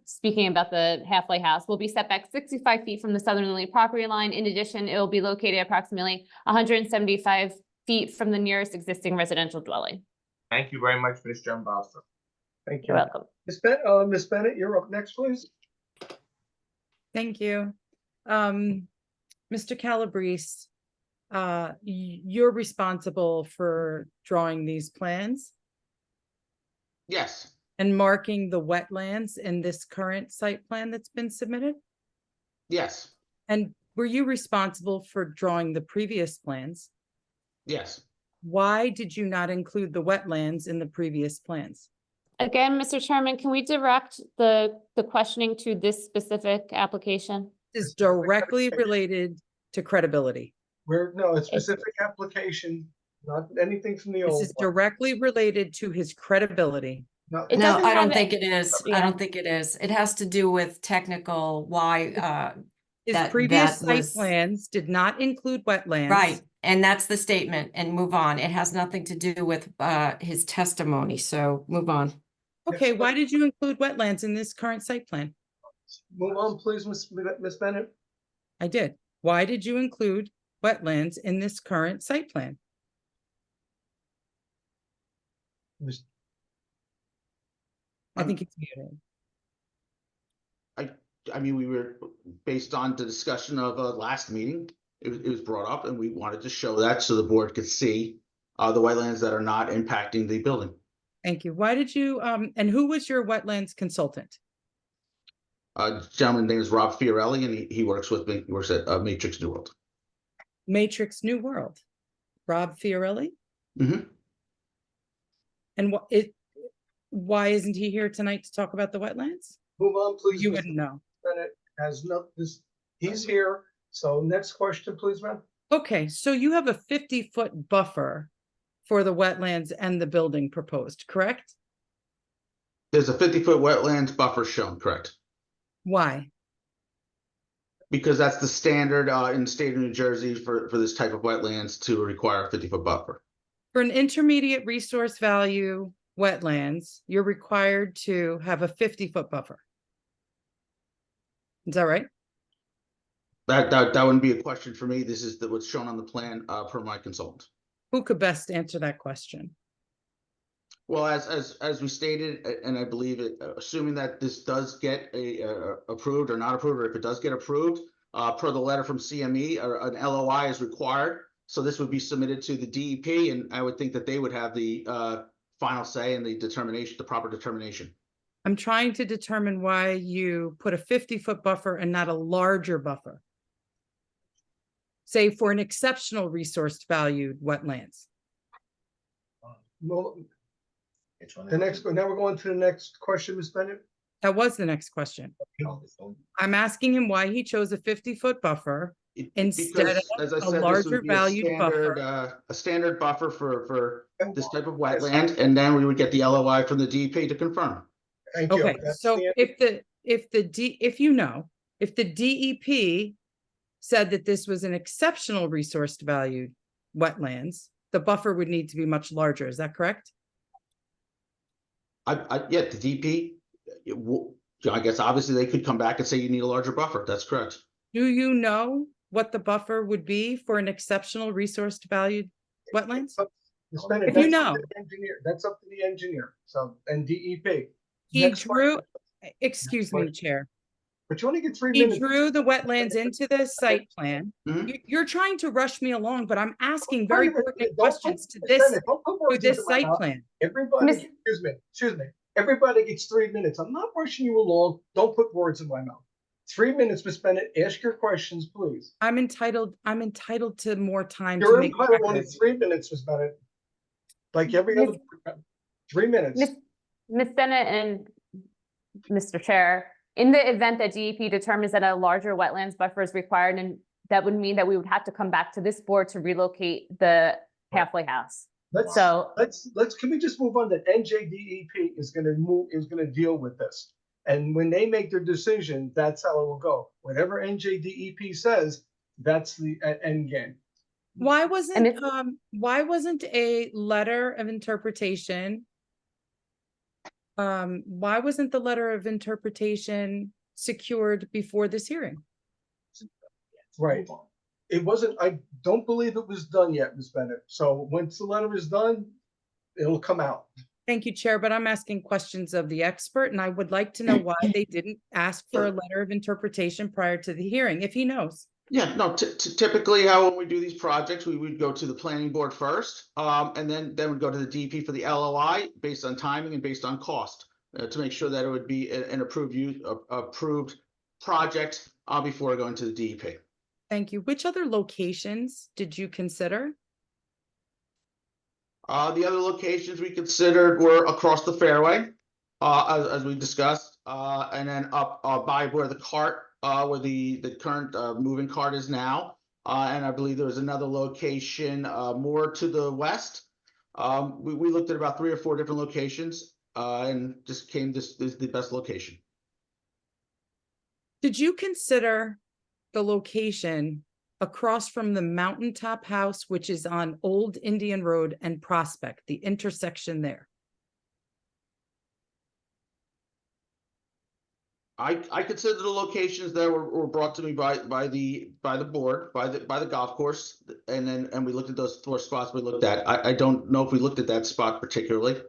speaking about the halfway house, will be set back 65 feet from the southerly property line. In addition, it will be located approximately 175 feet from the nearest existing residential dwelling. Thank you very much, Ms. Jambassa. Thank you. You're welcome. Ms. Bennett, you're up next, please. Thank you. Mr. Calabrese, you're responsible for drawing these plans Yes, and marking the wetlands in this current site plan that's been submitted? yes, And were you responsible for drawing the previous plans? yes. Why did you not include the wetlands in the previous plans? Again, Mr. Chairman, can we direct the questioning to this specific application? This is directly related to credibility. No, it's specific application, not anything from the This old is one. directly related to his credibility. No, It No, doesn't I don't have think it- it is. I Yeah. don't think it is. It has to do with technical why, His that previous site was- plans did not include wetlands. right. And that's the statement, and move on. It has nothing to do with his testimony, so move on. Okay, why did you include wetlands in this current site plan? Move on, please, Ms. Bennett. I did. Why did you include wetlands in this current site plan? I think it's muted. I mean, we were, based on the discussion of last meeting, it was brought up and we wanted to show that so the board could see the wetlands that are not impacting the building. Thank you. Why did you, and who was your wetlands consultant? Gentleman name is Rob Fiorelli, and he works with me, he works at Matrix New World. Matrix New World. Rob Fiorelli? Mhm. And why isn't he here tonight to talk about the wetlands? Move on, please. You Ms. wouldn't know. Bennett has no, he's here. So next question, please, ma'am. Okay, so you have a 50-foot buffer for the wetlands and the building proposed, correct? There's a 50-foot wetlands buffer shown, correct? Why? Because that's the standard in the state of New Jersey for this type of wetlands to require a 50-foot buffer. For an intermediate resource value wetlands, you're required to have a 50-foot buffer. Is that right? That wouldn't be a question for me. This is what's shown on the plan per my consultant. Who could best answer that question? Well, as we stated, and I believe it, assuming that this does get approved or not approved, or if it does get approved, per the letter from CME, or an LOI is required. So this would be submitted to the DEP, and I would think that they would have the final say in the determination, the proper determination. I'm trying to determine why you put a 50-foot buffer and not a larger buffer. Say for an exceptional resource valued wetlands. Well, the next, now we're going to the next question, Ms. Bennett. That was the next question. I'm asking him why he chose a 50-foot buffer instead Because, as of I a said, this larger would be valued standard, buffer. a standard buffer for this type of wetland, and then we would get the LOI from the DEP to confirm. Thank you. Okay, That's so the- if the DEP said that this was an exceptional resource valued wetlands, the buffer would need to be much larger. Is that correct? Yeah, the DEP, I guess obviously they could come back and say you need a larger buffer. That's correct. Do you know what the buffer would be for an exceptional resource valued wetlands? Ms. Bennett, If you that's up know. to the engineer. That's up to the engineer. So, and DEP. He Next drew, Excuse me, Chair. But you only get 3 He minutes. drew the wetlands into the site plan. Mhm. You're trying to rush me along, but I'm asking Wait a very minute, pertinent don't put- questions to Ms. this, Bennett, don't put to words this into my site mouth. plan. Everybody, Miss- excuse me. Everybody gets 3 minutes. I'm not rushing you along. Don't put words in my mouth. 3 minutes, Ms. Bennett. Ask your questions, please. I'm entitled to more time to You're make entitled only record. 3 minutes, Ms. Bennett. Like every other, 3 minutes. Ms. Bennett and Mr. Chair, in the event that DEP determines that a larger wetlands buffer is required, and that would mean that we would have to come back to this board to relocate the halfway house. Let's, So- can we just move on that NJDEP is gonna deal with this. And when they make their decision, that's how it will go. Whatever NJDEP says, that's the end game. Why wasn't a letter of interpretation? Why wasn't the letter of interpretation secured before this hearing? Right. It wasn't, I don't believe it was done yet, Ms. Bennett. So once the letter is done, it'll come out. Thank you, Chair, but I'm asking questions of the expert, and I would like to know why they didn't ask for a letter of interpretation prior to the hearing, if he knows. Yeah, no, typically how when we do these projects, we would go to the planning board first, and then we'd go to the DEP for the LOI based on timing and based on cost, to make sure that it would be an approved project, before going to the DEP. Thank you. Which other locations did you consider? The other locations we considered were across the fairway, as we discussed, and then up by where the cart, where the current moving cart is now. And I believe there was another location more to the west. We looked at about 3 or 4 different locations, and just came this is the best location. Did you consider the location across from the Mountaintop House, which is on Old Indian Road and Prospect, the intersection there? I consider the locations that were brought to me by the board, by the golf course, and we looked at those 4 spots we looked at. I don't know if we looked at that spot particularly.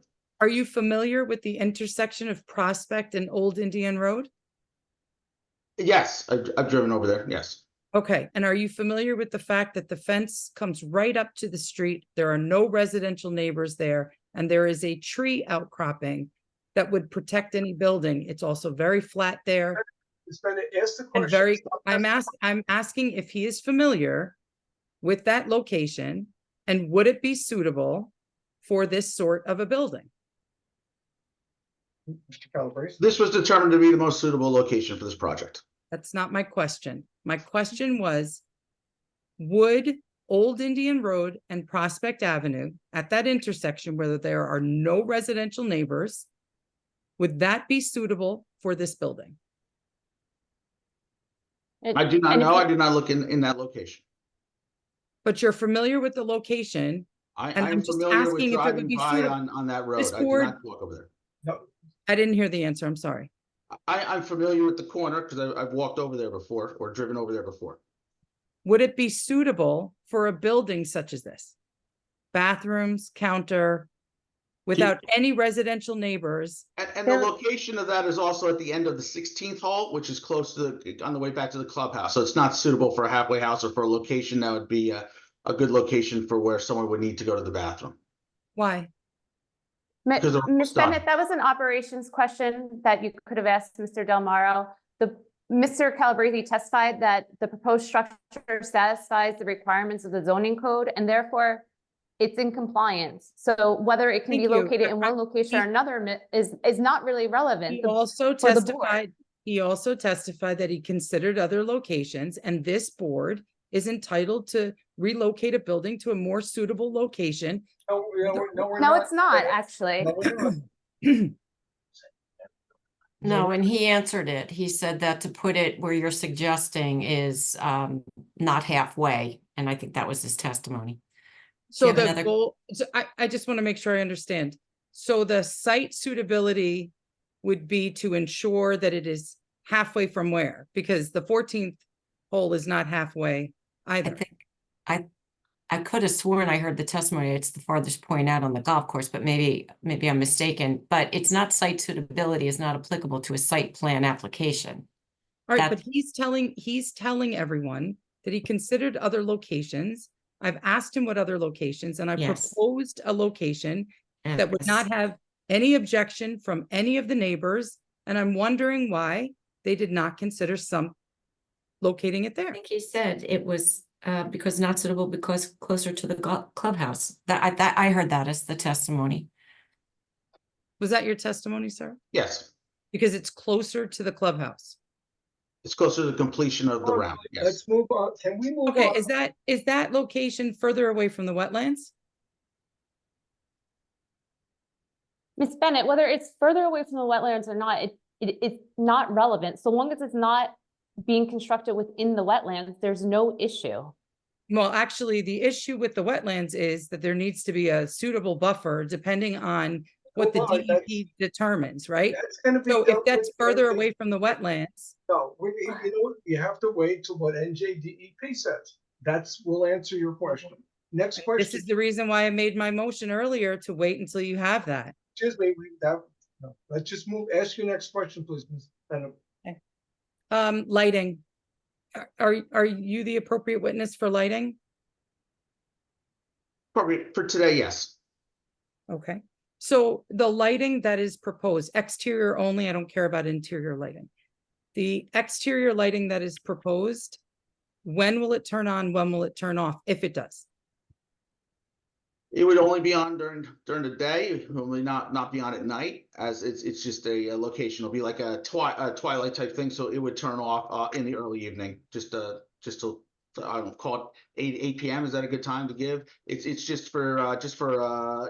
Are you familiar with the intersection of Prospect and Old Indian Road? Yes, I've driven over there. Yes. Okay, and are you familiar with the fact that the fence comes right up to the street? There are no residential neighbors there, and there is a tree outcropping that would protect any building. It's also very flat there. Ms. Bennett, ask the And question. I'm asking if he is familiar with that location, and would it be suitable for this sort of a building? Mr. Calabrese. This was determined to be the most suitable location for this project. That's not my question. My question was, would Old Indian Road and Prospect Avenue at that intersection where there are no residential neighbors, would that be suitable for this building? I do not know. I did not look in that location. But you're familiar with the location. And I'm I'm just familiar with asking if it would driving be by suitable. on that road. This I did board- not walk over there. No, I didn't hear the answer. I'm sorry. I'm familiar with the corner because I've walked over there before or driven over there before. Would it be suitable for a building such as this? Bathrooms, counter, without any residential neighbors? And the location of that is also at the end of the 16th hole, which is close to on the way back to the clubhouse. So it's not suitable for a halfway house or for a location that would be a good location for where someone would need to go to the bathroom. Why? Because they're Ms. stuck. Bennett, that was an operations question that you could have asked Mr. Del Maro. Mr. Calabrese testified that the proposed structure satisfies the requirements of the zoning code, and therefore it's in compliance. So whether it can Thank be you. located in one location or another is not really relevant. He The- also for the board. testified that he considered other locations, and this board is entitled to relocate a building to a more suitable location. no, we're No, not. it's not, actually. No, we're not. No, and he answered it. He said that to put it where you're suggesting is not halfway. And I think that was his testimony. So have the another- goal, so I just want to make sure I understand. So the site suitability would be to ensure that it is halfway from where? Because the 14th hole is not halfway I either. think I could have sworn I heard the testimony. It's the farthest point out on the golf course, but maybe I'm mistaken. But it's not site suitability is not applicable to a site plan application. All right, That- but he's telling everyone that he considered other locations. I've asked him what other locations, and I Yes. proposed a location that would not have any objection from any of the neighbors, and I'm wondering why they did not consider some locating it I there. think he said it was because not suitable because closer to the clubhouse. That I heard that as the testimony. Was that your testimony, sir? Yes, Because it's closer to the clubhouse. it's closer to the completion of the round. Yes. Let's move on. Can we move Okay, on? is that location further away from the wetlands? Ms. Bennett, whether it's further away from the wetlands or not, it's not relevant. So long as it's not being constructed within the wetlands, there's no issue. Well, actually, the issue with the wetlands is that there needs to be a suitable buffer depending on what the Hold on, that's- DEP determines, right? That's gonna be. So if dealt that's with further when- away from the wetlands, No, you know, you have to wait till what NJDEP says. Will answer your question. Next this question. is the reason why I made my motion earlier to wait until you have that. Excuse me, no, let's just move, ask your next question, please, Ms. Bennett. Lighting. Are you the appropriate witness for lighting? Probably for today, yes. Okay, so the lighting that is proposed, exterior only, I don't care about interior lighting. The exterior lighting that is proposed, when will it turn on? When will it turn off? If it does? It would only be on during the day, it would only not be on at night, as it's just a location. It'll be like a twilight type thing, so it would turn off in the early evening, just till I don't call it 8 p.m. Is that a good time to give? It's just for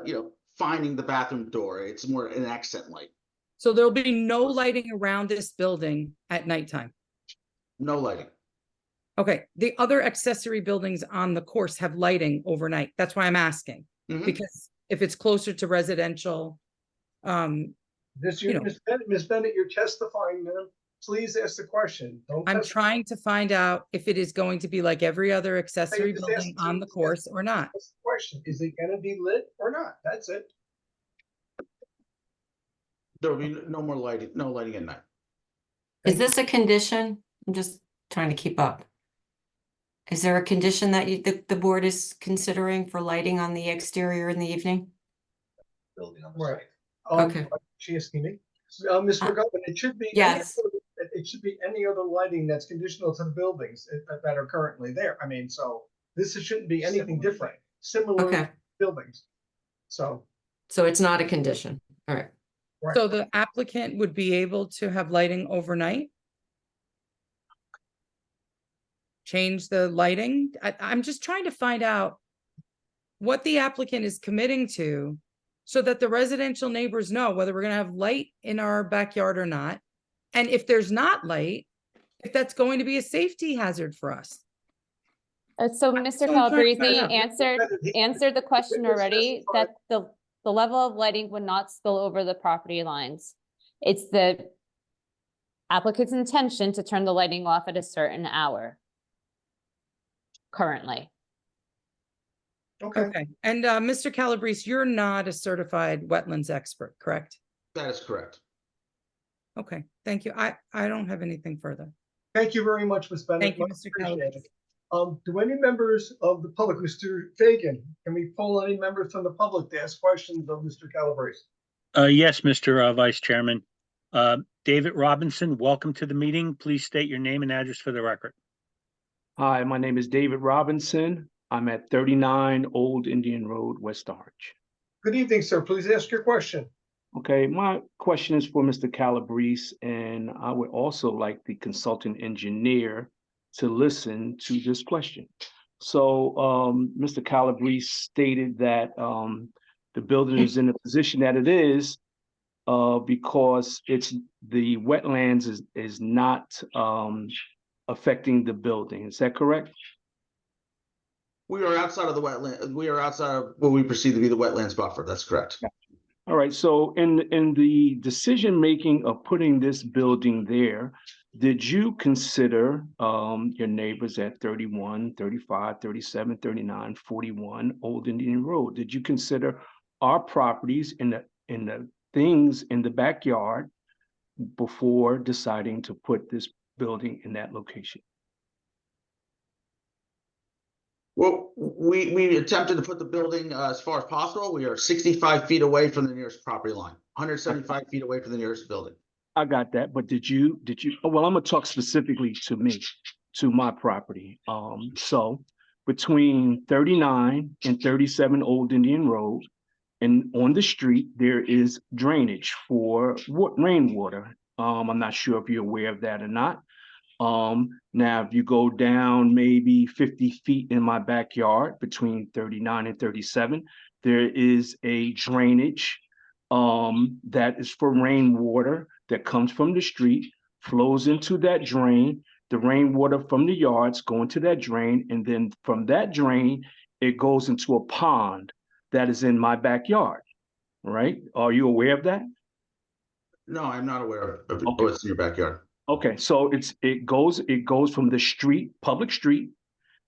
you know, finding the bathroom door. It's more an accent light. So there'll be no lighting around this building at nighttime. No lighting. Okay, the other accessory buildings on the course have lighting overnight. That's why I'm asking. Mhm. Because if it's closer to residential, This, You know. Ms. Bennett, you're testifying, ma'am. Please ask the question. Don't I'm testify. trying to find out if it is going to be like every other accessory just building asked on you- the course or not. That's the question. Is it gonna be lit or not? That's it. There will be no more lighting, no lighting at night. Is this a condition? I'm just trying to keep up. Is there a condition that the board is considering for lighting on the exterior in the evening? Right. Okay. She asking me. Ms. McGovern, it should be. Yes. It should be any other lighting that's conditional to the buildings that are currently there. I mean, so this shouldn't be anything different, similar Okay. buildings. So. So it's not a condition. All right. right. So the applicant would be able to have lighting overnight? Change the lighting? I'm just trying to find out what the applicant is committing to so that the residential neighbors know whether we're gonna have light in our backyard or not. And if there's not light, if that's going to be a safety hazard for us. So Mr. what I'm trying to find Calabrese out. answered the question Let's already, testify. that the level of lighting would not spill over the property lines. It's the applicant's intention to turn the lighting off at a certain hour currently. Okay, and Mr. Calabrese, you're not a certified wetlands expert, correct? That is correct. Okay, thank you. I don't have anything further. Thank you very much, Ms. Bennett. Thank you, Much Mr. appreciated. Calabrese. Do any members of the public, Mr. Fagan, can we pull any members from the public to ask questions of Mr. Calabrese? Yes, Mr. Vice Chairman. David Robinson, welcome to the meeting. Please state your name and address for the record. Hi, my name is David Robinson. I'm at 39 Old Indian Road, West Orange. Good evening, sir. Please ask your question. Okay, my question is for Mr. Calabrese, and I would also like the consultant engineer to listen to this question. So, Mr. Calabrese stated that the building is in the position that it is because the wetlands is not affecting the building. Is that correct? We are outside of the wetland. We are outside of what we perceive to be the wetlands buffer. That's correct. All right, so in the decision making of putting this building there, did you consider your neighbors at 31, 35, 37, 39, 41 Old Indian Road? Did you consider our properties in the things in the backyard before deciding to put this building in that location? Well, we attempted to put the building as far as possible. We are 65 feet away from the nearest property line, 175 feet away from the nearest building. I got that, but did you, well, I'm gonna talk specifically to me, to my property. So between 39 and 37 Old Indian Road, and on the street, there is drainage for rainwater. I'm not sure if you're aware of that or not. Now, if you go down maybe 50 feet in my backyard between 39 and 37, there is a drainage that is for rainwater that comes from the street, flows into that drain. The rainwater from the yards go into that drain, and then from that drain, it goes into a pond that is in my backyard, right? Are you aware of that? No, I'm not aware of what's in your backyard. Okay, so it goes from the street, public street,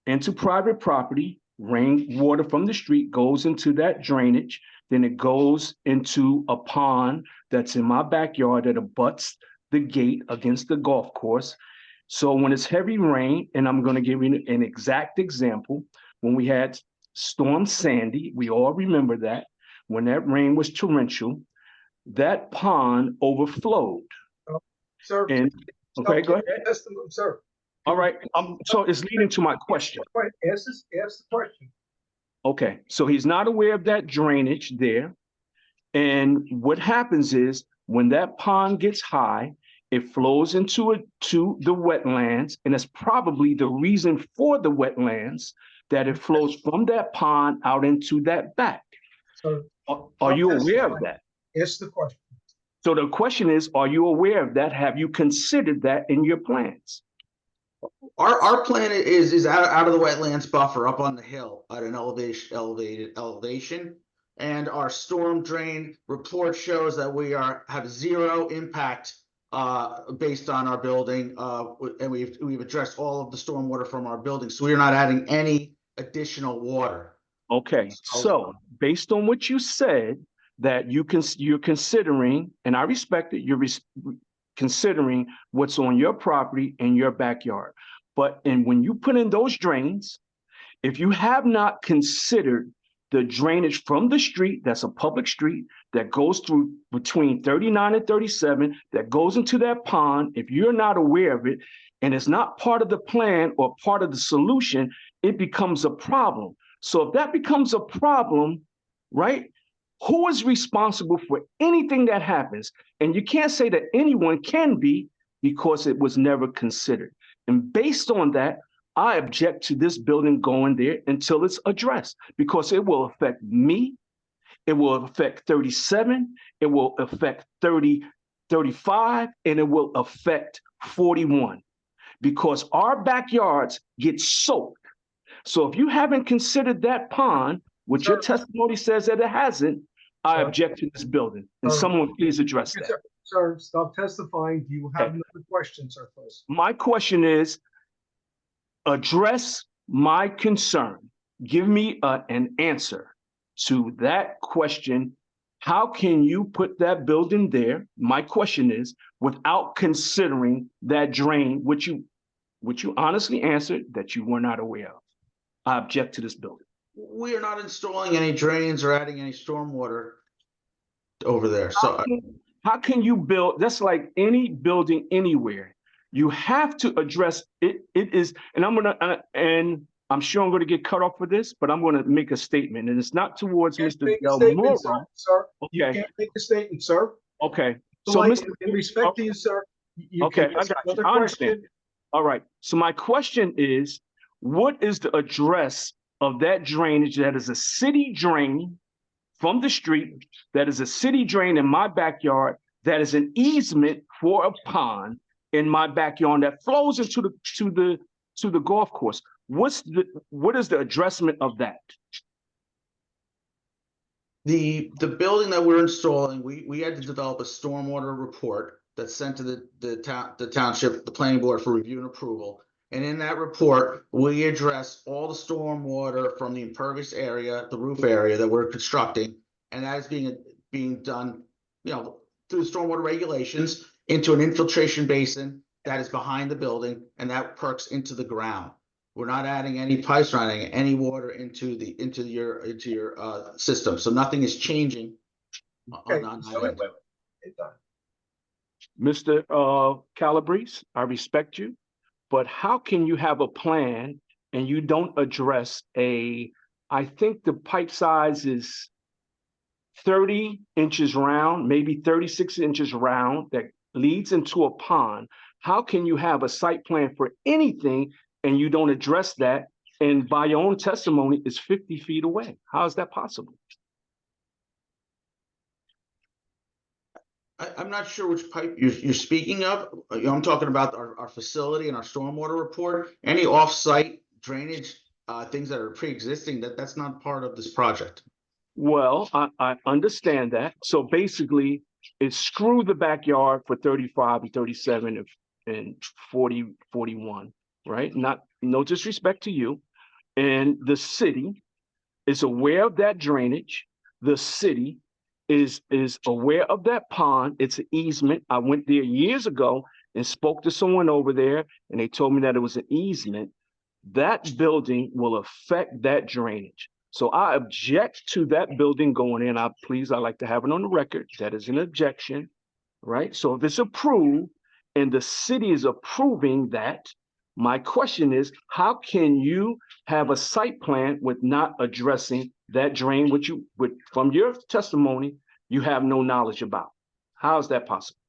into private property. Rainwater from the street goes into that drainage. Then it goes into a pond that's in my backyard that abuts the gate against the golf course. So when it's heavy rain, and I'm going to give you an exact example, when we had Storm Sandy, we all remember that, when that rain was torrential, that pond overflowed. Sir. And okay, go ahead. Sir. All right. So it's leading to my question. Ask the question. Okay, so he's not aware of that drainage there. And what happens is when that pond gets high, it flows to the wetlands, and that's probably the reason for the wetlands, that it flows from that pond out into that back. So, are you aware of that? Ask the question. So the question is, are you aware of that? Have you considered that in your plans? Our plan is out of the wetlands buffer up on the hill at an elevated elevation. And our storm drain report shows that we have zero impact based on our building. And we've addressed all of the stormwater from our building. So we're not adding any additional water. Okay, so based on what you said, that you're considering, and I respect it, you're considering what's on your property in your backyard. And when you put in those drains, if you have not considered the drainage from the street, that's a public street, that goes through between 39 and 37, that goes into that pond, if you're not aware of it, and it's not part of the plan or part of the solution, it becomes a problem. So if that becomes a problem, right, who is responsible for anything that happens? And you can't say that anyone can be, because it was never considered. And based on that, I object to this building going there until it's addressed, because it will affect me. It will affect 37. It will affect 30, 35, and it will affect 41, because our backyards get soaked. So if you haven't considered that pond, which your testimony says that it hasn't, I object to this building. And someone please address that. Sir, stop testifying. Do you have another question, sir, please? My question is, address my concern. Give me an answer to that question. How can you put that building there? My question is, without considering that drain, which you honestly answered that you were not aware of. I object to this building. We are not installing any drains or adding any stormwater over there. So how can you build? That's like any building anywhere. You have to address it. It is, and I'm sure I'm going to get cut off for this, but I'm going to make a statement, and it's not towards Mr. Del Moro. Sir. Okay. You can't make a statement, sir. Okay. So, in respect to you, sir. Okay, I got you. I understand. All right. So my question is, what is the address of that drainage that is a city drain from the street, that is a city drain in my backyard, that is an easement for a pond in my backyard that flows into the golf course? What is the addressment of that? the building that we're installing, we had to develop a stormwater report that's sent to the township, the planning board for review and approval. And in that report, we address all the stormwater from the impervious area, the roof area that we're constructing. And that is being done, through the stormwater regulations into an infiltration basin that is behind the building, and that perks into the ground. We're not adding any pipes, or adding any water into your system. So nothing is changing. Okay, so wait. Mr. Calabrese, I respect you, but how can you have a plan and you don't address I think the pipe size is 30 inches round, maybe 36 inches round, that leads into a pond. How can you have a site plan for anything and you don't address that? And by your own testimony, it's 50 feet away. How is that possible? I'm not sure which pipe you're speaking of. I'm talking about our facility and our stormwater report. Any off-site drainage, things that are pre-existing, that's not part of this project. Well, I understand that. So basically, it's screw the backyard for 35 and 37 and 40, 41, right? No disrespect to you. And the city is aware of that drainage. The city is aware of that pond. It's an easement. I went there years ago and spoke to someone over there, and they told me that it was an easement. That building will affect that drainage. So I object to that building going in. I'd like to have it on the record. That is an objection, right? So if it's approved and the city is approving that, my question is, how can you have a site plan with not addressing that drain, which from your testimony, you have no knowledge about? How is that possible?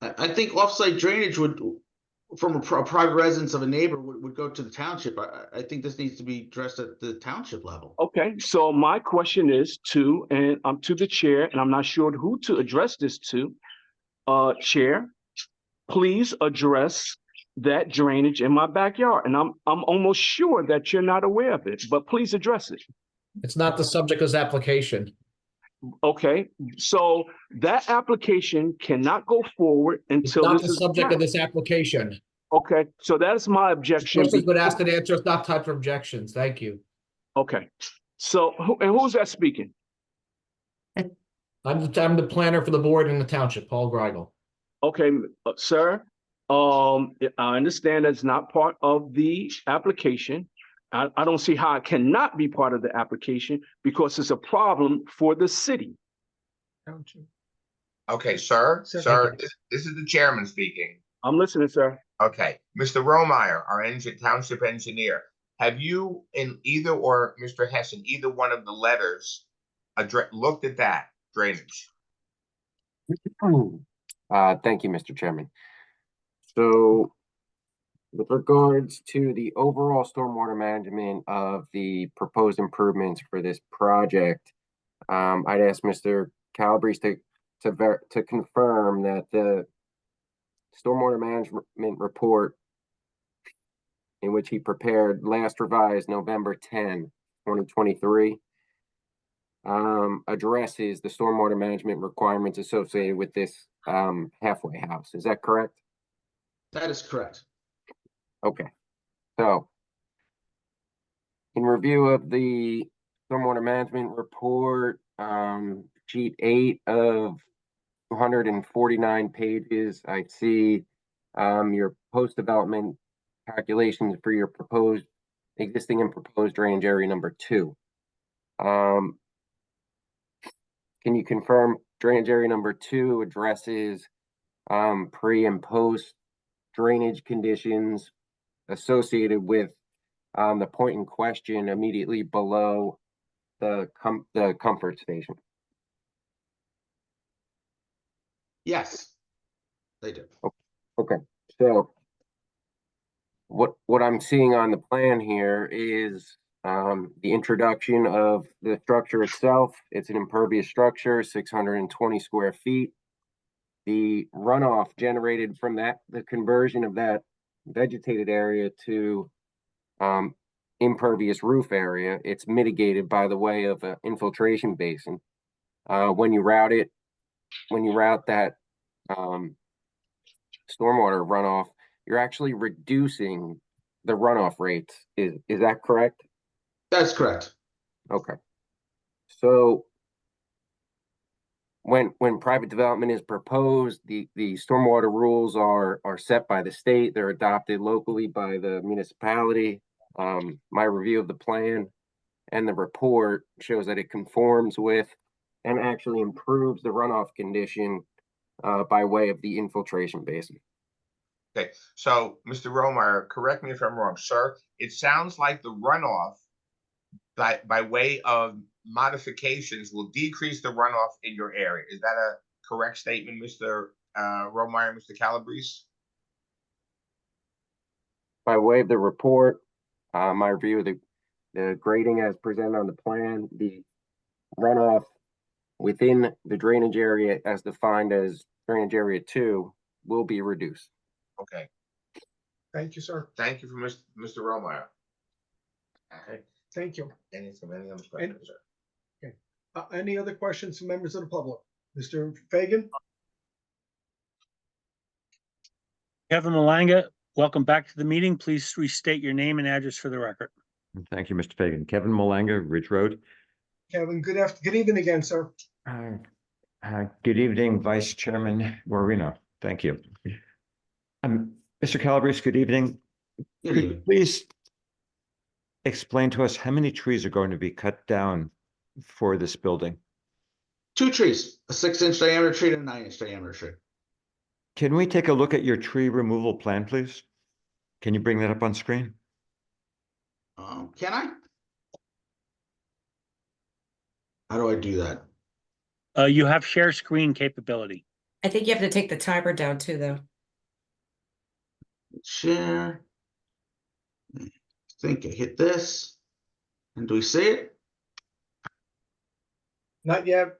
I think off-site drainage from a private residence of a neighbor would go to the township. I think this needs to be addressed at the township level. Okay, so my question is to the chair, and I'm not sure who to address this to. Chair, please address that drainage in my backyard. And I'm almost sure that you're not aware of it, but please address it. It's not the subject of this application. Okay, so that application cannot go forward until Not this the is subject of done. this application. Okay, so that is my objection. Person's been asked and answered, it's not time for objections. Thank you. Okay, so who's that speaking? I'm the planner for the board in the township, Paul Greigel. Okay, sir, I understand that's not part of the application. I don't see how it cannot be part of the application because it's a problem for the city. Okay, sir, Thank you. this is the chairman speaking. I'm listening, sir. Okay, Mr. Romeyer, our township engineer, have you or Mr. Hess in either one of the letters looked at that drainage? Thank you, Mr. Chairman. So with regards to the overall stormwater management of the proposed improvements for this project, I'd ask Mr. Calabrese to confirm that the stormwater management report in which he prepared last revised November 10, 2023, addresses the stormwater management requirements associated with this halfway house. Is that correct? That is correct. Okay, so in review of the stormwater management report, sheet 8 of 249 pages, I see your post-development calculations for your existing and proposed drainage area number 2. Can you confirm drainage area number 2 addresses pre and post drainage conditions associated with the point in question immediately below the comfort station? Yes, they do. Okay, so what I'm seeing on the plan here is the introduction of the structure itself. It's an impervious structure, 620 square feet. The runoff generated from the conversion of that vegetated area to impervious roof area, it's mitigated by the way of an infiltration basin. When you route it when you route that stormwater runoff, you're actually reducing the runoff rates. Is that correct? That's correct. Okay. So when private development is proposed, the stormwater rules are set by the state. They're adopted locally by the municipality. My review of the plan and the report shows that it conforms with and actually improves the runoff condition by way of the infiltration basin. Okay, so Mr. Romeyer, correct me if I'm wrong, sir. It sounds like the runoff by way of modifications will decrease the runoff in your area. Is that a correct statement, Mr. Romeyer, Mr. Calabrese? By way of the report, my review of the grading as presented on the plan, the runoff within the drainage area as defined as drainage area 2 will be reduced. Okay, Thank you, sir. thank you for Mr. Romeyer. Okay, Thank you. any other questions, sir? Okay. Any other questions from members of the public? Mr. Fagan? Kevin Malanga, welcome back to the meeting. Please restate your name and address for the record. Thank you, Mr. Fagan. Kevin Malanga, Ridge Road. Kevin, good evening again, sir. Good evening, Vice Chairman Moreno. Thank you. Mr. Calabrese, good evening. Could you please explain to us how many trees are going to be cut down for this building? 2 trees, a 6-inch diameter tree and a 9-inch diameter tree. Can we take a look at your tree removal plan, please? Can you bring that up on screen? Can I? How do I do that? You have share screen capability. I think you have to take the timer down too, though. Share. I think I hit this. And do we see it? Not yet.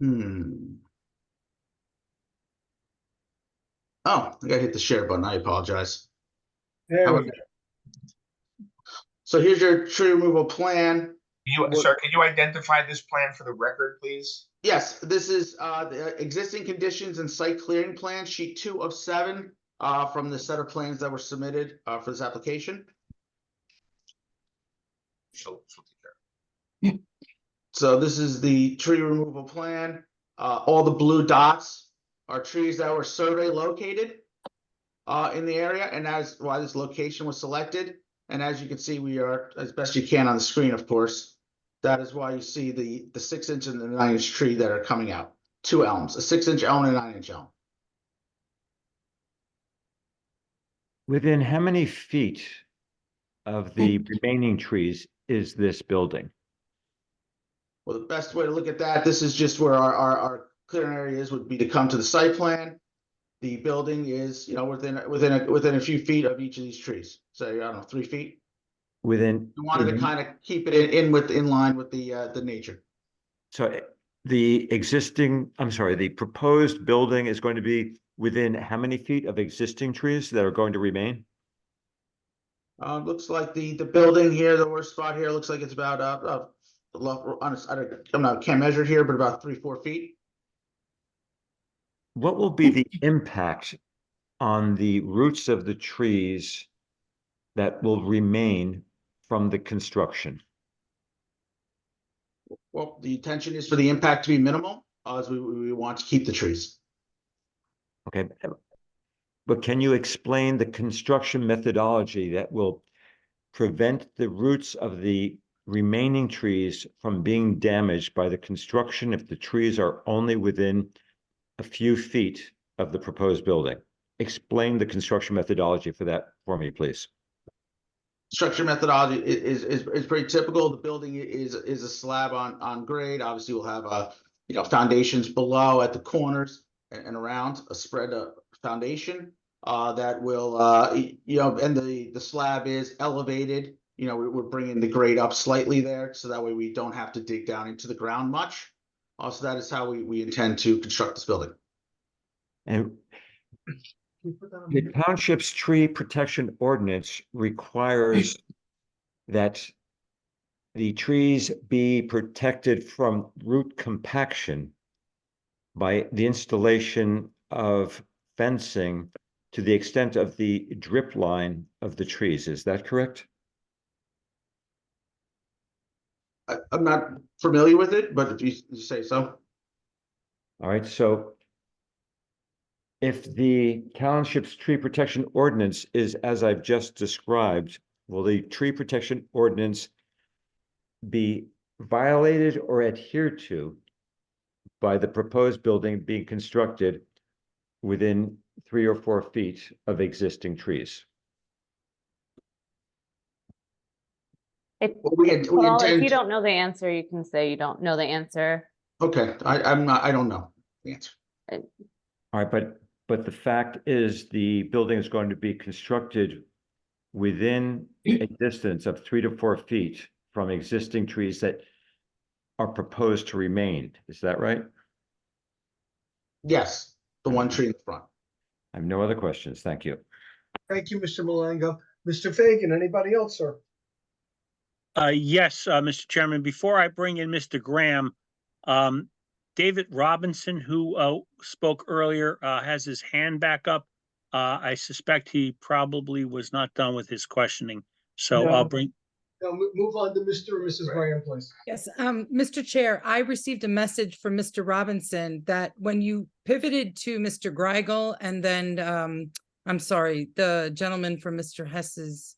Oh, I gotta hit the share button. I apologize. There we go. So here's your tree removal plan. Sir, can you identify this plan for the record, please? Yes, this is the existing conditions and site clearing plan, sheet 2 of 7 from the set of plans that were submitted for this application. So this is the tree removal plan. All the blue dots are trees that were survey located in the area, and that's why this location was selected. And as you can see, we are, as best you can on the screen, of course, that is why you see the 6-inch and the 9-inch tree that are coming out. 2 elms, a 6-inch elm and a 9-inch elm. Within how many feet of the remaining trees is this building? Well, the best way to look at that, this is just where our clearing area is, would be to come to the site plan. The building is, within a few feet of each of these trees. So I don't know, 3 feet. Within. We wanted to kind of keep it in line with the nature. So the proposed building is going to be within how many feet of existing trees that are going to remain? Looks like the building here, the worst spot here, looks like it's about I can't measure here, but about 3-4 feet. What will be the impact on the roots of the trees that will remain from the construction? Well, the intention is for the impact to be minimal, as we want to keep the trees. Okay, but can you explain the construction methodology that will prevent the roots of the remaining trees from being damaged by the construction if the trees are only within a few feet of the proposed building? Explain the construction methodology for that for me, please. Structure methodology is pretty typical. The building is a slab on grade. Obviously, we'll have foundations below at the corners and around a spread foundation that will and the slab is elevated. We're bringing the grade up slightly there, so that way we don't have to dig down into the ground much. Also, that is how we intend to construct this building. And the township's tree protection ordinance requires that the trees be protected from root compaction by the installation of fencing to the extent of the drip line of the trees. Is that correct? I'm not familiar with it, but if you say so. All right, so if the township's tree protection ordinance is as I've just described, will the tree protection ordinance be violated or adhered to by the proposed building being constructed within 3 or 4 feet of existing trees? If, We Paul, if intend you to- don't know the answer, you can say you don't know the answer. Okay, I don't know the answer. All right, but the fact is the building is going to be constructed within a distance of 3 to 4 feet from existing trees that are proposed to remain. Is that right? Yes, the one tree in the front. I have no other questions. Thank you. Thank you, Mr. Malango. Mr. Fagan, anybody else, sir? Yes, Mr. Chairman, before I bring in Mr. Graham, David Robinson, who spoke earlier, has his hand back up. I suspect he probably was not done with his questioning. So No. I'll bring. Now, move on to Mr. and Mrs. Graham, please. Yes, Mr. Chair, I received a message from Mr. Robinson that when you pivoted to Mr. Greigel and then, I'm sorry, the gentleman from Mr. Hess's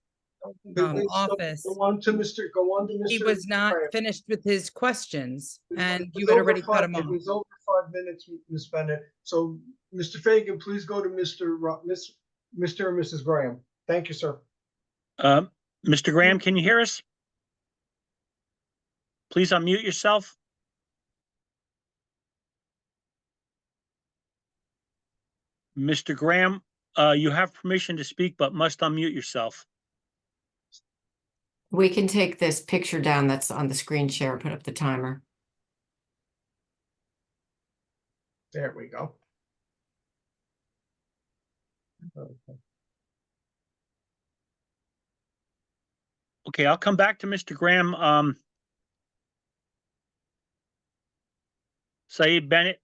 office. Go on to Mr. He was not finished with his questions and It you was had over already cut him It off. was over 5 minutes, Ms. Bennett. So, Mr. Fagan, please go to Mr. and Mrs. Graham. Thank you, sir. Mr. Graham, can you hear us? Please unmute yourself. Mr. Graham, you have permission to speak, but must unmute yourself. We can take this picture down that's on the screen share, and put up the timer. There we go. Okay, I'll come back to Mr. Graham. Saeed Bennett,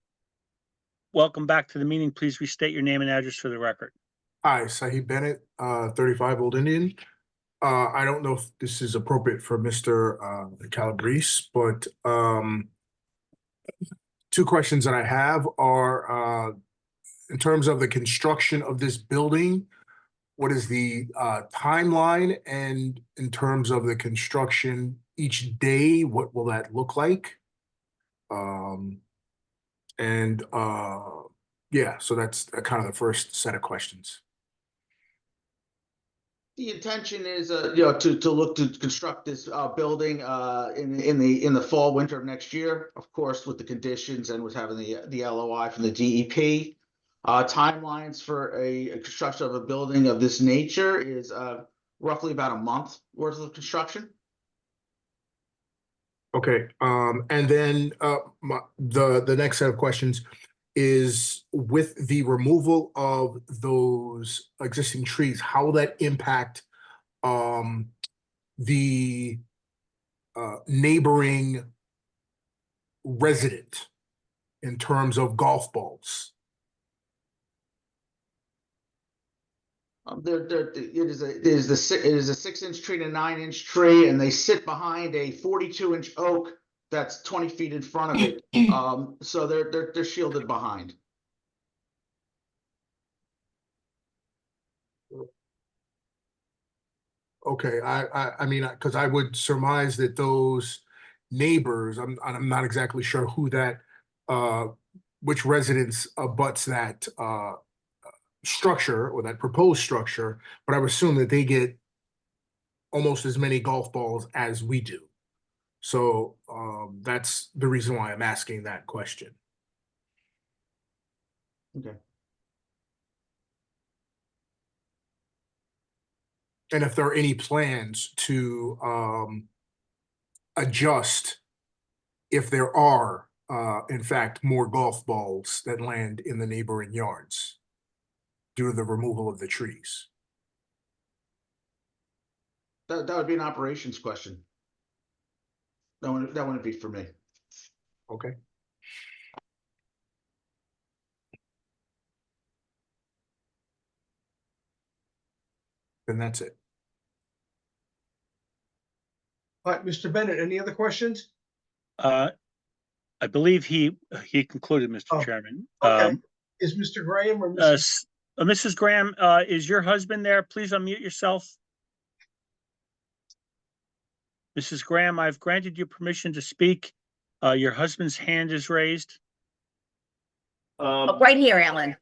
welcome back to the meeting. Please restate your name and address for the record. Hi, Saeed Bennett, 35 Old Indian. I don't know if this is appropriate for Mr. Calabrese, but 2 questions that I have are in terms of the construction of this building, what is the timeline? And in terms of the construction each day, what will that look like? Yeah, so that's kind of the first set of questions. The intention is, to look to construct this building in the fall, winter of next year, of course, with the conditions and with having the LOI from the DEP. Timelines for a construction of a building of this nature is roughly about a month worth of construction. Okay, and then the next set of questions is with the removal of those existing trees, how will that impact the neighboring resident in terms of golf balls? It is a 6-inch tree and a 9-inch tree, and they sit behind a 42-inch oak that's 20 feet in front of it. So they're shielded behind. Okay, I mean, because I would surmise that those neighbors, I'm not exactly sure who that which residence abuts that structure or that proposed structure, but I would assume that they get almost as many golf balls as we do. So that's the reason why I'm asking that question. Okay. And if there are any plans to adjust if there are, in fact, more golf balls that land in the neighboring yards due to the removal of the trees. That would be an operations question. That wouldn't be for me. Okay. Then that's it. All right, Mr. Bennett, any other questions? I believe he concluded, Mr. Oh, Chairman. Okay, is Mr. Graham or Mrs. Graham, is your husband there? Please unmute yourself. Mrs. Graham, I've granted you permission to speak. Your husband's hand is raised. Right here, Alan.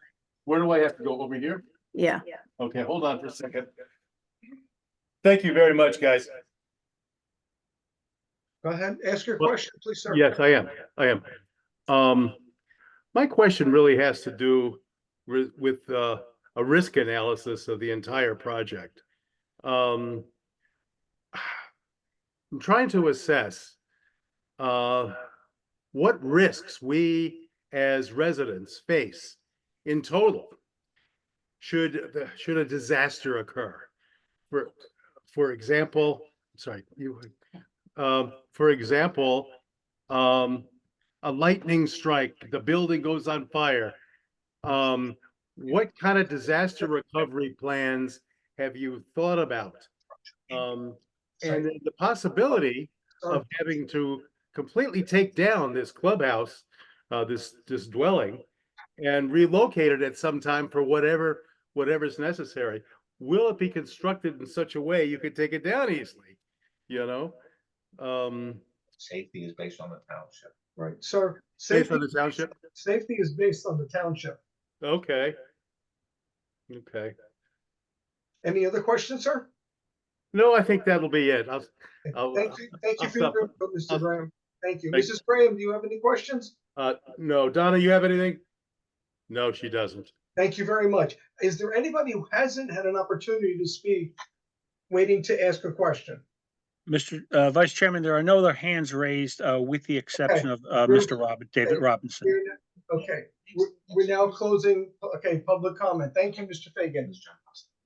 Where do I have to go? Over here? Yeah. Okay, hold on for a second. Thank you very much, guys. Go ahead, ask your Well, question, please, sir. Yes, I am. My question really has to do with a risk analysis of the entire project. I'm trying to assess what risks we as residents face in total should a disaster occur. For example, a lightning strike, the building goes on fire. What kind of disaster recovery plans have you thought about? And the possibility of having to completely take down this clubhouse, this dwelling, and relocate it at some time for whatever's necessary. Will it be constructed in such a way you could take it down easily? You know? Safety is based on the township. Right, sir. Based on the township? Safety is based on the township. Okay. Okay. Any other questions, sir? No, I think that'll be it. Thank you for stop. your input, Mr. Graham. Thank you. Thank Mrs. Graham, do you have any questions? No, Donna, you have anything? No, she doesn't. Thank you very much. Is there anybody who hasn't had an opportunity to speak, waiting to ask a question? Mr. Vice Chairman, there are no other hands raised, with the exception of David Robinson. Okay, we're now closing, public comment. Thank you, Mr. Fagan.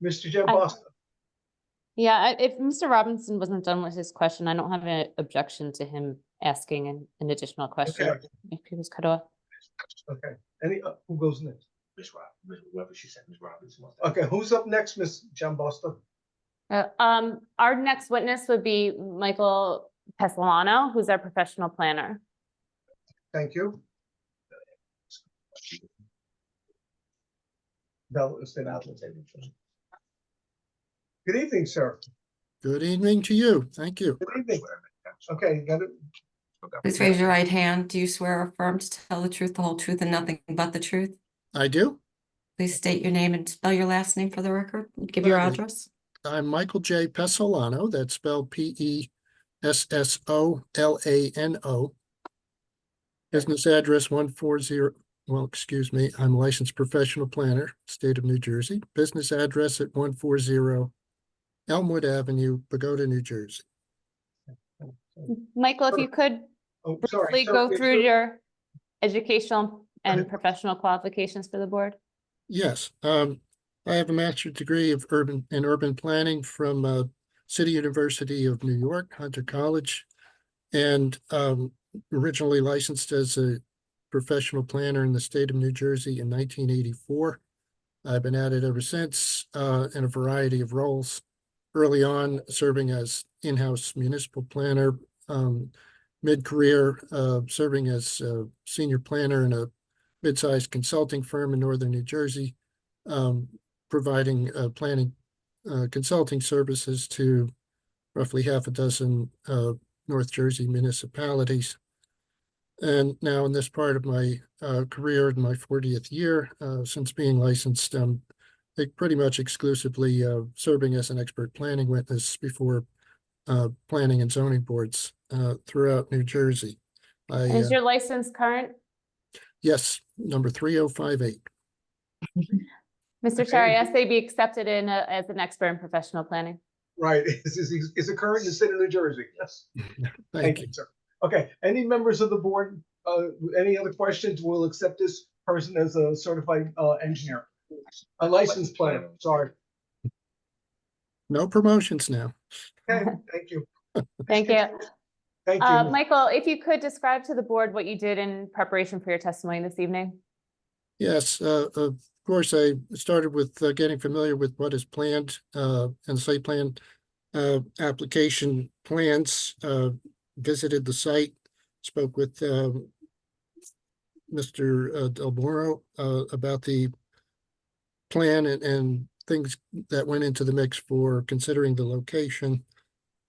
Mr. Jambosta. Yeah, if Mr. Robinson wasn't done with his question, I don't have an objection to him asking an additional question if he was cut off. Okay, who goes next? Whoever she said, Ms. Robinson. Okay, who's up next, Ms. Jambosta? Our next witness would be Michael Pesolano, who's our professional planner. Thank you. Good evening, sir. Good evening to you. Thank you. Good evening. Okay, got it. Please raise your right hand. Do you swear or affirm to tell the truth, the whole truth, and nothing but the truth? I do. Please state your name and spell your last name for the record. Give your address. I'm Michael J. Pesolano. That's spelled P-E-S-S-O-L-A-N-O. Business address 140. Well, excuse me. I'm a licensed professional planner, state of New Jersey. Business address at 140 Elmwood Avenue, Pagoda, New Jersey. Michael, if you could briefly go through your educational and professional qualifications for the board. Yes, I have a master's degree of urban planning from City University of New York, Hunter College, and originally licensed as a professional planner in the state of New Jersey in 1984. I've been at it ever since in a variety of roles. Early on, serving as in-house municipal planner, mid-career serving as a senior planner in a mid-sized consulting firm in northern New Jersey, providing planning consulting services to roughly half a dozen North Jersey municipalities. And now in this part of my career, in my 40th year, since being licensed, pretty much exclusively serving as an expert planning witness before planning and zoning boards throughout New Jersey. Is your license current? Yes, number 3058. Mr. Chair, I ask they be accepted in as an expert in professional planning. Right, is it current in the state of New Jersey? Yes. Thank you, sir. Okay, any members of the board, any other questions? We'll accept this person as a certified engineer. A licensed planner, sorry. No promotions now. Okay, thank you. Thank you. Thank you. Michael, if you could describe to the board what you did in preparation for your testimony this evening. Yes, of course, I started with getting familiar with what is planned and site plan application plans, visited the site, spoke with Mr. Del Moro about the plan and things that went into the mix for considering the location.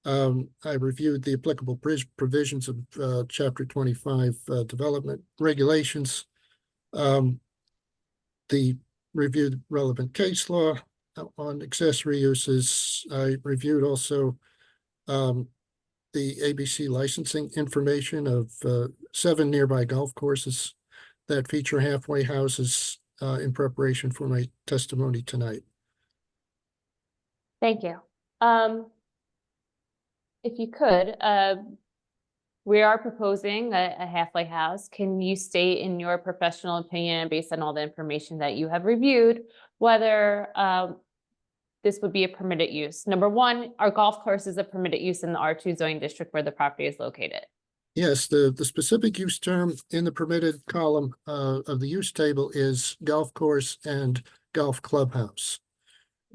I reviewed the applicable provisions of Chapter 25 development regulations. The reviewed relevant case law on accessory uses. I reviewed also the ABC licensing information of 7 nearby golf courses that feature halfway houses in preparation for my testimony tonight. Thank you. If you could, we are proposing a halfway house. Can you state in your professional opinion, based on all the information that you have reviewed, whether this would be a permitted use? Number one, our golf course is a permitted use in the R2 zoning district where the property is located. Yes, the specific use term in the permitted column of the use table is golf course and golf clubhouse.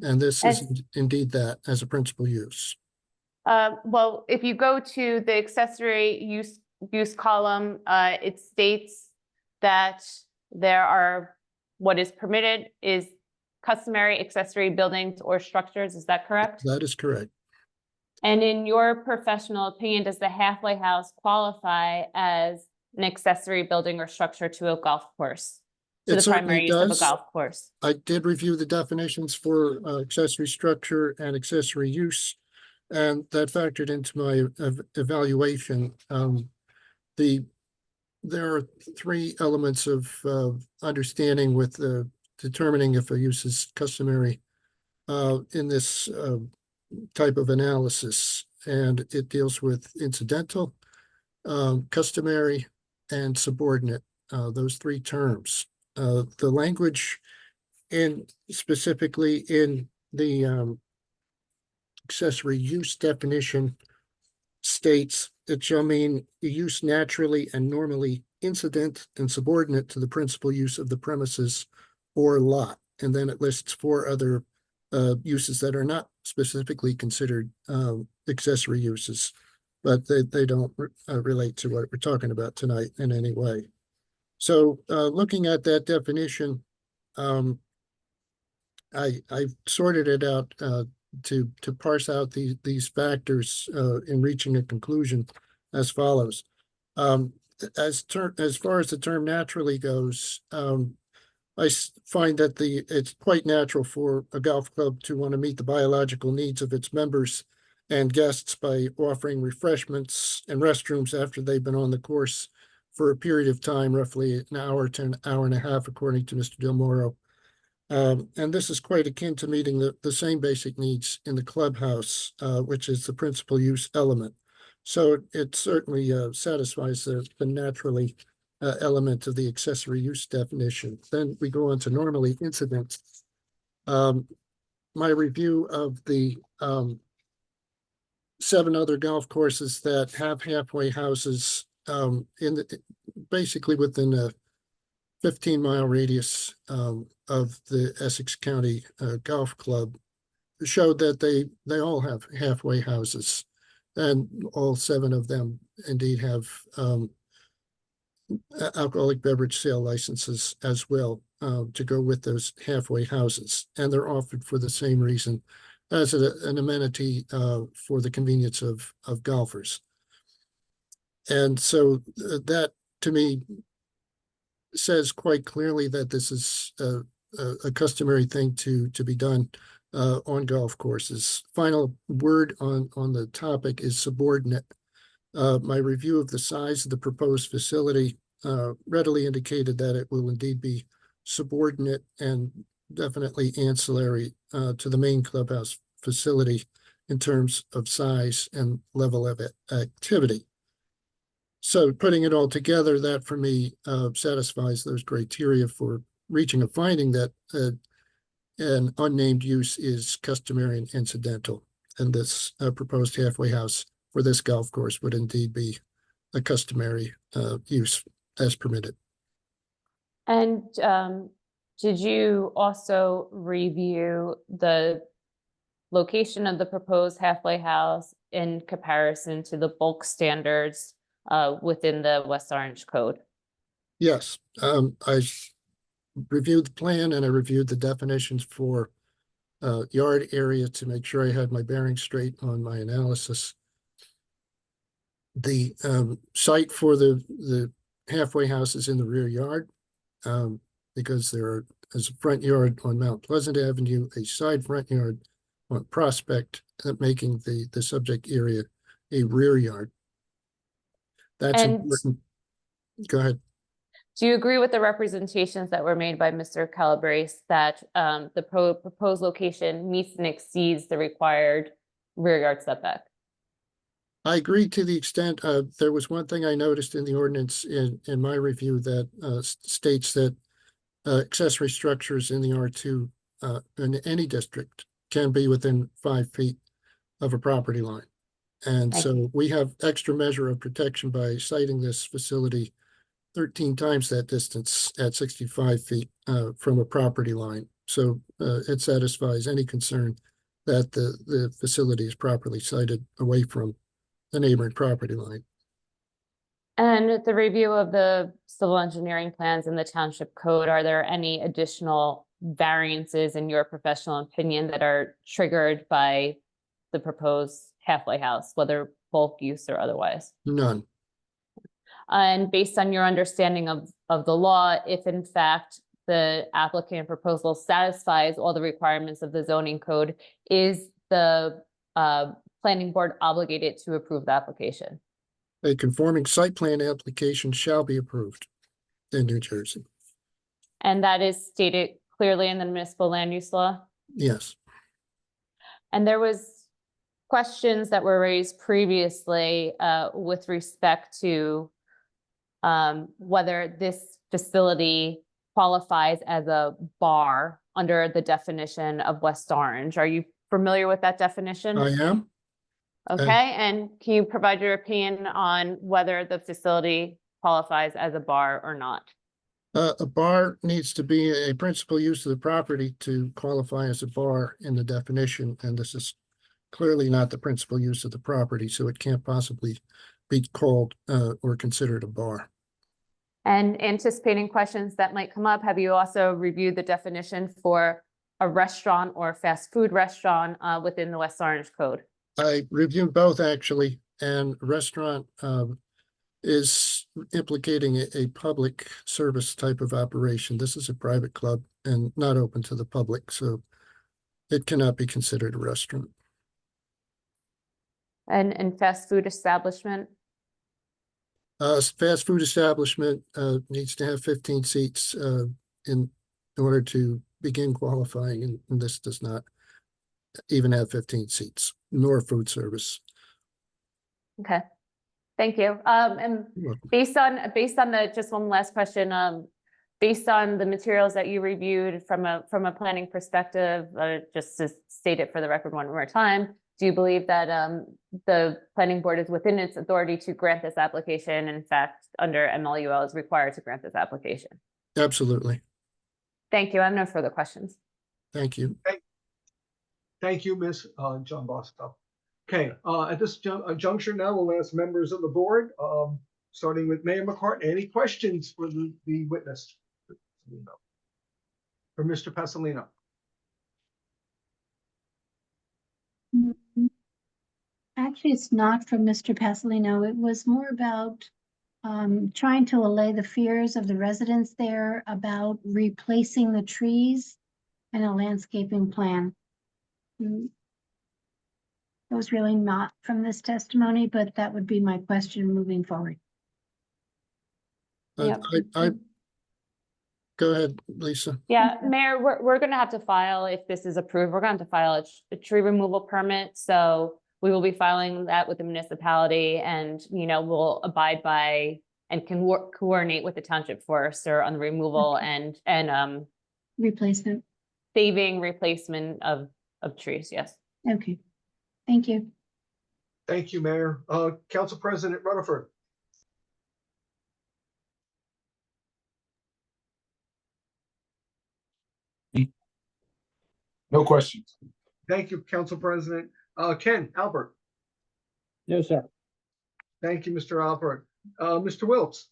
And this is indeed that as a principal use. Well, if you go to the accessory use column, it states that there are, what is permitted is customary accessory buildings or structures. Is that correct? That is correct. And in your professional opinion, does the halfway house qualify as an accessory building or structure to a golf course? To the primary use of a golf course? I did review the definitions for accessory structure and accessory use, and that factored into my evaluation. There are 3 elements of understanding with determining if a use is customary in this type of analysis, and it deals with incidental, customary, and subordinate, those 3 terms. The language specifically in the accessory use definition states it shall mean the use naturally and normally incident and subordinate to the principal use of the premises or lot. And then it lists 4 other uses that are not specifically considered accessory uses, but they don't relate to what we're talking about tonight in any way. So looking at that definition, I sorted it out to parse out these factors in reaching a conclusion as follows. As far as the term naturally goes, I find that it's quite natural for a golf club to want to meet the biological needs of its members and guests by offering refreshments and restrooms after they've been on the course for a period of time, roughly an hour to an hour and a half, according to Mr. Del Moro. And this is quite akin to meeting the same basic needs in the clubhouse, which is the principal use element. So it certainly satisfies the naturally element of the accessory use definition. Then we go on to normally incident. My review of the 7 other golf courses that have halfway houses basically within a 15-mile radius of the Essex County Golf Club showed that they all have halfway houses, and all 7 of them indeed have alcoholic beverage sale licenses as well to go with those halfway houses, and they're offered for the same reason as an amenity for the convenience of golfers. And so that to me says quite clearly that this is a customary thing to be done on golf courses. Final word on the topic is subordinate. My review of the size of the proposed facility readily indicated that it will indeed be subordinate and definitely ancillary to the main clubhouse facility in terms of size and level of activity. So putting it all together, that for me satisfies those criteria for reaching a finding that an unnamed use is customary and incidental, and this proposed halfway house for this golf course would indeed be a customary use as permitted. And did you also review the location of the proposed halfway house in comparison to the bulk standards within the West Orange Code? Yes, I reviewed the plan and I reviewed the definitions for yard area to make sure I had my bearings straight on my analysis. The site for the halfway house is in the rear yard because there is a front yard on Mount Pleasant Avenue, a side front yard on Prospect, making the subject area a rear yard. That's important. Go ahead. Do you agree with the representations that were made by Mr. Calabrese that the proposed location meets and exceeds the required rear yard setback? I agree to the extent there was one thing I noticed in the ordinance in my review that states that accessory structures in the R2 in any district can be within 5 feet of a property line. And so we have extra measure of protection by citing this facility 13 times that distance at 65 feet from a property line. So it satisfies any concern that the facility is properly sited away from the neighboring property line. And the review of the civil engineering plans in the township code, are there any additional variances in your professional opinion that are triggered by the proposed halfway house, whether bulk use or otherwise? None. And based on your understanding of the law, if in fact the applicant proposal satisfies all the requirements of the zoning code, is the planning board obligated to approve the application? A conforming site plan application shall be approved in New Jersey. And that is stated clearly in the municipal land use law? Yes. And there was questions that were raised previously with respect to whether this facility qualifies as a bar under the definition of West Orange. Are you familiar with that definition? I am. Okay, and can you provide your opinion on whether the facility qualifies as a bar or not? A bar needs to be a principal use of the property to qualify as a bar in the definition, and this is clearly not the principal use of the property, so it can't possibly be called or considered a bar. And anticipating questions that might come up, have you also reviewed the definition for a restaurant or fast food restaurant within the West Orange Code? I reviewed both actually, and restaurant is implicating a public service type of operation. This is a private club and not open to the public, so it cannot be considered a restaurant. And fast food establishment? Fast food establishment needs to have 15 seats in order to begin qualifying, and this does not even have 15 seats, nor food service. Okay, thank you. And based on the, just one last question, based on the materials that you reviewed from a planning perspective, just to state it for the record one more time, do you believe that the planning board is within its authority to grant this application? In fact, under MLUL is required to grant this application? Absolutely. Thank you. I have no further questions. Thank you. Thank you, Ms. John Bostow. Okay, at this juncture now, we'll ask members of the board, starting with Mayor McCartney. Any questions for the witness? For Mr. Pasolino? Actually, it's not from Mr. Pasolino. It was more about trying to allay the fears of the residents there about replacing the trees in a landscaping plan. It was really not from this testimony, but that would be my question moving forward. Go ahead, Lisa. Yeah, Mayor, we're going to have to file, if this is approved, we're going to have to file a tree removal permit. So we will be filing that with the municipality, and, you know, we'll abide by and can coordinate with the township forester on the removal and replacement, saving replacement of trees. Yes. Okay, thank you. Thank you, Mayor. Council President Rutherford. No questions. Thank you, Council President. Ken Albert. No, sir. Thank you, Mr. Albert. Mr. Wiltz.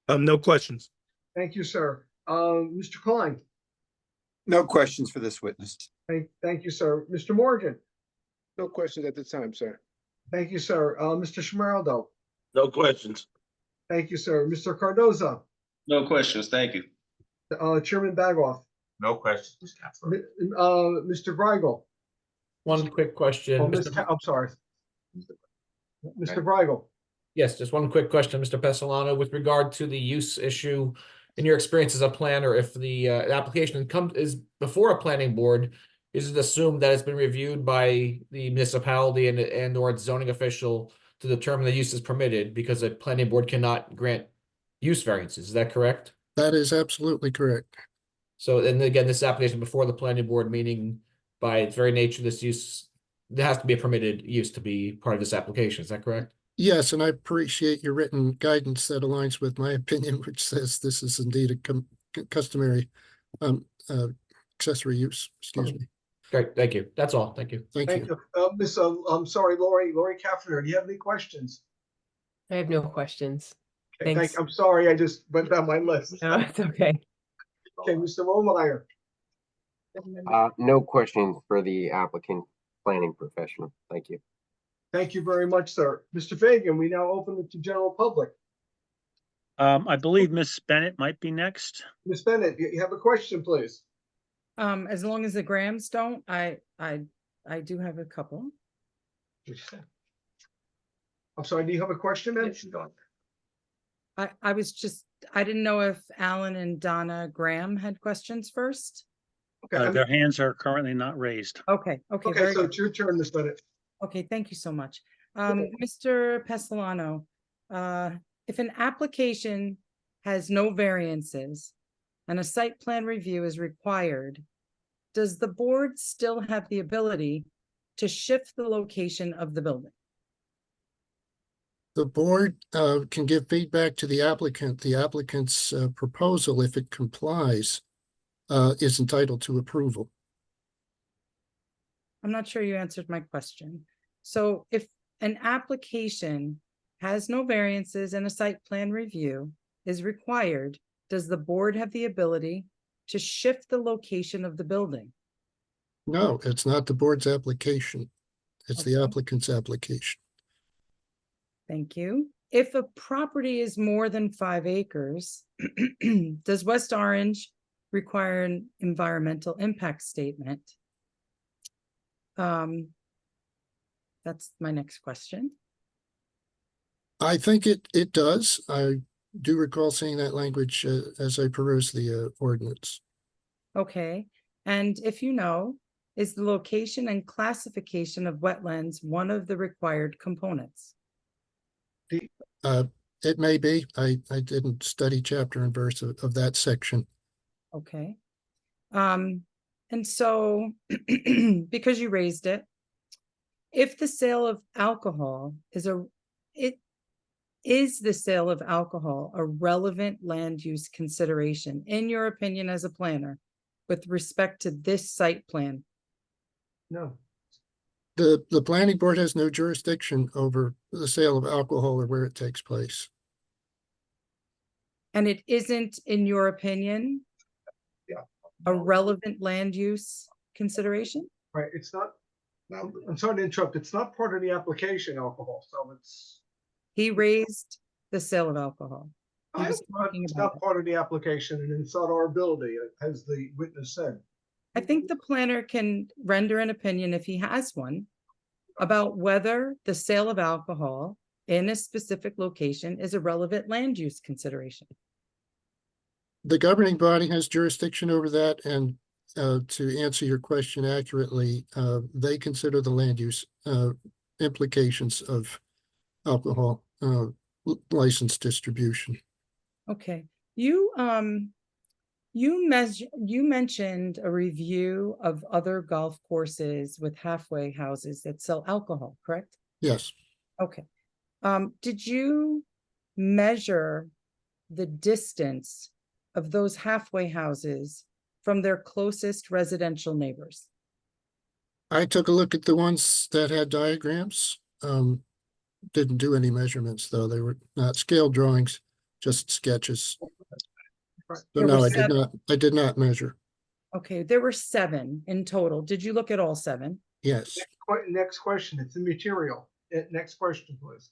No questions. Thank you, sir. Mr. Klein. No questions for this witness. Thank you, sir. Mr. Morgan. No questions at this time, sir. Thank you, sir. Mr. Schmeraldo. No questions. Thank you, sir. Mr. Cardoza. No questions, thank you. Chairman Bagoff. No questions. Mr. Weigel. One quick question. Oh, I'm sorry. Mr. Weigel. Yes, just one quick question, Mr. Pesolano, with regard to the use issue. In your experience as a planner, if the application is before a planning board, is it assumed that it's been reviewed by the municipality and or its zoning official to determine the use is permitted, because a planning board cannot grant use variances? Is that correct? That is absolutely correct. So, and again, this application before the planning board, meaning by its very nature, this use, there has to be a permitted use to be part of this application. Is that correct? Yes, and I appreciate your written guidance that aligns with my opinion, which says this is indeed a customary accessory use. Excuse me. Great, thank you. That's all. Thank you. Thank you. Miss, I'm sorry, Lori Kaffner, do you have any questions? I have no questions. Okay, Thanks. I'm sorry, I just went down my list. No, it's okay. Okay, Mr. Romeyer. No questions for the applicant planning professional. Thank you. Thank you very much, sir. Mr. Fagan, we now open it to general public. I believe Miss Bennett might be next. Miss Bennett, you have a question, please? As long as the Grahams don't, I do have a couple. I'm sorry, do you have a question, ma'am? I didn't know if Alan and Donna Graham had questions first. Okay, Their hands are currently not raised. Okay, Okay, very so good. it's your turn, Miss Bennett. Okay, thank you so much. Mr. Pesolano, if an application has no variances and a site plan review is required, does the board still have the ability to shift the location of the building? The board can give feedback to the applicant. The applicant's proposal, if it complies, is entitled to approval. I'm not sure you answered my question. So if an application has no variances and a site plan review is required, does the board have the ability to shift the location of the building? No, it's not the board's application. It's the Okay. applicant's application. Thank you. If a property is more than 5 acres, does West Orange require an environmental impact statement? That's my next question. I think it does. I do recall seeing that language as I peruse the ordinance. Okay, and if you know, is the location and classification of wetlands one of the required components? It may be. I didn't study chapter and verse of that section. Okay. And so, because you raised it, if the sale of alcohol is the sale of alcohol a relevant land use consideration, in your opinion as a planner, with respect to this site plan? No. The planning board has no jurisdiction over the sale of alcohol or where it takes place. And it isn't, in your opinion, a relevant land use consideration? Right, it's not, I'm sorry to interrupt, it's not part of the application, alcohol, so it's. He raised the sale of alcohol. He was talking It's about not part of the application, and it's not our ability, as the witness said. I think the planner can render an opinion, if he has one, about whether the sale of alcohol in a specific location is a relevant land use consideration. The governing body has jurisdiction over that, and to answer your question accurately, they consider the land use implications of alcohol license distribution. Okay, you mentioned a review of other golf courses with halfway houses that sell alcohol, correct? Yes. Okay. Did you measure the distance of those halfway houses from their closest residential neighbors? I took a look at the ones that had diagrams. Didn't do any measurements, though. They were not scale drawings, just sketches. So There no, were I did not measure. Okay, there were 7 in total. Did you look at all 7? Yes. Next question, it's the material. Next question, please.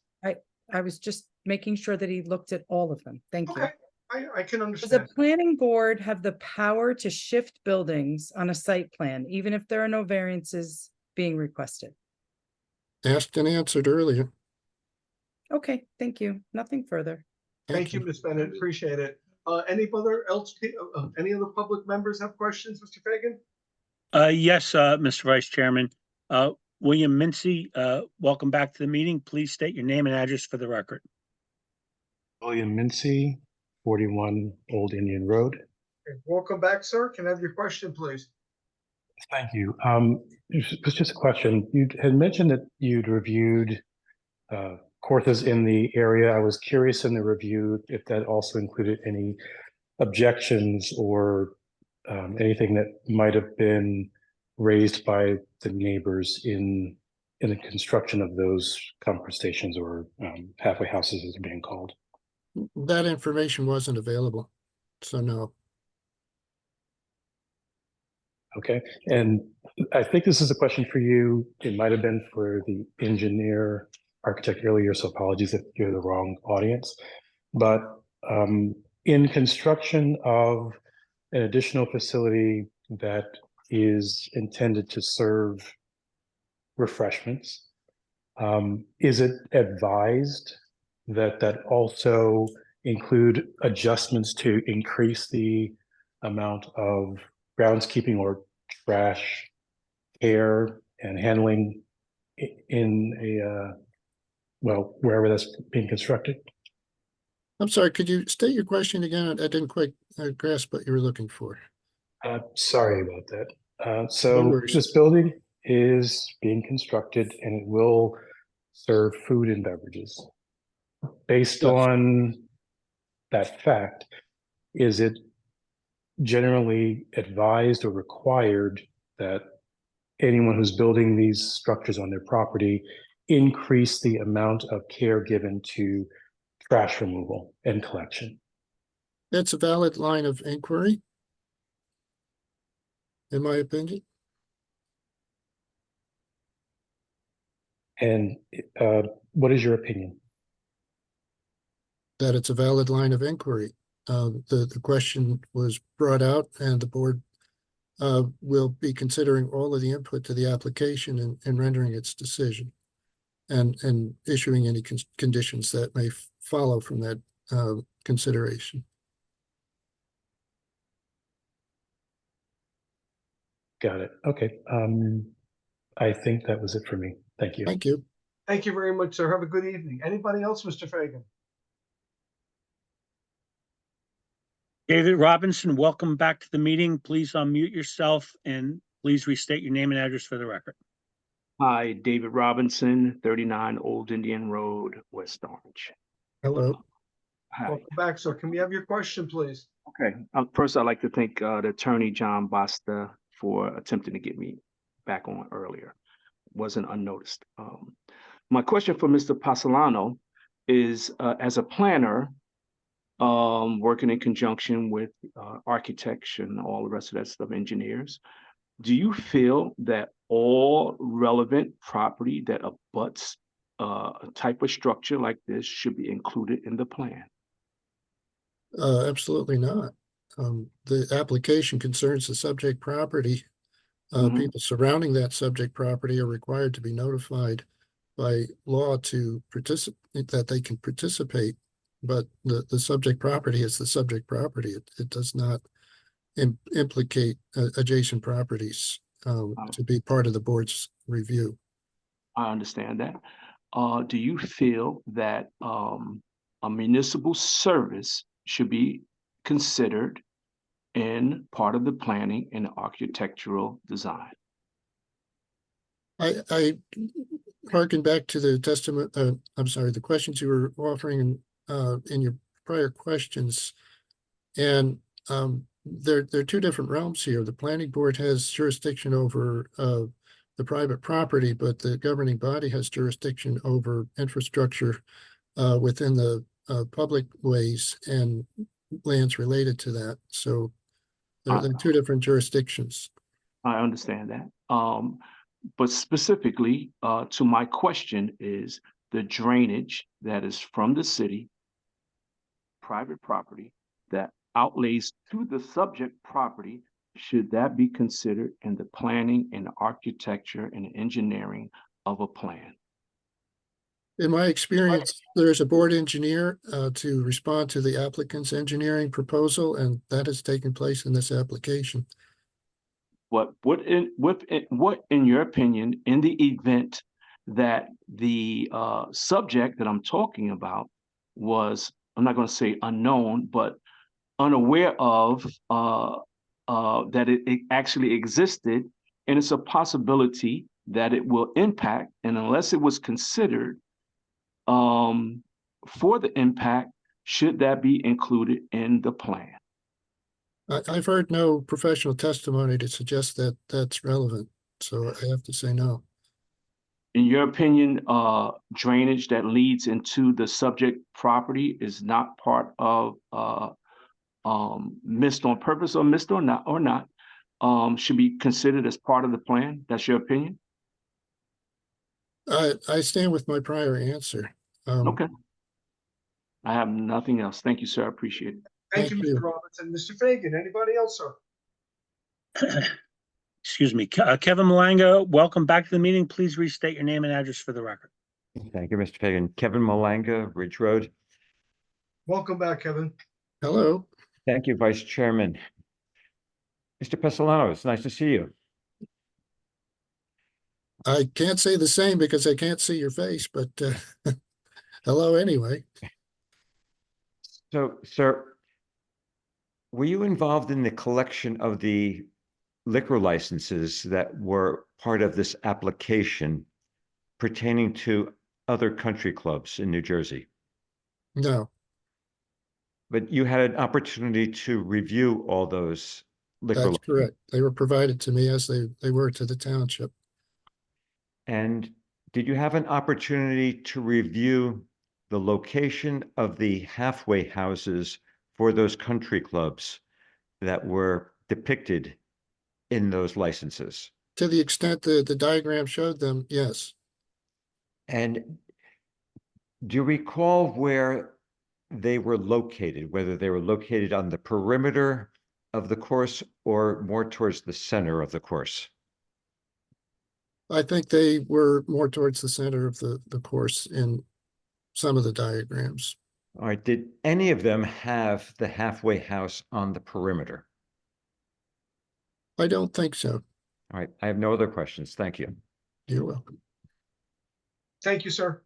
I was just making sure that he looked at all of them. Thank you. Okay, I can Does the understand. planning board have the power to shift buildings on a site plan, even if there are no variances being requested? Asked and answered earlier. Okay, thank you. Nothing further. Thank you, Ms. Bennett, appreciate it. Any other public members have questions, Mr. Fagan? Yes, Mr. Vice Chairman. William Mincy, welcome back to the meeting. Please state your name and address for the record. William Mincy, 41 Old Indian Road. Okay, welcome back, sir. Can I have your question, please? Thank you. It was just a question. You had mentioned that you'd reviewed Corthas in the area. I was curious in the review if that also included any objections or anything that might have been raised by the neighbors in the construction of those comfort stations or halfway houses as they're being called. That information wasn't available, so no. Okay, and I think this is a question for you. It might have been for the engineer architect earlier, so apologies if you're the wrong audience. But in construction of an additional facility that is intended to serve refreshments, is it advised that that also include adjustments to increase the amount of groundskeeping or trash care and handling in a well, wherever that's being constructed? I'm sorry, could you state your question again? I didn't quite grasp what you were looking for. Sorry about that. No So worries. this building is being constructed and it will serve food and beverages. Based on that fact, is it generally advised or required that anyone who's building these structures on their property increase the amount of care given to trash removal and collection? That's a valid line of inquiry, in my opinion. And what is your opinion? That it's a valid line of inquiry. The question was brought out and the board will be considering all of the input to the application and rendering its decision and issuing any conditions that may follow from that consideration. Got it. Okay. I think that was it for me. Thank you. Thank you. Thank you very much, sir. Have a good evening. Anybody else, Mr. Fagan? David Robinson, welcome back to the meeting. Please unmute yourself and please restate your name and address for the record. Hi, David Robinson, 39 Old Indian Road, West Orange. Hello. Hi. Welcome back, sir. Can we have your question, please? Okay. First, I'd like to thank the attorney, John Basta, for attempting to get me back on earlier. Wasn't unnoticed. My question for Mr. Pasolano is, as a planner, working in conjunction with architects and all the rest of that stuff, engineers, do you feel that all relevant property that abuts a type of structure like this should be included in the plan? Absolutely not. The application concerns the subject property. People surrounding that subject property are required to be notified by law to participate, that they can participate. But the subject property is the subject property. It does not implicate adjacent properties to be part of the board's review. I understand that. Do you feel that a municipal service should be considered in part of the planning and architectural design? I harken back to the testament, I'm sorry, the questions you were offering in your prior questions. And there are two different realms here. The planning board has jurisdiction over the private property, but the governing body has jurisdiction over infrastructure within the public ways and lands related to that. So there are two different jurisdictions. I understand that. But specifically, to my question is the drainage that is from the city, private property, that outlays to the subject property, should that be considered in the planning and architecture and engineering of a plan? In my experience, there's a board engineer to respond to the applicant's engineering proposal, and that has taken place in this application. What in your opinion, in the event that the subject that I'm talking about was, I'm not going to say unknown, but unaware of that it actually existed, and it's a possibility that it will impact, and unless it was considered for the impact, should that be included in the plan? I've heard no professional testimony to suggest that that's relevant, so I have to say no. In your opinion, drainage that leads into the subject property is not part of missed on purpose or missed or not, should be considered as part of the plan? That's your opinion? I stand with my prior answer. Okay. I have nothing else. Thank you, sir. I appreciate it. Thank you, Mr. Robinson. Mr. Fagan, anybody else, sir? Excuse me. Kevin Malanga, welcome back to the meeting. Please restate your name and address for the record. Thank you, Mr. Fagan. Kevin Malanga, Ridge Road. Welcome back, Kevin. Hello. Thank you, Vice Chairman. Mr. Pesolano, it's nice to see you. I can't say the same because I can't see your face, but hello anyway. So, sir, were you involved in the collection of the liquor licenses that were part of this application pertaining to other country clubs in New Jersey? No. But you had an opportunity to review all those liquor That's licenses. correct. They were provided to me as they were to the township. And did you have an opportunity to review the location of the halfway houses for those country clubs that were depicted in those licenses? To the extent the diagram showed them, yes. And do you recall where they were located, whether they were located on the perimeter of the course or more towards the center of the course? I think they were more towards the center of the course in some of the diagrams. All right. Did any of them have the halfway house on the perimeter? I don't think so. All right. I have no other questions. Thank you. You're welcome. Thank you, sir.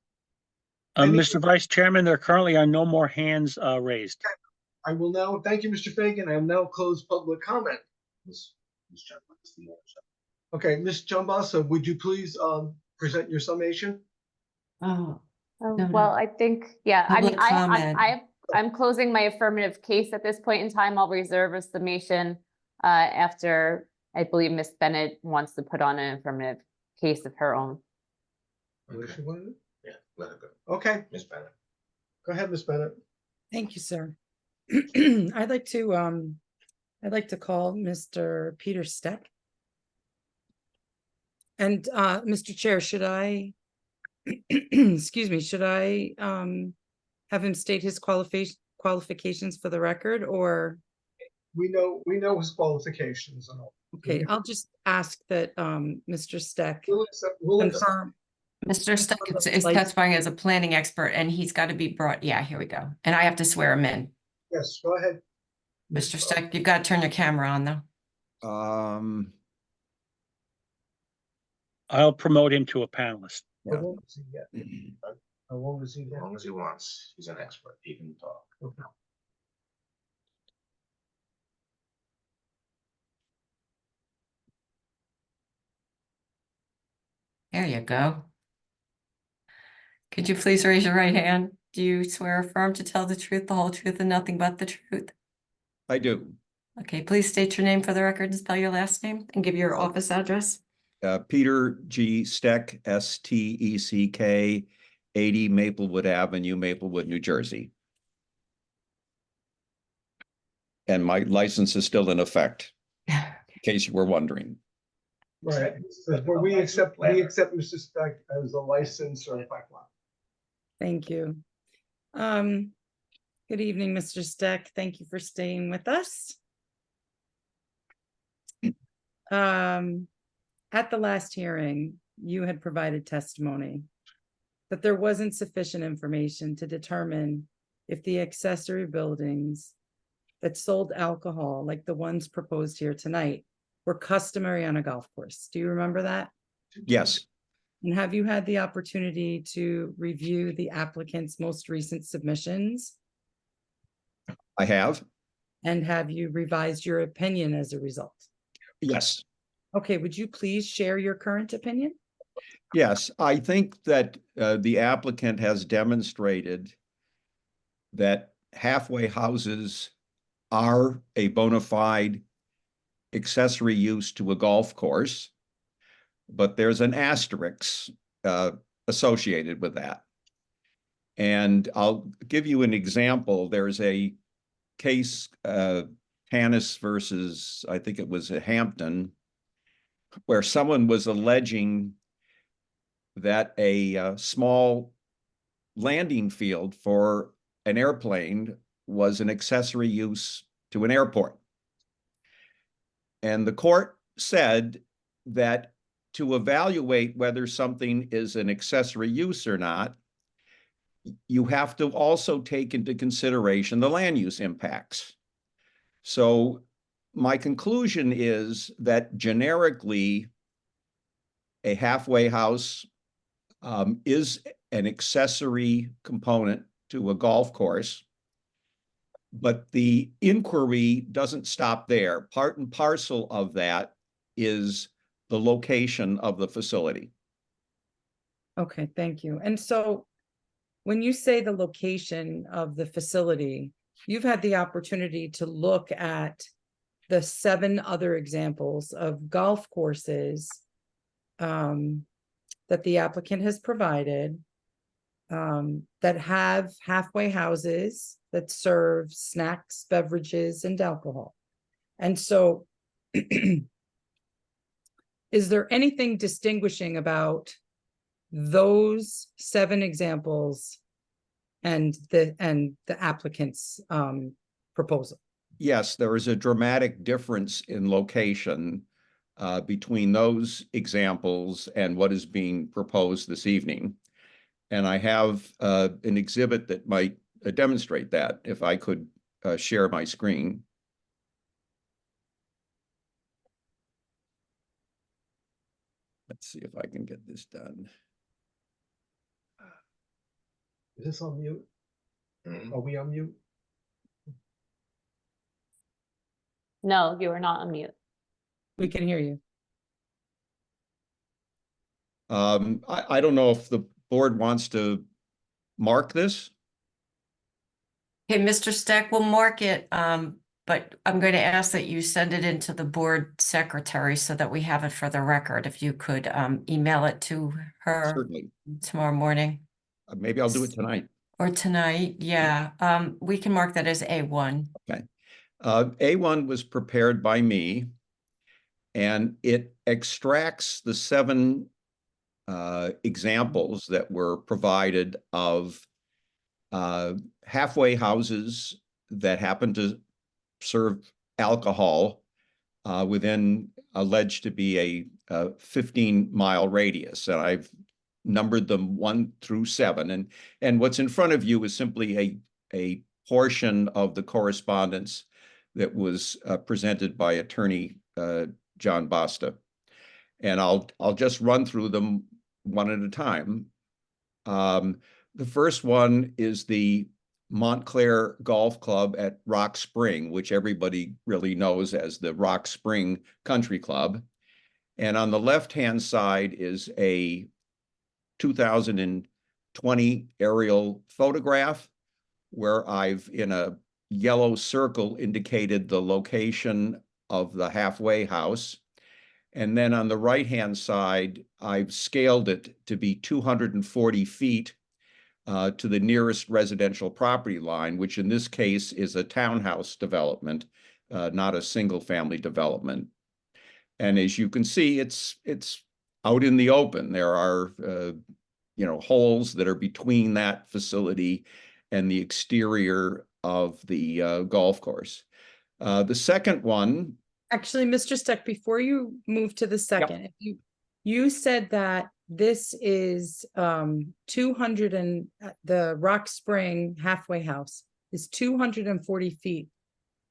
Mr. Vice Chairman, there currently are no more hands raised. I will now, thank you, Mr. Fagan. I will now close public comment. Okay, Ms. Jambasa, would you please present your summation? Oh, Well, I think, yeah, I mean, Public comment. I'm closing my affirmative case at this point in time. I'll reserve a summation after I believe Ms. Bennett wants to put on an affirmative case of her own. Yeah, let her go. Okay, Ms. Bennett. go ahead, Ms. Bennett. Thank you, sir. I'd like to call Mr. Peter Steck. And Mr. Chair, should I excuse me, should I have him state his qualifications for the record, or? We know his qualifications and all. Okay, I'll just ask that Mr. Steck We'll confirm. Mr. Steck is testifying as a planning expert, and he's got to be brought, yeah, here we go. And I have to swear him in. Yes, go ahead. Mr. Steck, you've got to turn your camera on, though. I'll promote him to a panelist. How long does he get? How long does he get? As long as he wants. He's an expert. He can talk. Okay. There you go. Could you please raise your right hand? Do you swear or affirm to tell the truth, the whole truth, and nothing but the truth? I do. Okay, please state your name for the record and spell your last name and give your office address. Peter G. Steck, Steck, 80 Maplewood Avenue, Maplewood, New Jersey. And my license is still in effect, in case you were wondering. Right, but we accept Mr. Speck as a licensed certified plumber. Thank you. Good evening, Mr. Steck. Thank you for staying with us. At the last hearing, you had provided testimony that there wasn't sufficient information to determine if the accessory buildings that sold alcohol, like the ones proposed here tonight, were customary on a golf course. Do you remember that? Yes, And have you had the opportunity to review the applicant's most recent submissions? I have. And have you revised your opinion as a result? Yes. Okay, would you please share your current opinion? Yes, I think that the applicant has demonstrated that halfway houses are a bona fide accessory use to a golf course, but there's an asterisk associated with that. And I'll give you an example. There's a case, Tanis versus, I think it was a Hampton, where someone was alleging that a small landing field for an airplane was an accessory use to an airport. And the court said that to evaluate whether something is an accessory use or not, you have to also take into consideration the land use impacts. So my conclusion is that generically, a halfway house is an accessory component to a golf course, but the inquiry doesn't stop there. Part and parcel of that is the location of the facility. Okay, thank you. And so when you say the location of the facility, you've had the opportunity to look at the 7 other examples of golf courses that the applicant has provided that have halfway houses that serve snacks, beverages, and alcohol. And so is there anything distinguishing about those 7 examples and the applicant's proposal? Yes, there is a dramatic difference in location between those examples and what is being proposed this evening. And I have an exhibit that might demonstrate that, if I could share my screen. Let's see if I can get this done. Is this on mute? Are we on mute? No, you are not on mute. We can hear you. I don't know if the board wants to mark this. Okay, Mr. Steck, we'll mark it, but I'm going to ask that you send it into the board secretary so that we have it for the record. If you could email it to her Certainly. tomorrow morning. Maybe I'll do it tonight. Or tonight, yeah. We can mark that as A1. Okay. A1 was prepared by me, and it extracts the 7 examples that were provided of halfway houses that happen to serve alcohol within alleged to be a 15-mile radius. And I've numbered them 1 through 7. And what's in front of you is simply a portion of the correspondence that was presented by attorney John Basta. And I'll just run through them one at a time. The first one is the Montclair Golf Club at Rock Spring, which everybody really knows as the Rock Spring Country Club. And on the left-hand side is a 2002 20 aerial photograph where I've, in a yellow circle, indicated the location of the halfway house. And then on the right-hand side, I've scaled it to be 240 feet to the nearest residential property line, which in this case is a townhouse development, not a single-family development. And as you can see, it's out in the open. There are holes that are between that facility and the exterior of the golf course. The second one. Actually, Mr. Steck, before you move to the second, you said that this is 200 and the Rock Spring halfway house is 240 feet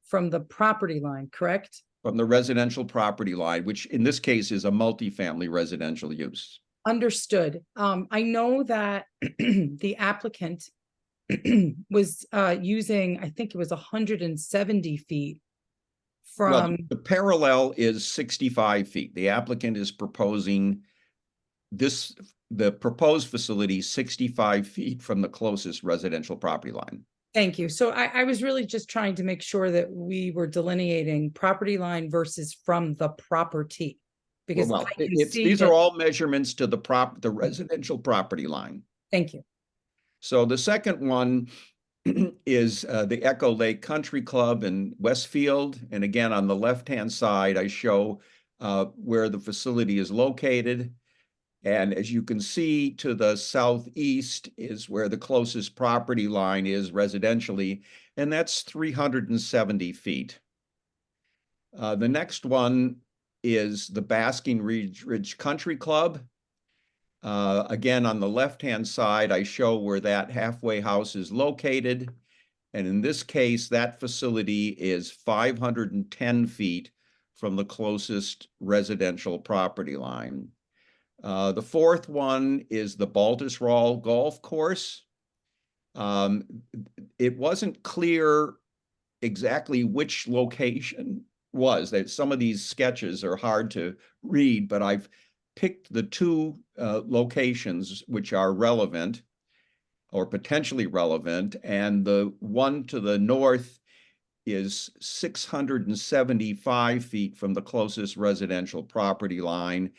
from the property line, correct? From the residential property line, which in this case is a multifamily residential use. Understood. I know that the applicant was using, I think it was 170 feet from. The parallel is 65 feet. The applicant is proposing the proposed facility 65 feet from the closest residential property line. Thank you. So I was really just trying to make sure that we were delineating property line versus from the property. Because Well, I can see these that- are all measurements to the residential property line. Thank you. So the second one is the Echo Lake Country Club in Westfield. And again, on the left-hand side, I show where the facility is located. And as you can see, to the southeast is where the closest property line is residentially, and that's 370 feet. The next one is the Basking Ridge Country Club. Again, on the left-hand side, I show where that halfway house is located. And in this case, that facility is 510 feet from the closest residential property line. The fourth one is the Baltusrol Golf Course. It wasn't clear exactly which location was. That some of these sketches are hard to read, but I've picked the two locations which are relevant or potentially relevant, and the one to the north is 675 feet from the closest residential property line.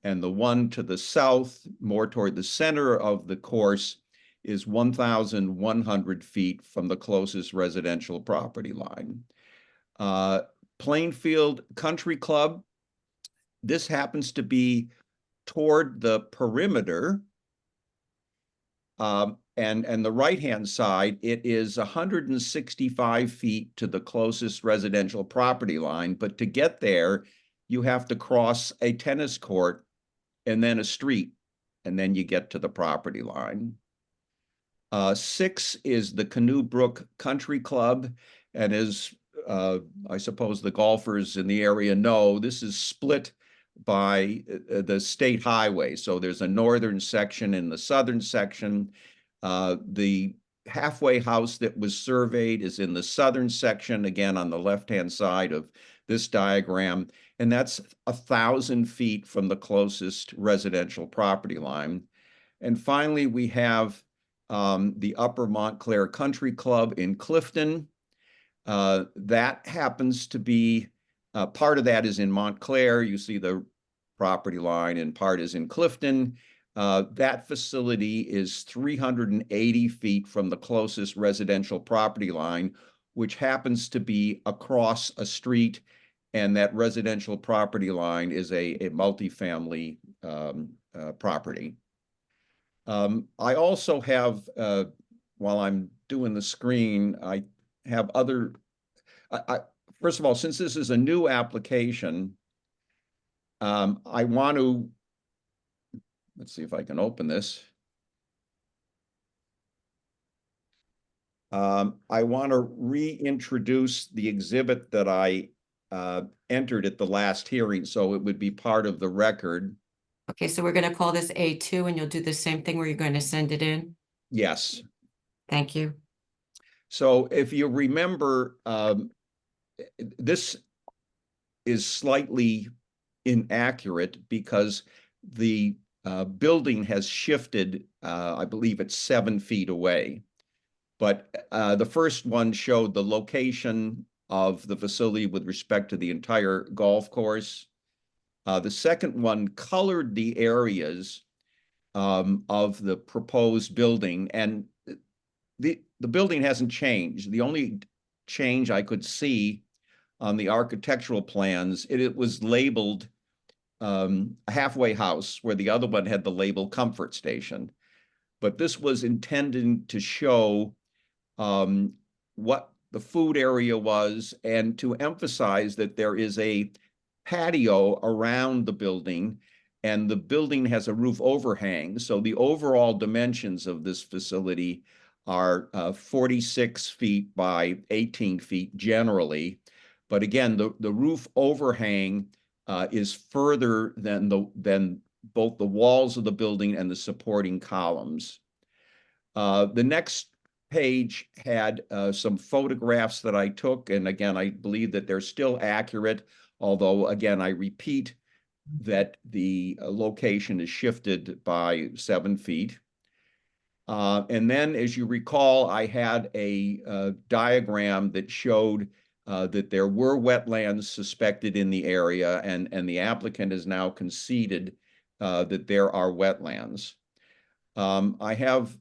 And the one to the south, more toward the center of the course, is 1,100 feet from the closest residential property line. Plainfield Country Club, this happens to be toward the perimeter. And the right-hand side, it is 165 feet to the closest residential property line. But to get there, you have to cross a tennis court and then a street, and then you get to the property line. 6 is the Canoe Brook Country Club, and as I suppose the golfers in the area know, this is split by the state highway. So there's a northern section and the southern section. The halfway house that was surveyed is in the southern section, again on the left-hand side of this diagram, and that's 1,000 feet from the closest residential property line. And finally, we have the Upper Montclair Country Club in Clifton. That happens to be, part of that is in Montclair. You see the property line, and part is in Clifton. That facility is 380 feet from the closest residential property line, which happens to be across a street, and that residential property line is a multifamily property. I also have, while I'm doing the screen, I have other, first of all, since this is a new application, I want to, let's see if I can open this. I want to reintroduce the exhibit that I entered at the last hearing, so it would be part of the record. Okay, so we're gonna call this A2 and you'll do the same thing where you're going to send it in? Yes. Thank you. So if you remember, this is slightly inaccurate because the building has shifted, I believe it's 7 feet away. But the first one showed the location of the facility with respect to the entire golf course. The second one colored the areas of the proposed building, and the building hasn't changed. The only change I could see on the architectural plans, it was labeled a halfway house, where the other one had the label comfort station. But this was intended to show what the food area was, and to emphasize that there is a patio around the building, and the building has a roof overhang. So the overall dimensions of this facility are 46 feet by 18 feet generally. But again, the roof overhang is further than both the walls of the building and the supporting columns. The next page had some photographs that I took, and again, I believe that they're still accurate, although again, I repeat that the location is shifted by 7 feet. And then, as you recall, I had a diagram that showed that there were wetlands suspected in the area, and the applicant has now conceded that there are wetlands. I have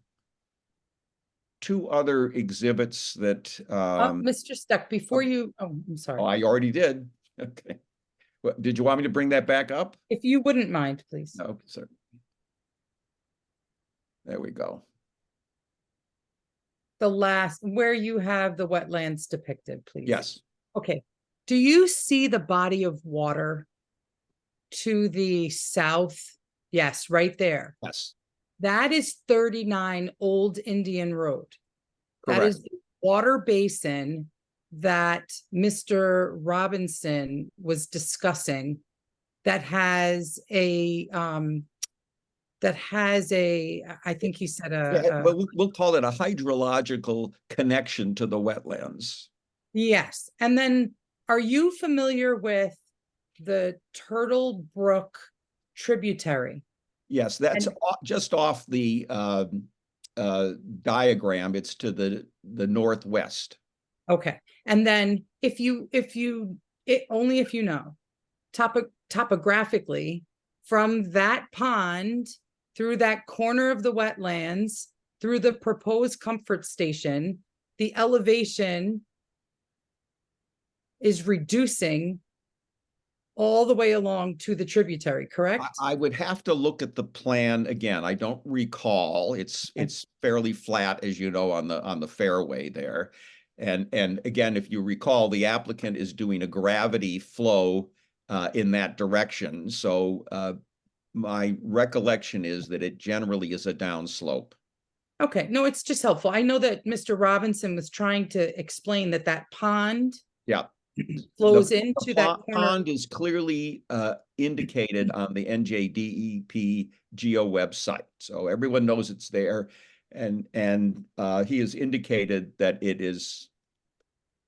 2 other exhibits that. Mr. Stuck, before you, I'm sorry. Oh, I already did. Okay. Well, did you want me to bring that back up? If you wouldn't mind, please. No, sir. There we go. The last, where you have the wetlands depicted, please. Yes. Okay. Do you see the body of water to the south? Yes, right there. Yes. That is 39 Old Indian Road. That is Correct. the water basin that Mr. Robinson was discussing, that has a, I think he said Yeah, but we'll call it a hydrological connection to the wetlands. yes. And then, are you familiar with the Turtle Brook tributary? Yes, that's just off the diagram. It's to the northwest. Okay. And then only if you know, topographically, from that pond through that corner of the wetlands, through the proposed comfort station, the elevation is reducing all the way along to the tributary, correct? I would have to look at the plan again. I don't recall. It's fairly flat, as you know, on the fairway there. And again, if you recall, the applicant is doing a gravity flow in that direction. So my recollection is that it generally is a downslope. Okay, no, it's just helpful. I know that Mr. Robinson was trying to explain that pond Yeah. flows into that corner. Pond is clearly indicated on the NJDEP Geo website. So everyone knows it's there. And he has indicated that it is,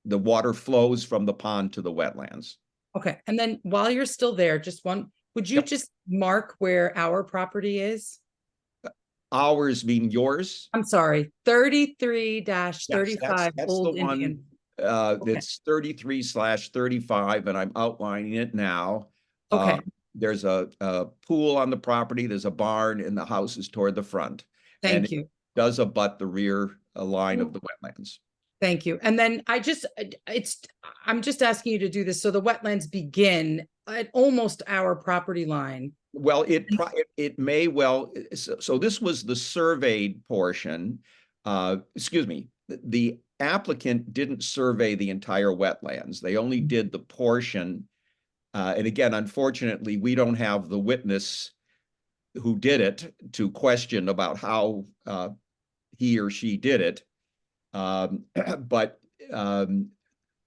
the water flows from the pond to the wetlands. Okay, and then while you're still there, would you just mark where our property is? Ours being yours? I'm sorry, 33-35 That's Old the one Indian. that's 33/35, and I'm outlining it now. Okay. There's a pool on the property, there's a barn, and the house is toward the front. And Thank you. it does abut the rear line of the wetlands. Thank you. And then I'm just asking you to do this. So the wetlands begin at almost our property line. Well, it may well, so this was the surveyed portion. Excuse me, the applicant didn't survey the entire wetlands. They only did the portion. And again, unfortunately, we don't have the witness who did it to question about how he or she did it. But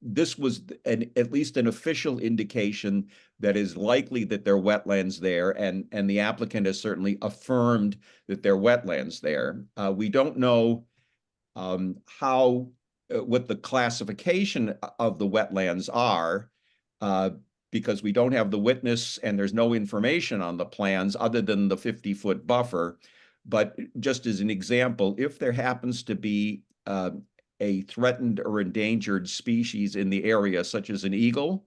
this was at least an official indication that is likely that there are wetlands there, and the applicant has certainly affirmed that there are wetlands there. We don't know what the classification of the wetlands are, because we don't have the witness and there's no information on the plans other than the 50-foot buffer. But just as an example, if there happens to be a threatened or endangered species in the area, such as an eagle,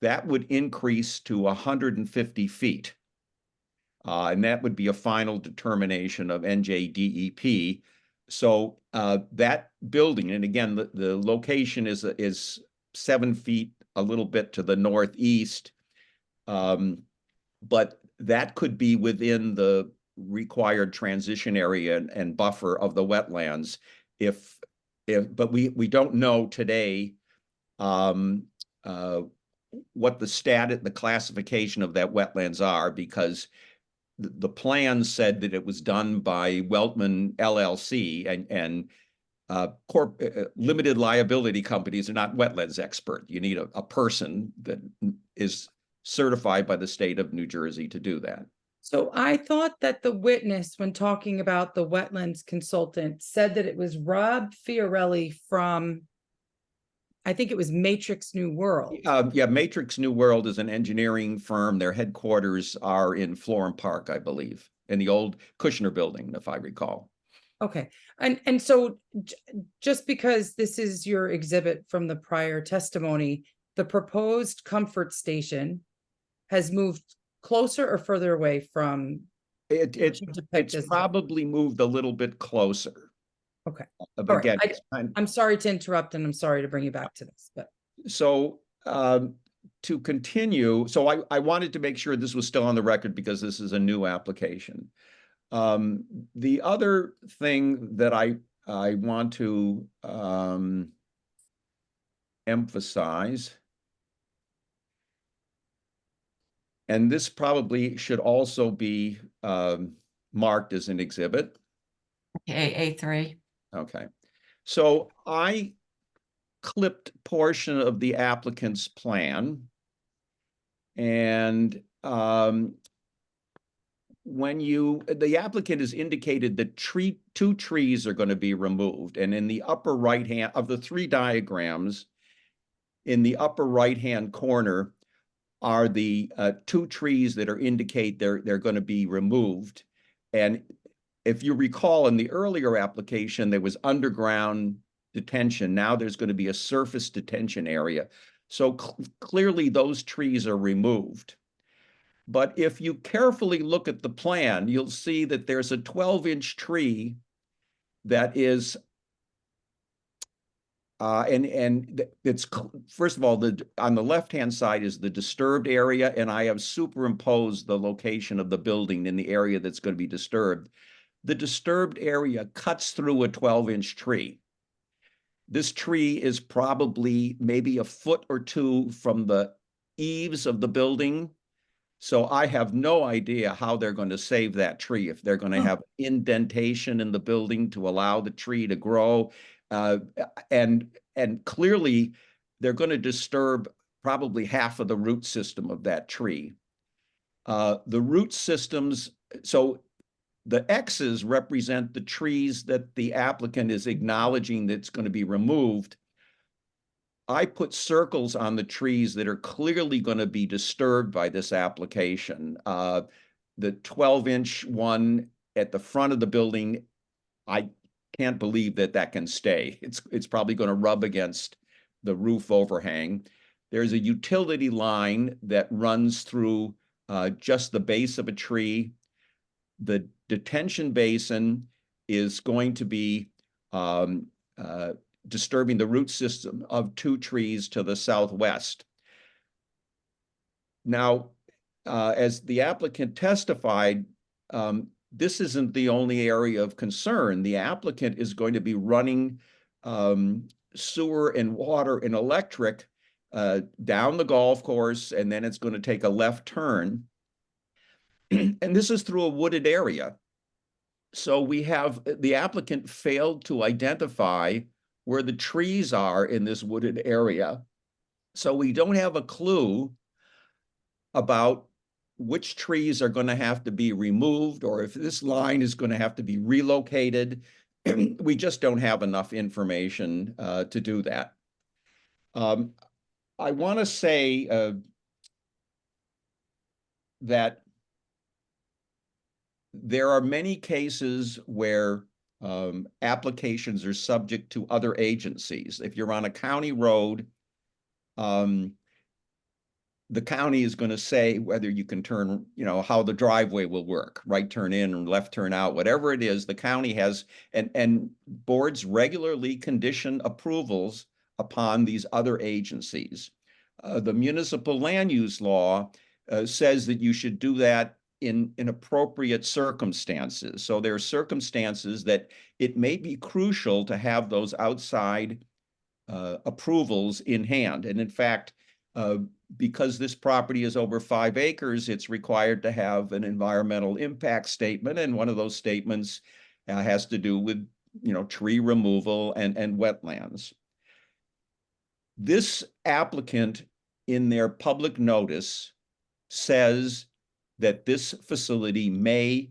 that would increase to 150 feet. And that would be a final determination of NJDEP. So that building, and again, the location is 7 feet, a little bit to the northeast, but that could be within the required transition area and buffer of the wetlands. But we don't know today what the classification of that wetlands are, because the plan said that it was done by Weltman LLC, and limited liability companies are not wetlands expert. You need a person that is certified by the state of New Jersey to do that. So I thought that the witness, when talking about the wetlands consultant, said that it was Rob Fiorelli from, I think it was Matrix New World. Yeah, Matrix New World is an engineering firm. Their headquarters are in Florham Park, I believe, in the old Kushner building, if I recall. Okay, and so just because this is your exhibit from the prior testimony, the proposed comfort station has moved closer or further away from? It's probably moved a little bit closer. Okay. But All right. again, I'm sorry to interrupt, and I'm sorry to bring you back to this, but. So to continue, so I wanted to make sure this was still on the record because this is a new application. The other thing that I want to emphasize, and this probably should also be marked as an exhibit. Okay, A3. Okay. So I clipped portion of the applicant's plan, and the applicant has indicated that two trees are going to be removed, and in the upper right hand of the three diagrams, in the upper right hand corner are the two trees that are indicate they're going to be removed. And if you recall, in the earlier application, there was underground detention. Now there's going to be a surface detention area. So clearly those trees are removed. But if you carefully look at the plan, you'll see that there's a 12-inch tree that is, and it's, first of all, on the left-hand side is the disturbed area, and I have superimposed the location of the building in the area that's going to be disturbed. The disturbed area cuts through a 12-inch tree. This tree is probably maybe a foot or two from the eaves of the building. So I have no idea how they're going to save that tree, if they're going to have indentation in the building to allow the tree to grow. And clearly they're going to disturb probably half of the root system of that tree. The root systems, so the X's represent the trees that the applicant is acknowledging that's going to be removed. I put circles on the trees that are clearly going to be disturbed by this application. The 12-inch one at the front of the building, I can't believe that can stay. It's probably going to rub against the roof overhang. There's a utility line that runs through just the base of a tree. The detention basin is going to be disturbing the root system of two trees to the southwest. Now, as the applicant testified, this isn't the only area of concern. The applicant is going to be running sewer and water and electric down the golf course, and then it's going to take a left turn. And this is through a wooded area. So we have the applicant failed to identify where the trees are in this wooded area. So we don't have a clue about which trees are going to have to be removed, or if this line is going to have to be relocated. We just don't have enough information to do that. I want to say that there are many cases where applications are subject to other agencies. If you're on a county road, the county is going to say whether you can turn, how the driveway will work, right turn in and left turn out, whatever it is, the county has, and boards regularly condition approvals upon these other agencies. The municipal land use law says that you should do that in appropriate circumstances. So there are circumstances that it may be crucial to have those outside approvals in hand. And in fact, because this property is over 5 acres, it's required to have an environmental impact statement. And one of those statements has to do with, tree removal and wetlands. This applicant in their public notice says that this facility may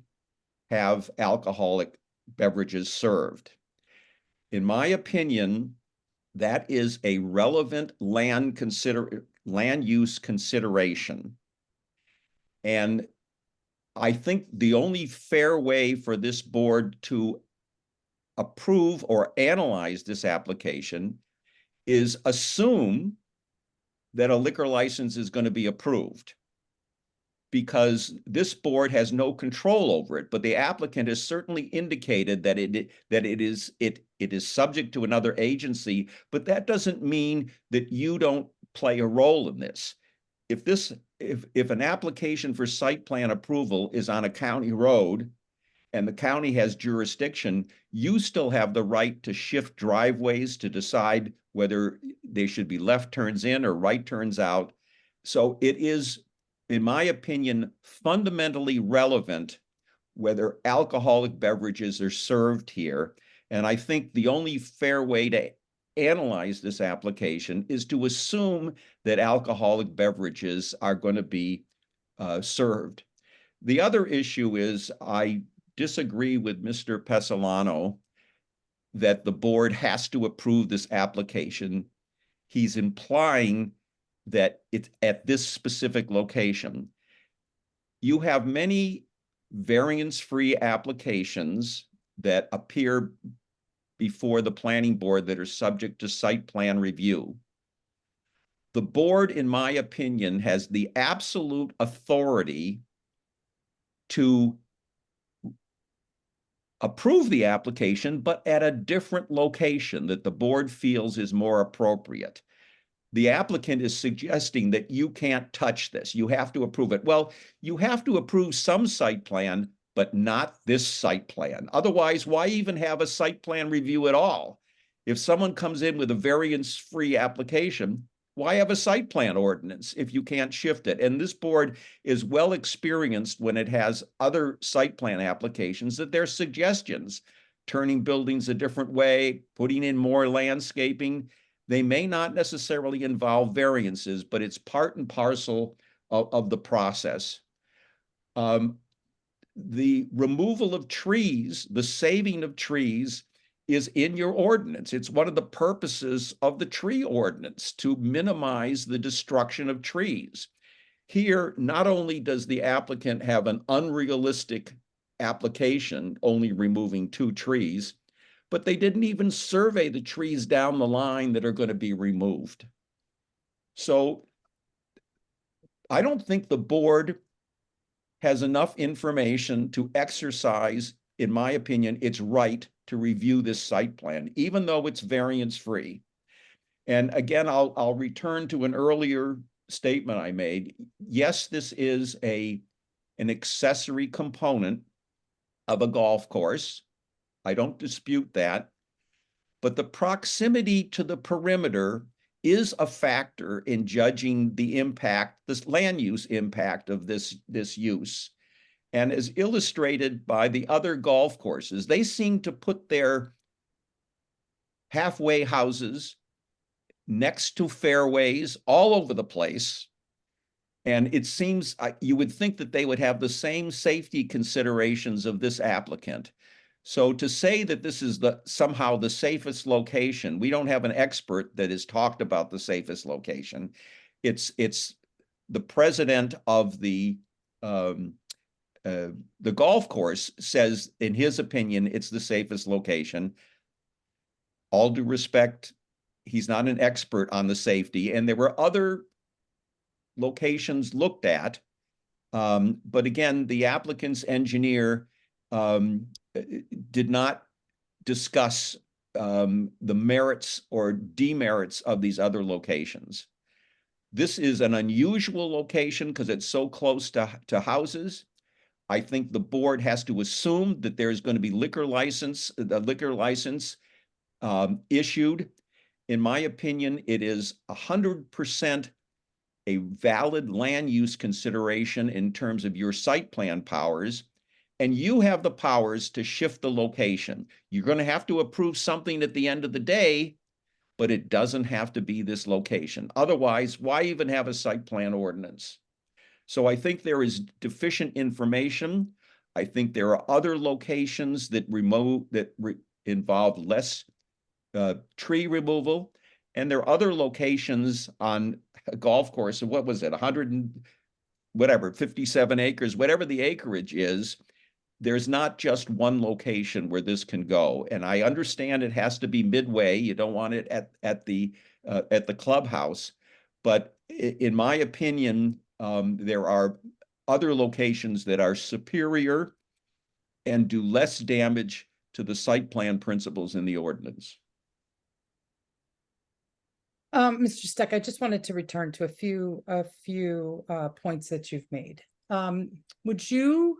have alcoholic beverages served. In my opinion, that is a relevant land use consideration. And I think the only fair way for this board to approve or analyze this application is assume that a liquor license is going to be approved, because this board has no control over it. But the applicant has certainly indicated that it is subject to another agency, but that doesn't mean that you don't play a role in this. If an application for site plan approval is on a county road and the county has jurisdiction, you still have the right to shift driveways to decide whether they should be left turns in or right turns out. So it is, in my opinion, fundamentally relevant whether alcoholic beverages are served here. And I think the only fair way to analyze this application is to assume that alcoholic beverages are going to be served. The other issue is I disagree with Mr. Pesolano that the board has to approve this application. He's implying that it's at this specific location. You have many variance-free applications that appear before the planning board that are subject to site plan review. The board, in my opinion, has the absolute authority to approve the application, but at a different location that the board feels is more appropriate. The applicant is suggesting that you can't touch this. You have to approve it. Well, you have to approve some site plan, but not this site plan. Otherwise, why even have a site plan review at all? If someone comes in with a variance-free application, why have a site plan ordinance if you can't shift it? And this board is well experienced when it has other site plan applications that their suggestions, turning buildings a different way, putting in more landscaping, they may not necessarily involve variances, but it's part and parcel of the process. The removal of trees, the saving of trees is in your ordinance. It's one of the purposes of the tree ordinance to minimize the destruction of trees. Here, not only does the applicant have an unrealistic application, only removing 2 trees, but they didn't even survey the trees down the line that are going to be removed. So I don't think the board has enough information to exercise, in my opinion, its right to review this site plan, even though it's variance-free. And again, I'll return to an earlier statement I made. Yes, this is an accessory component of a golf course. I don't dispute that. But the proximity to the perimeter is a factor in judging the impact, this land use impact of this use. And as illustrated by the other golf courses, they seem to put their halfway houses next to fairways all over the place. And it seems you would think that they would have the same safety considerations of this applicant. So to say that this is somehow the safest location, we don't have an expert that has talked about the safest location. It's the president of the golf course says, in his opinion, it's the safest location. All due respect, he's not an expert on the safety, and there were other locations looked at. But again, the applicant's engineer did not discuss the merits or demerits of these other locations. This is an unusual location because it's so close to houses. I think the board has to assume that there's going to be liquor license issued. In my opinion, it is 100% a valid land use consideration in terms of your site plan powers, and you have the powers to shift the location. You're going to have to approve something at the end of the day, but it doesn't have to be this location. Otherwise, why even have a site plan ordinance? So I think there is deficient information. I think there are other locations that involve less tree removal. And there are other locations on a golf course, and what was it, 57 acres, whatever the acreage is, there's not just one location where this can go. And I understand it has to be midway. You don't want it at the clubhouse. But in my opinion, there are other locations that are superior and do less damage to the site plan principles in the ordinance. Mr. Steck, I just wanted to return to a few points that you've made. Would you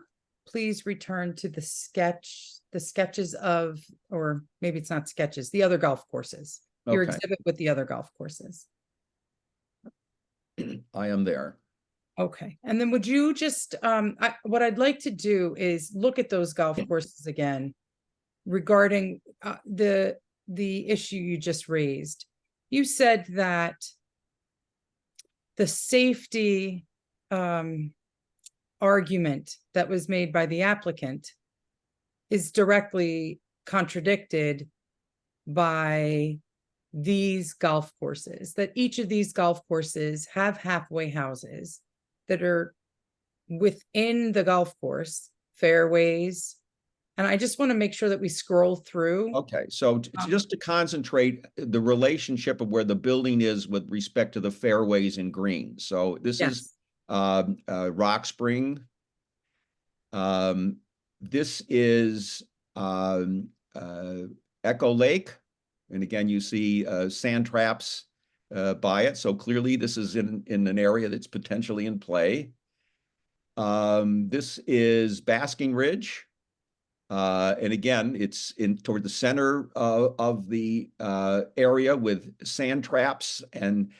please return to the sketches of, or maybe it's not sketches, the other golf courses, your Okay. exhibit with the other golf courses? I am there. Okay, and then would you just, what I'd like to do is look at those golf courses again regarding the issue you just raised. You said that the safety argument that was made by the applicant is directly contradicted by these golf courses, that each of these golf courses have halfway houses that are within the golf course, fairways. And I just want to make sure that we scroll through. Okay, so just to concentrate the relationship of where the building is with respect to the fairways and greens. So this is Rock Spring. This is Echo Lake. And again, you see sand traps by it. So clearly this is in an area that's potentially in play. This is Basking Ridge. And again, it's toward the center of the area with sand traps and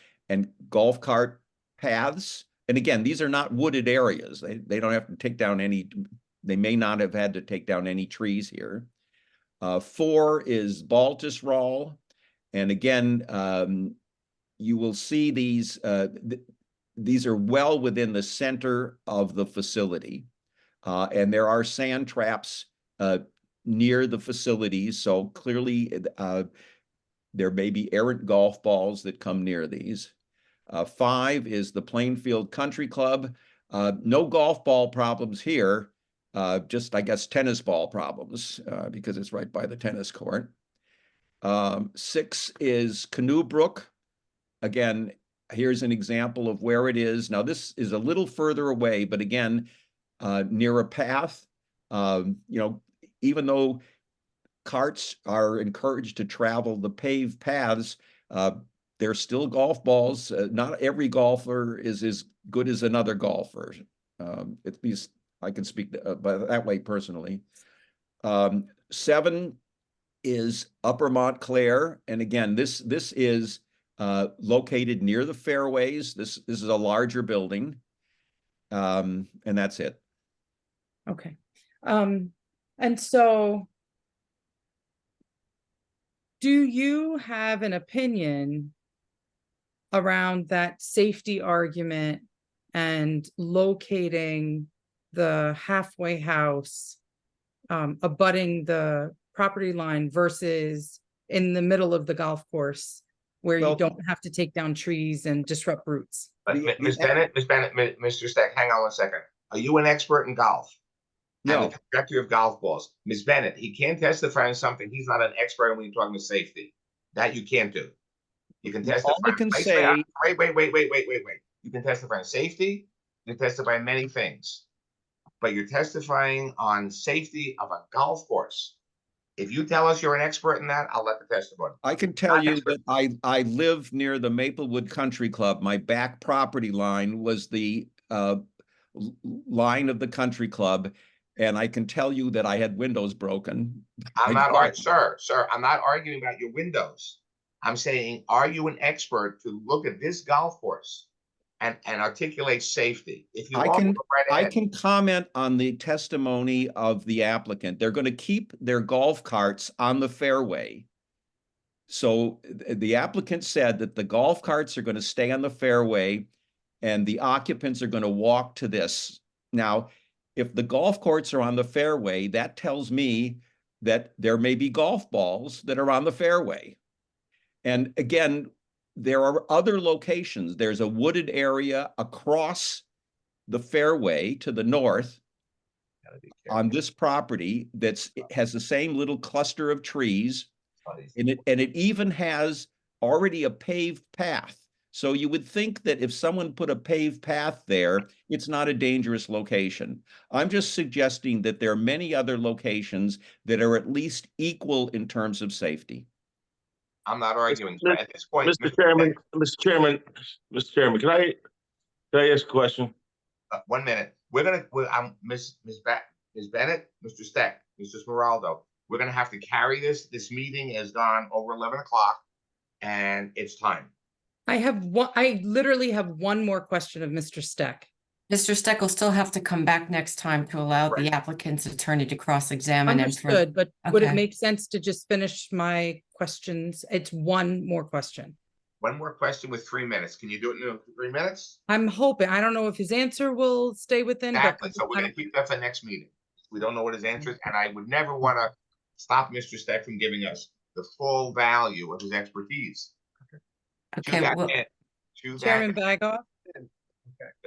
golf cart paths. And again, these are not wooded areas. They don't have to take down any, they may not have had to take down any trees here. 4 is Baltusrol. And again, you will see these are well within the center of the facility. And there are sand traps near the facilities. So clearly there may be errant golf balls that come near these. 5 is the Plainfield Country Club. No golf ball problems here, just I guess tennis ball problems because it's right by the tennis court. 6 is Canoe Brook. Again, here's an example of where it is. Now this is a little further away, but again, near a path. Even though carts are encouraged to travel the paved paths, they're still golf balls. Not every golfer is as good as another golfer. At least I can speak that way personally. 7 is Upper Montclair, and again, this is located near the fairways. This is a larger building, and that's it. Okay. And so do you have an opinion around that safety argument and locating the halfway house abutting the property line versus in the middle of the golf course where you Well- don't have to take down trees and disrupt roots. But The- Ms. the- Bennett, Mr. Stack, hang on one second. Are you an expert in golf? And No, the trajectory of golf balls? Ms. Bennett, he can't testify on something. He's not an expert when you're talking about safety. That you can't do. You can testify. all I can Wait, say, wait. You can testify on safety. You can testify on many things. But you're testifying on safety of a golf course. If you tell us you're an expert in that, I'll let the testimony. I can tell Not you expert. that I live near the Maplewood Country Club. My back property line was the line of the country club. And I can tell you that I had windows broken. I'm I- not, sir, I'm not arguing about your windows. I'm saying, are you an expert to look at this golf course and articulate safety? If you I are, can, go right I ahead. can comment on the testimony of the applicant. They're going to keep their golf carts on the fairway. So the applicant said that the golf carts are going to stay on the fairway and the occupants are going to walk to this. Now, if the golf courts are on the fairway, that tells me that there may be golf balls that are on the fairway. And again, there are other locations. There's a wooded area across the fairway to the north on this property that's has the same little cluster of trees, and it even has already a paved path. So you would think that if someone put a paved path there, it's not a dangerous location. I'm just suggesting that there are many other locations that are at least equal in terms of safety. I'm not arguing. So at this point, Mr. Chairman, can I ask a question? 1 minute. Ms. Bennett, Mr. Steck, Mr. Smeraldo, we're gonna have to carry this. This meeting has gone over 11 o'clock and it's time. I literally have one more question of Mr. Steck. Mr. Steck will still have to come back next time to allow the applicant's attorney to cross-examine him. Understood, but would it Okay. make sense to just finish my questions? It's one more question. One more question with 3 minutes. Can you do it in 3 minutes? I'm hoping, I don't know if his answer will stay within, but Exactly. So we're gonna keep that for next meeting. We don't know what his answer is, and I would never wanna stop Mr. Steck from giving us the full value of his expertise. To Okay, that well, end- to that Chairman end- Bagoff,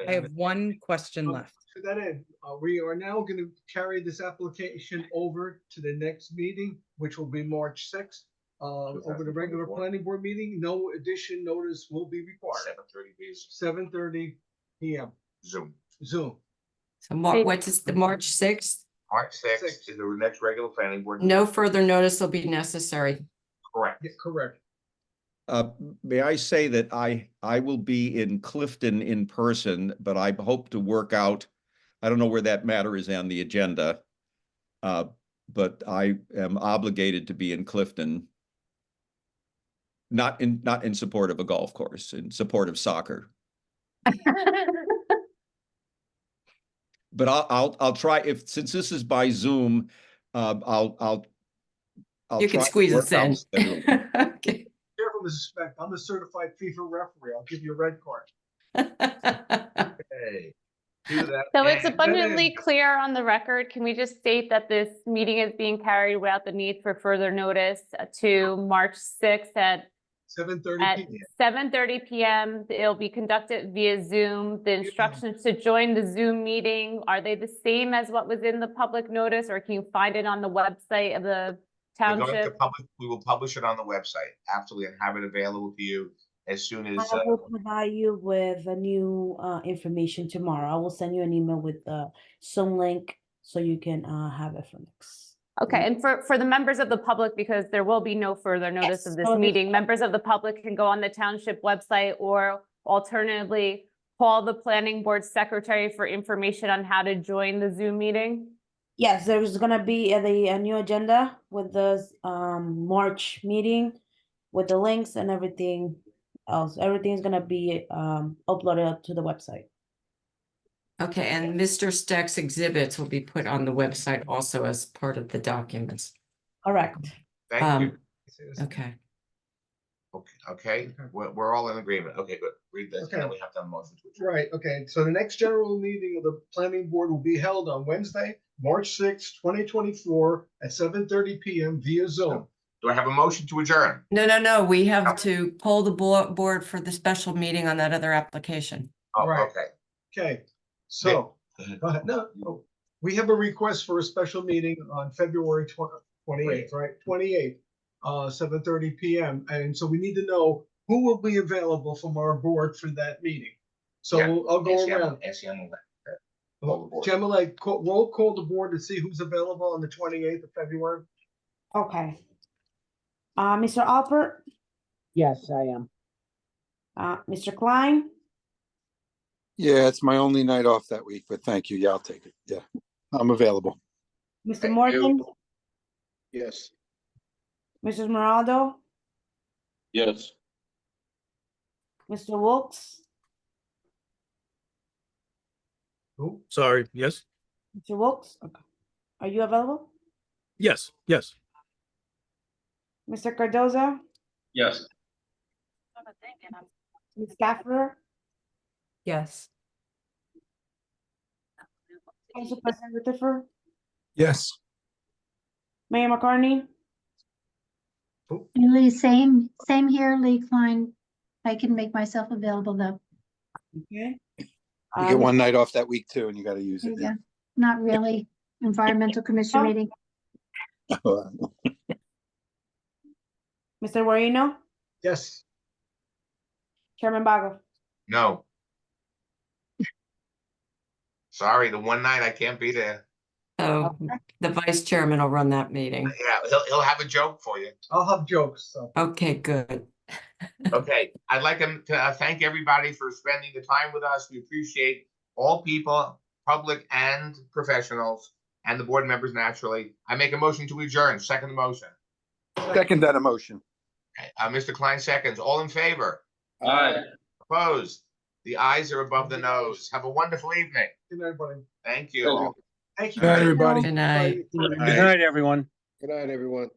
I have one question left. To that end, we are now going to carry this application over to the next meeting, which will be March 6th. Over the regular planning board meeting, no addition notice will be required. 7:30 p.m. 7:30 p.m. Zoom. Zoom. so what's this, the March 6th? March 6th is the next regular planning board. No further notice will be necessary. Correct. Yeah, correct. May I say that I will be in Clifton in person, but I hope to work out, I don't know where that matter is on the agenda. But I am obligated to be in Clifton. Not in support of a golf course, in support of soccer. But I'll try, since this is by Zoom, I'll You can try to squeeze work us out in. scheduling. Okay. Careful, Mrs. Speck. I'm a certified FIFA referee. I'll give you a red card. Okay. To that So it's end- abundantly clear on the record. Can we just state that this meeting is being carried without the need for further notice to March 6th at 7:30 p.m. 7:30 p.m. It'll be conducted via Zoom. The instructions to join the Zoom meeting, are they the same as what was in the public notice, or can you find it on the website of the We're going to township? we will publish it on the website, absolutely, and have it available to you as soon as, I will provide you with a new information tomorrow. I will send you an email with the Zoom link so you can have it for next. Okay, and for the members of the public, because there will be no further notice of this so this- meeting, members of the public can go on the township website or alternatively call the planning board secretary for information on how to join the Zoom meeting. Yes, there's gonna be a new agenda with the March meeting with the links and everything else. Everything's gonna be uploaded to the website. Okay, and Mr. Steck's exhibits will be put on the website also as part of the documents. Correct. thank you. Okay. Okay, we're all in agreement. Okay, good. Read this, and then Okay. we have to have a motion to adjourn. Right, okay, so the next general meeting of the planning board will be held on Wednesday, March 6th, 2024 at 7:30 PM via Zoom. Do I have a motion to adjourn? No, we have to poll the board for the special meeting on that other application. Oh, Right. okay. Okay, so, go ahead. No, we have a request for a special meeting on February 28th, right? 28th, 7:30 PM. And so we need to know who will be available from our board for that meeting. So Yeah, I'll go ACM around. Call the board. Gemma, roll call the board to see who's available on the 28th of February. Okay. Mr. Alpert, Yes, I am. Mr. Klein, Yeah, it's my only night off that week, but thank you. Yeah, I'll take it. Yeah, I'm available. Mr. Morgan, Yes. Mrs. Morado, Yes. Mr. Wilks, Sorry, yes? Mr. Wilks, okay. Are you available? Yes, yes. Mr. Cardoza, Yes. Ms. Gaffer, Yes. Council President Rutherford, Yes. Mayor McCartney, Lee, same here, Lee Klein. I can make myself available though. okay. You get one night off that week too, and you got to use it. Yeah, not really. Environmental Commission meeting. Mr. Guarino, Yes. Chairman Bago. No. Sorry, the one night I can't be there. So the vice chairman will run that meeting. Yeah, he'll have a joke for you. I'll have jokes, so. Okay, good. Okay, I'd like to thank everybody for spending the time with us. We appreciate all people, public and professionals, and the board members naturally. I make a motion to adjourn. Second the motion. Second that emotion. Okay, Mr. Klein seconds. All in favor? Aye. Opposed? The ayes are above the nose. Have a wonderful evening. Good night, everybody. Thank you. Thank you. Good night, everybody. Good night. Good night, everyone. Good night, everyone.